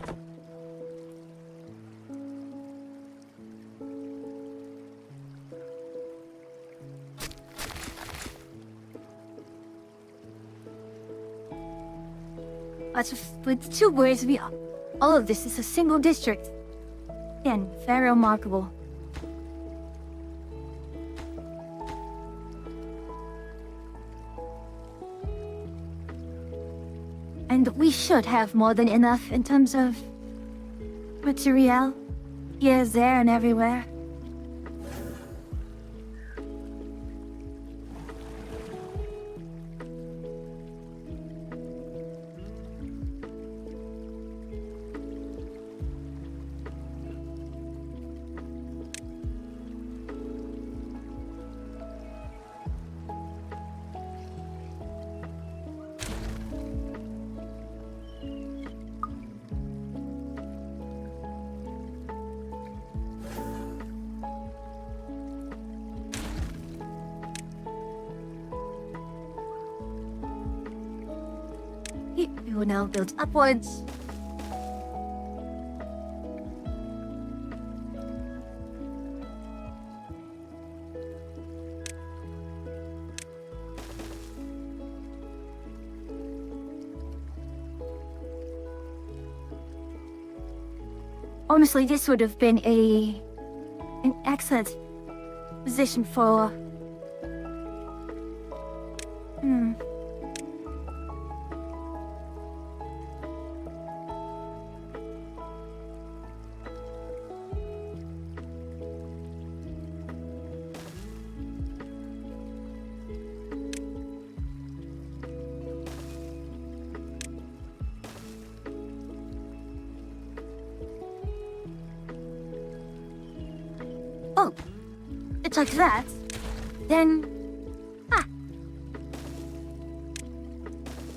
But with 2 ways, all of this is a single district. Again, very remarkable. And we should have more than enough in terms of material. Here, there, and everywhere. We will now build upwards. Honestly, this would have been an excellent position for... Oh, it's like that. Then...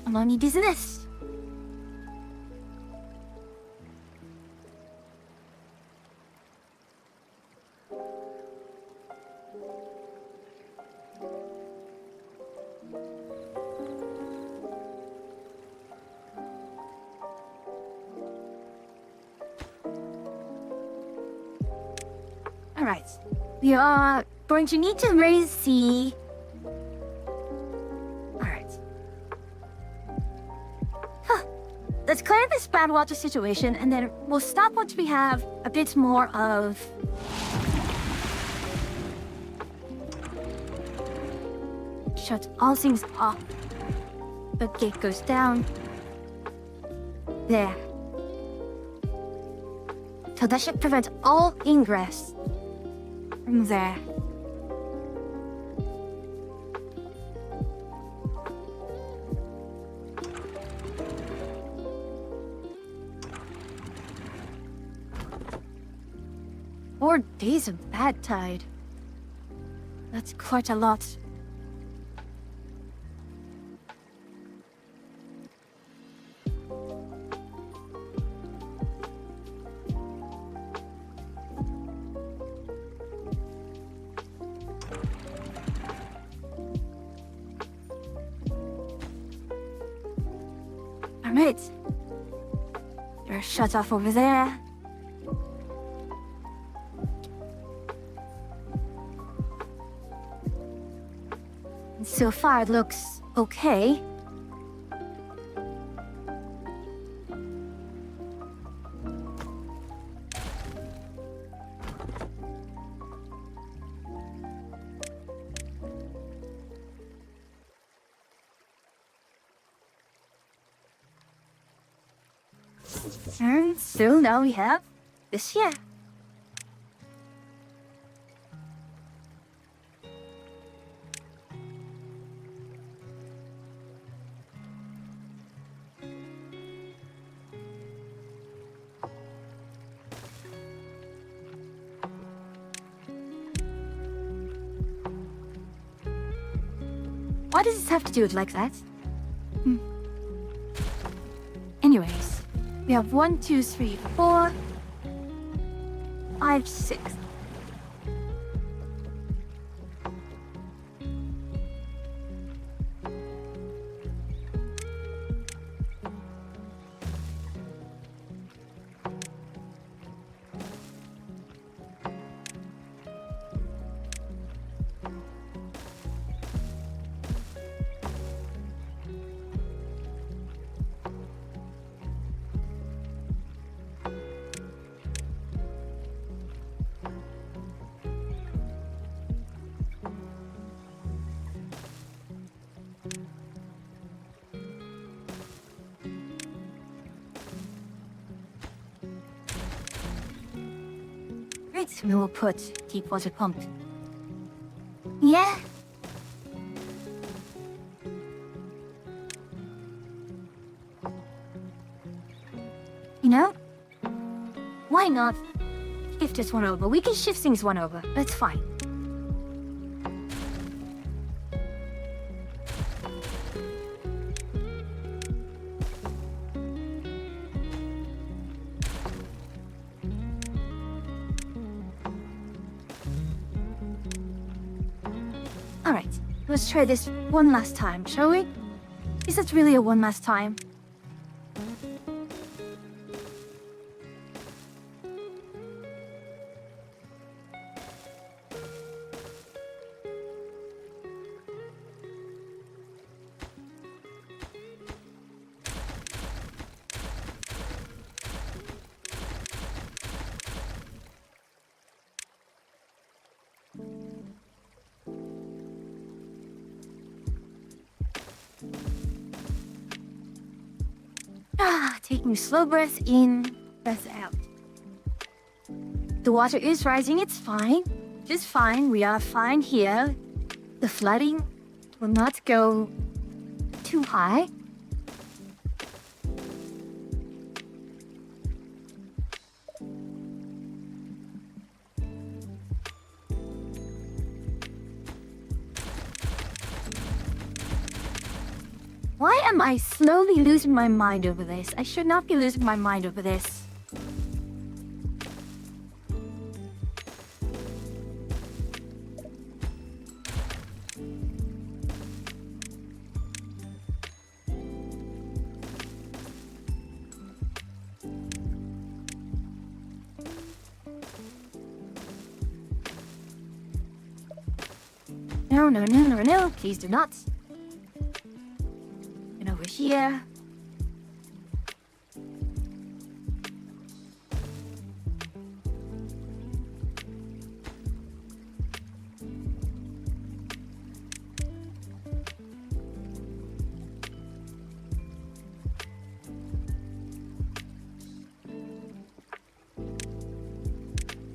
All I need is this. Alright, we are going to need to raise the... Alright. Let's clear this bad water situation, and then we'll stop once we have a bit more of... Shut all things off. The gate goes down. There. So that should prevent all ingress from there. Four days of bad tide. That's quite a lot. Right. You're shut off over there. And so far it looks okay. And so now we have this here. Why does this have to do it like that? Anyways, we have 1, 2, 3, 4, 5, 6. Great, we will put deep water pump. Yeah. You know, why not shift this one over? We can shift things one over. That's fine. Alright, let's try this one last time, shall we? Is it really a one last time? Taking a slow breath in, breath out. The water is rising, it's fine. Just fine, we are fine here. The flooding will not go too high. Why am I slowly losing my mind over this? I should not be losing my mind over this. No, no, no, no, no, please do not. And over here.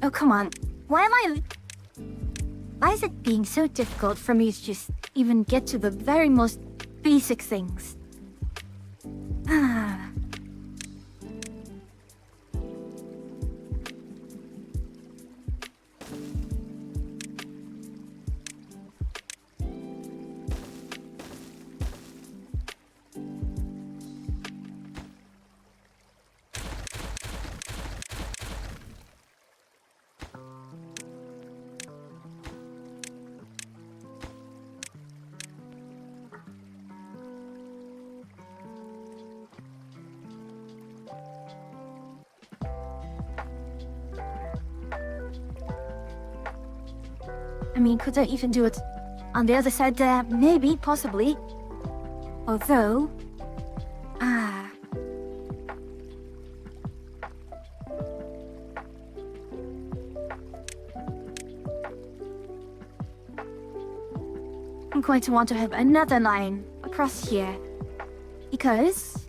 Oh, come on. Why is it being so difficult for me to just even get to the very most basic things? Ah. I mean, could I even do it on the other side there? Maybe, possibly. Although... I'm going to want to have another line across here. Because...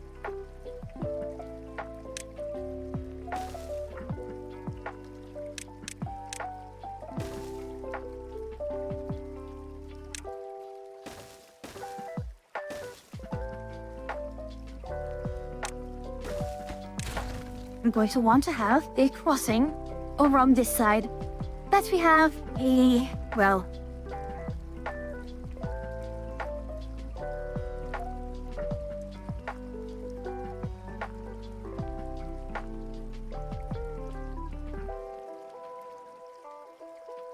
I'm going to want to have a crossing over on this side. That we have a... well...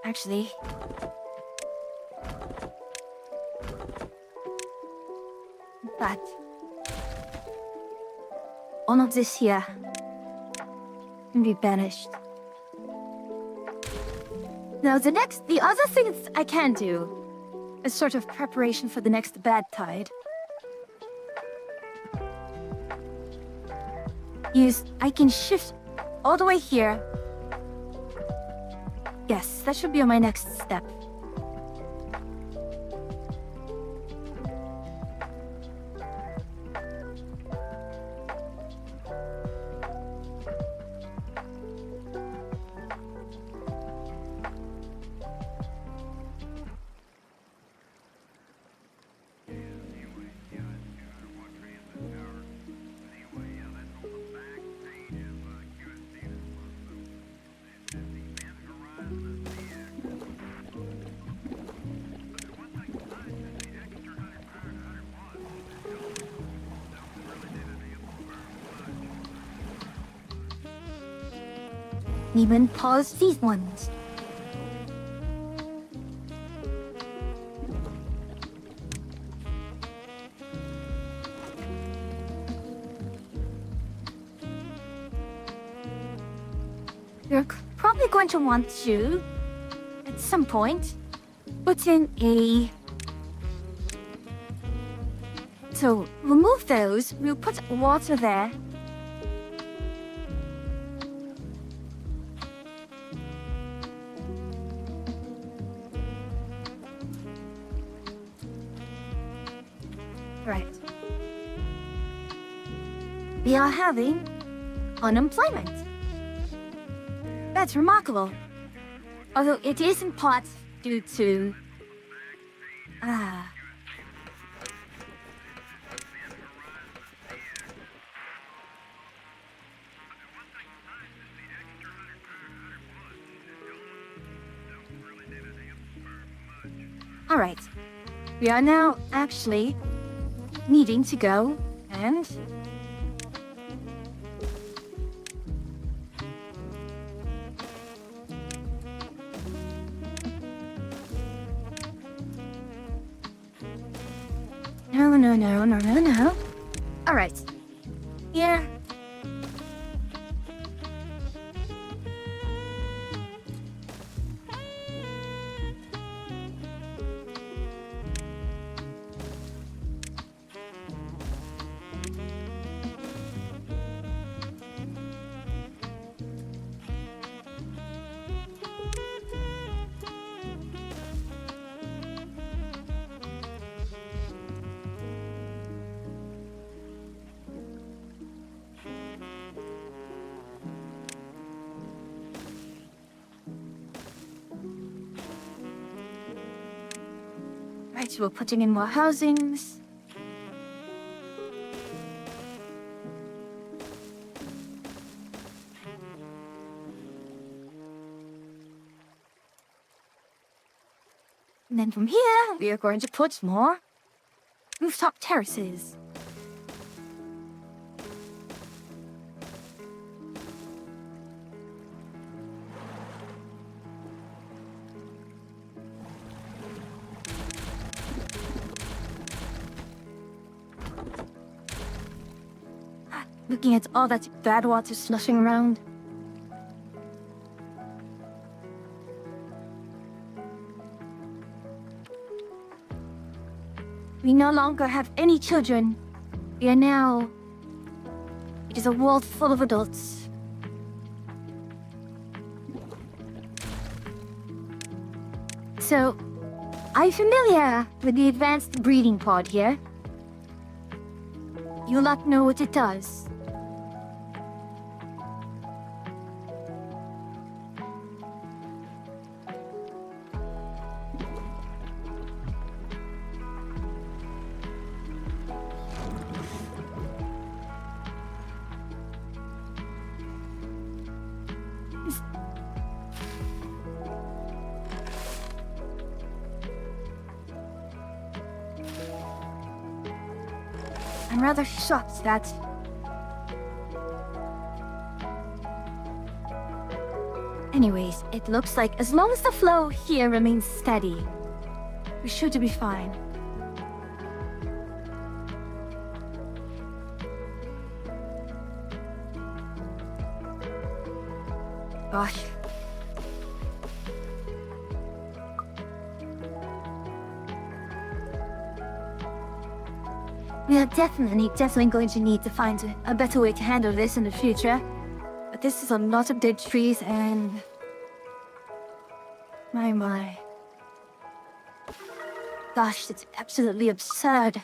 Actually... But... all of this here can be banished. Now the other things I can do is sort of preparation for the next bad tide. I can shift all the way here. Yes, that should be on my next step. Even pause these ones. You're probably going to want to, at some point, put in a... So, remove those, we'll put water there. Right. We are having unemployment. That's remarkable. Although it is in part due to... Alright. We are now actually needing to go and... No. Alright. Here. Right, we're putting in more housings. And then from here, we are going to put more rooftop terraces. Looking at all that bad water slushing around. We no longer have any children. We are now... It is a world full of adults. So, are you familiar with the advanced breeding pod here? You lot know what it does. I'm rather shocked that... Anyways, it looks like as long as the flow here remains steady, we should be fine. Gosh. We are definitely going to need to find a better way to handle this in the future. But this is a lot of dead trees and... My. Gosh, it's absolutely absurd.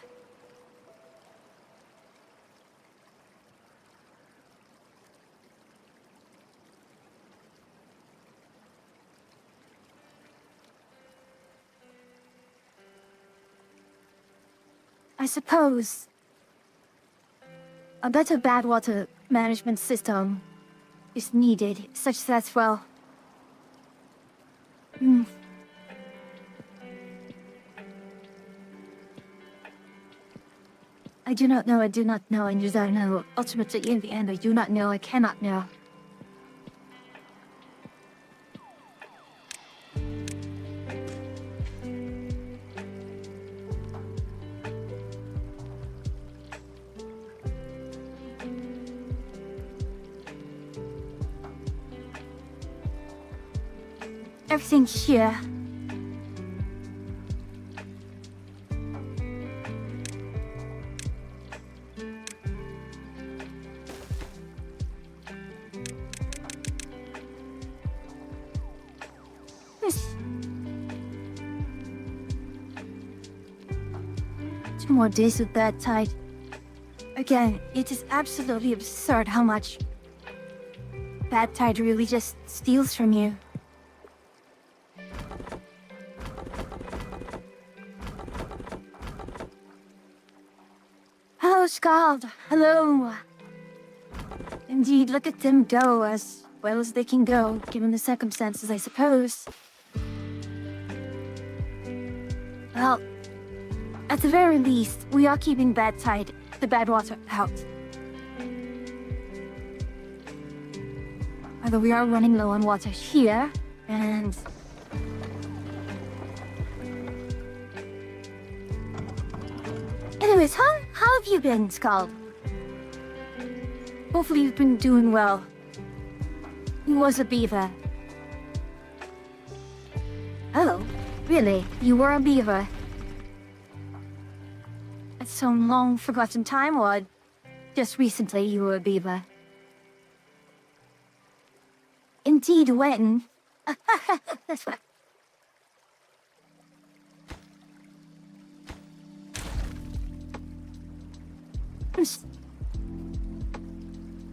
I suppose a better bad water management system is needed, such that, well... I do not know, and do not know. Ultimately, in the end, I do not know, I cannot know. Everything here. Two more days with that tide. Again, it is absolutely absurd how much bad tide really just steals from you. Hello, Scald. Hello. Indeed, look at them go as well as they can go, given the circumstances, I suppose. Well, at the very least, we are keeping bad tide, the bad water, out. Although we are running low on water here, and... Anyways, how have you been, Skull? Hopefully you've been doing well. Who was a beaver? Oh, really? You were a beaver? At some long-forgotten time, or just recently you were a beaver? Indeed, when? That's what...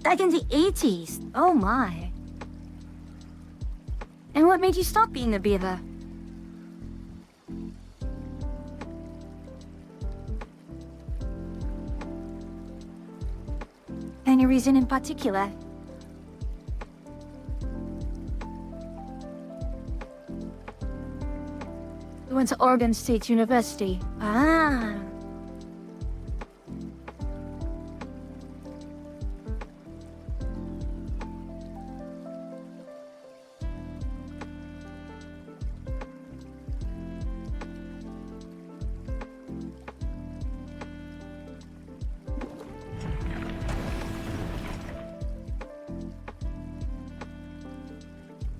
Back in the 80s? Oh my. And what made you stop being a beaver? Any reason in particular? You went to Oregon State University. Ah.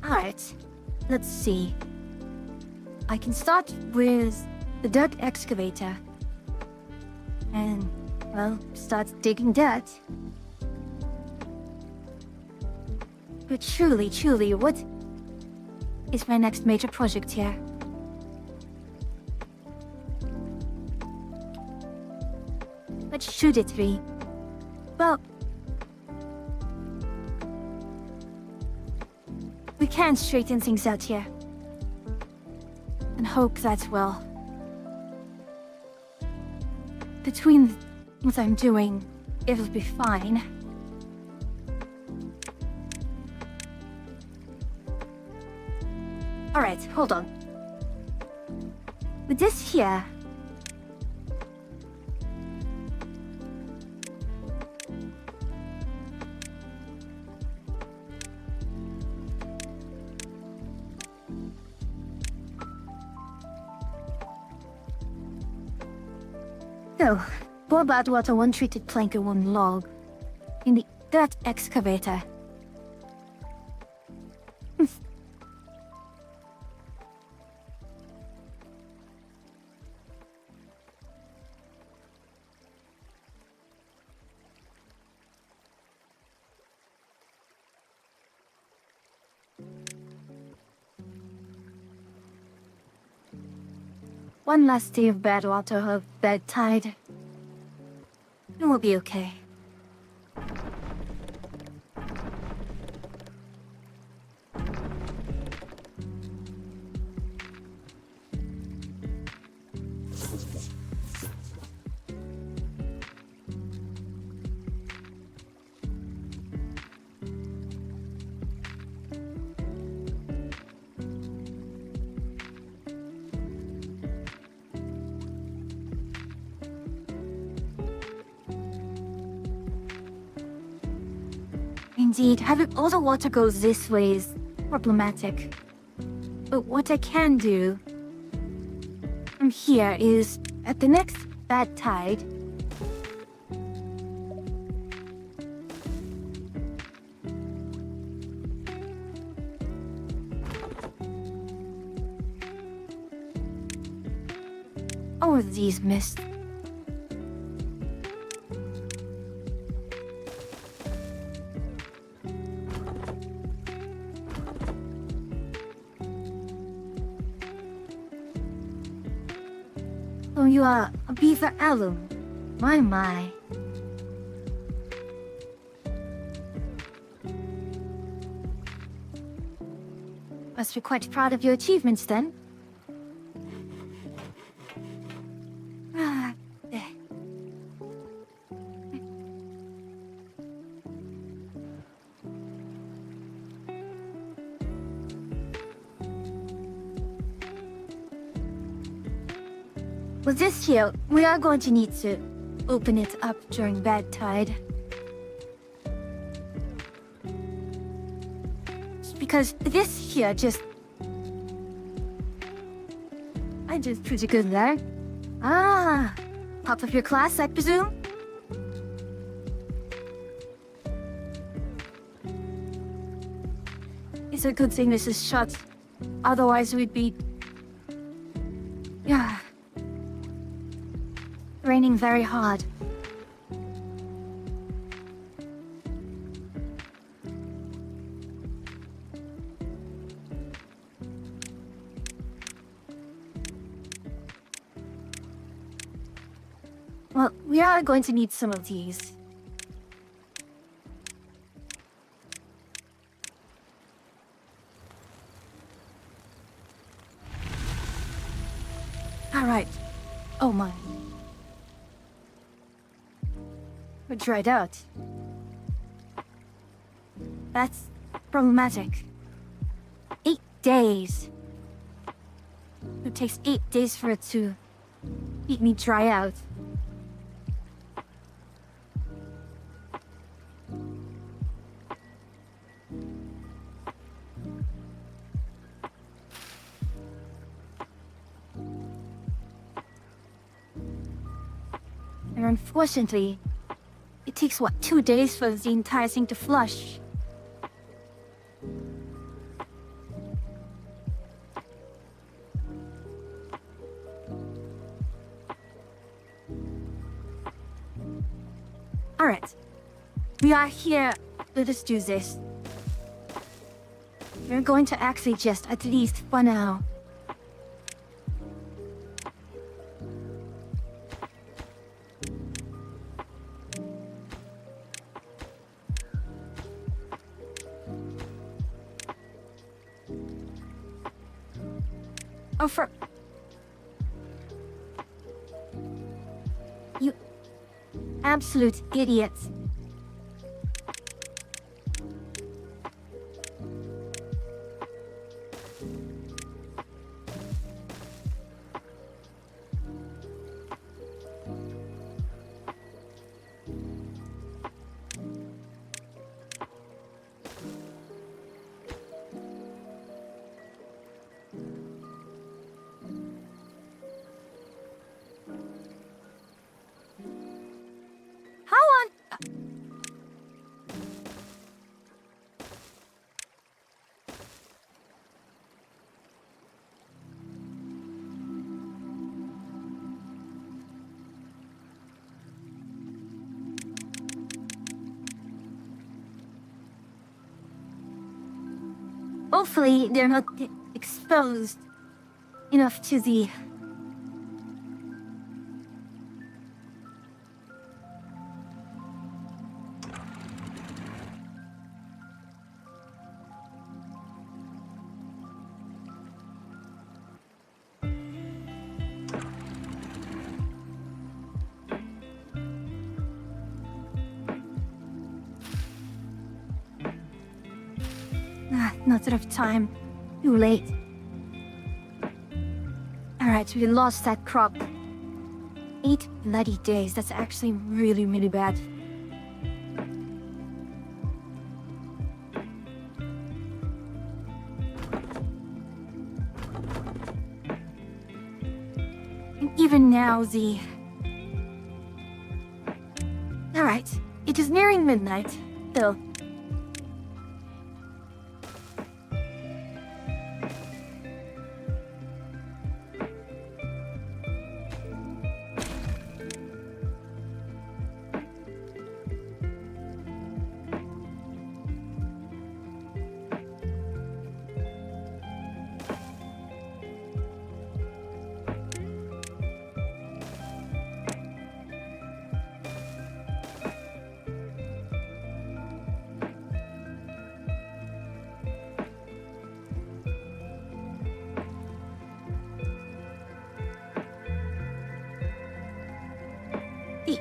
Alright, let's see. I can start with the dirt excavator. and, well, start digging dirt. But truly, what is my next major project here? What should it be? Well, we can straighten things out here. And hope that, well, between what I'm doing, it'll be fine. Alright, hold on. With this here... So, 4 bad water, 1 treated plank, and 1 log. In the dirt excavator. One last day of bad water, of bad tide. And we'll be okay. Indeed, having all the water go this way is problematic. But what I can do from here is, at the next bad tide, all of these mist. Oh, you are a beaver alum. My. Must be quite proud of your achievements, then. Ah, there. With this here, we are going to need to open it up during bad tide. Because this here just... I did pretty good there. Ah, top of your class, I presume? It's a good thing this is shut. Otherwise we'd be... Yeah. Raining very hard. Well, we are going to need some of these. All right. Oh my. We're dried out. That's problematic. 8 days. It takes 8 days for it to eat me dry out. And unfortunately, it takes, what, 2 days for the entire thing to flush. Alright. We are here. Let us do this. We're going to actually just, at least for now. Oh, for... You... absolute idiots. How on... Hopefully, they're not exposed enough to the... not enough time. Too late. Alright, we lost that crop. 8 bloody days. That's actually really, really bad. And even now, the... Alright, it is nearing midnight, though.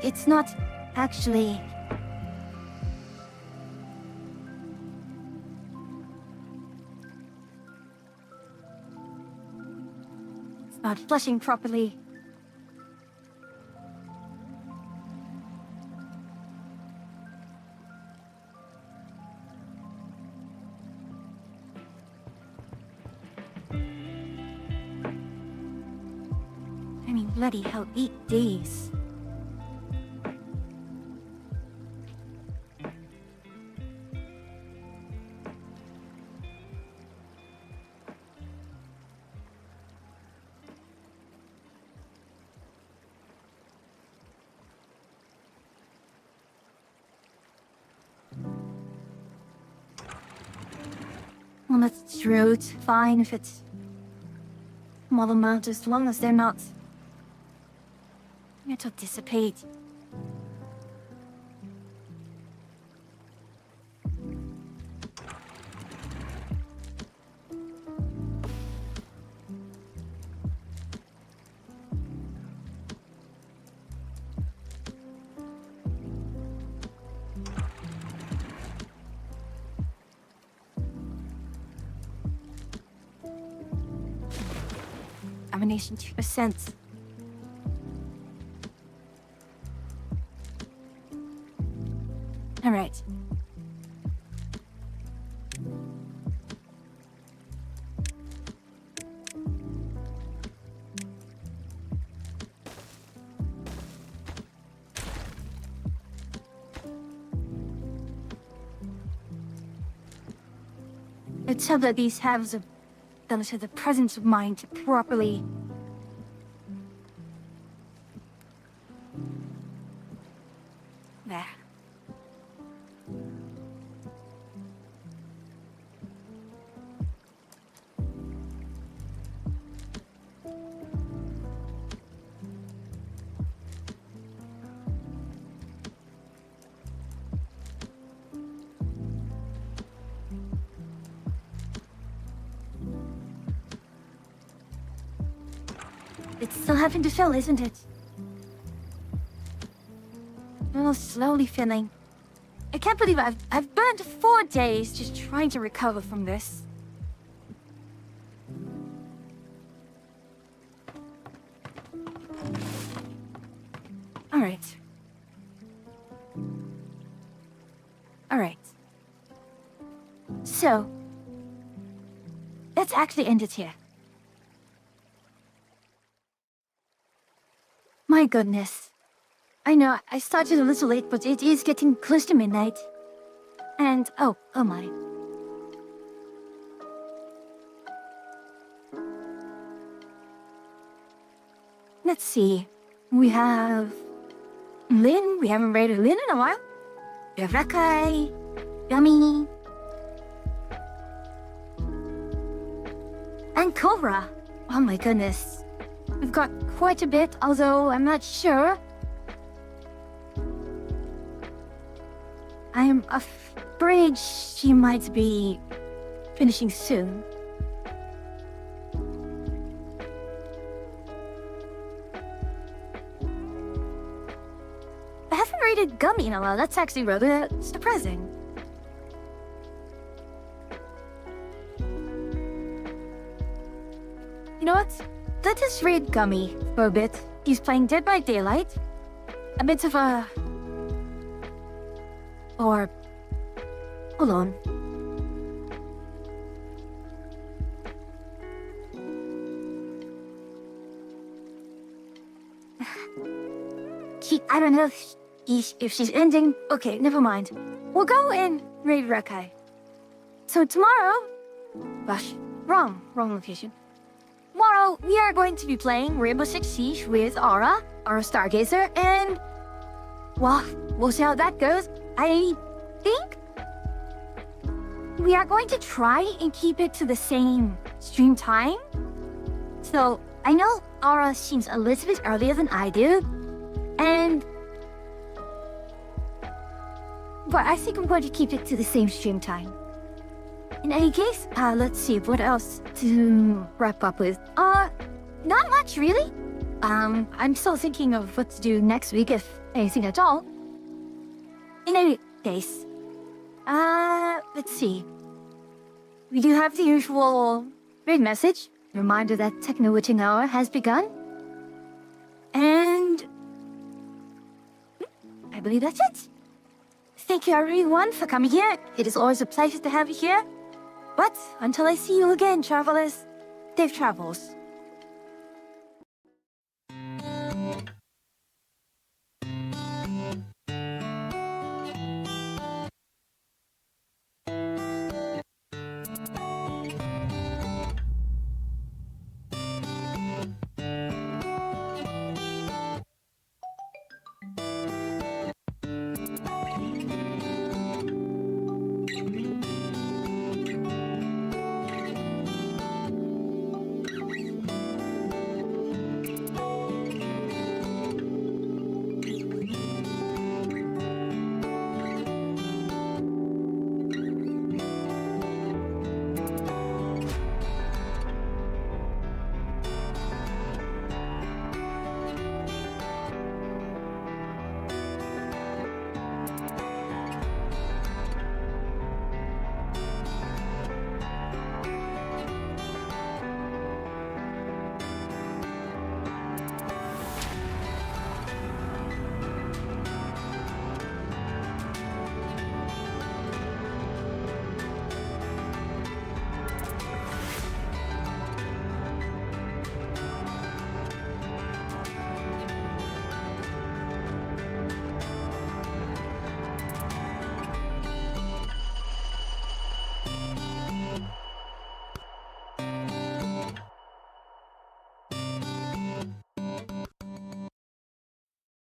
It's not actually... It's not flushing properly. I mean, bloody hell, 8 days. Well, that's true. It's fine if it's small amount, as long as they're not... It'll dissipate. Amination 2%. All right. Let's hope that these have the presence of mind to properly... There. It's still having to fill, isn't it? Oh, slowly filling. I can't believe I've burned 4 days just trying to recover from this. All right. All right. So, let's actually end it here. My goodness. I know, I started a little late, but it is getting close to midnight. And, oh my. Let's see. We have Lynn. We haven't raided Lynn in a while. We have Rakai, Yummy, and Cobra. Oh my goodness. We've got quite a bit, although I'm not sure. I'm afraid she might be finishing soon. I haven't rated Gummy in a while. That's actually rather surprising. You know what? Let us raid Gummy for a bit. He's playing Dead by Daylight. A bit of a... Or... Hold on. I don't know if she's ending. Okay, never mind. We'll go and raid Rakai. So tomorrow... Gosh, wrong location. Tomorrow, we are going to be playing Rainbow Six Siege with Aura Stargazer, and... Well, we'll see how that goes. I think... we are going to try and keep it to the same stream time. So, I know Aura seems a little bit earlier than I do, and... but I think I'm going to keep it to the same stream time. In any case, let's see what else to wrap up with. Not much really. I'm still thinking of what to do next week, if anything at all. In any case, let's see. We do have the usual raid message, reminder that Techno Witching Hour has begun. And I believe that's it. Thank you everyone for coming here. It is always a pleasure to have you here. But until I see you again, travelers, safe travels.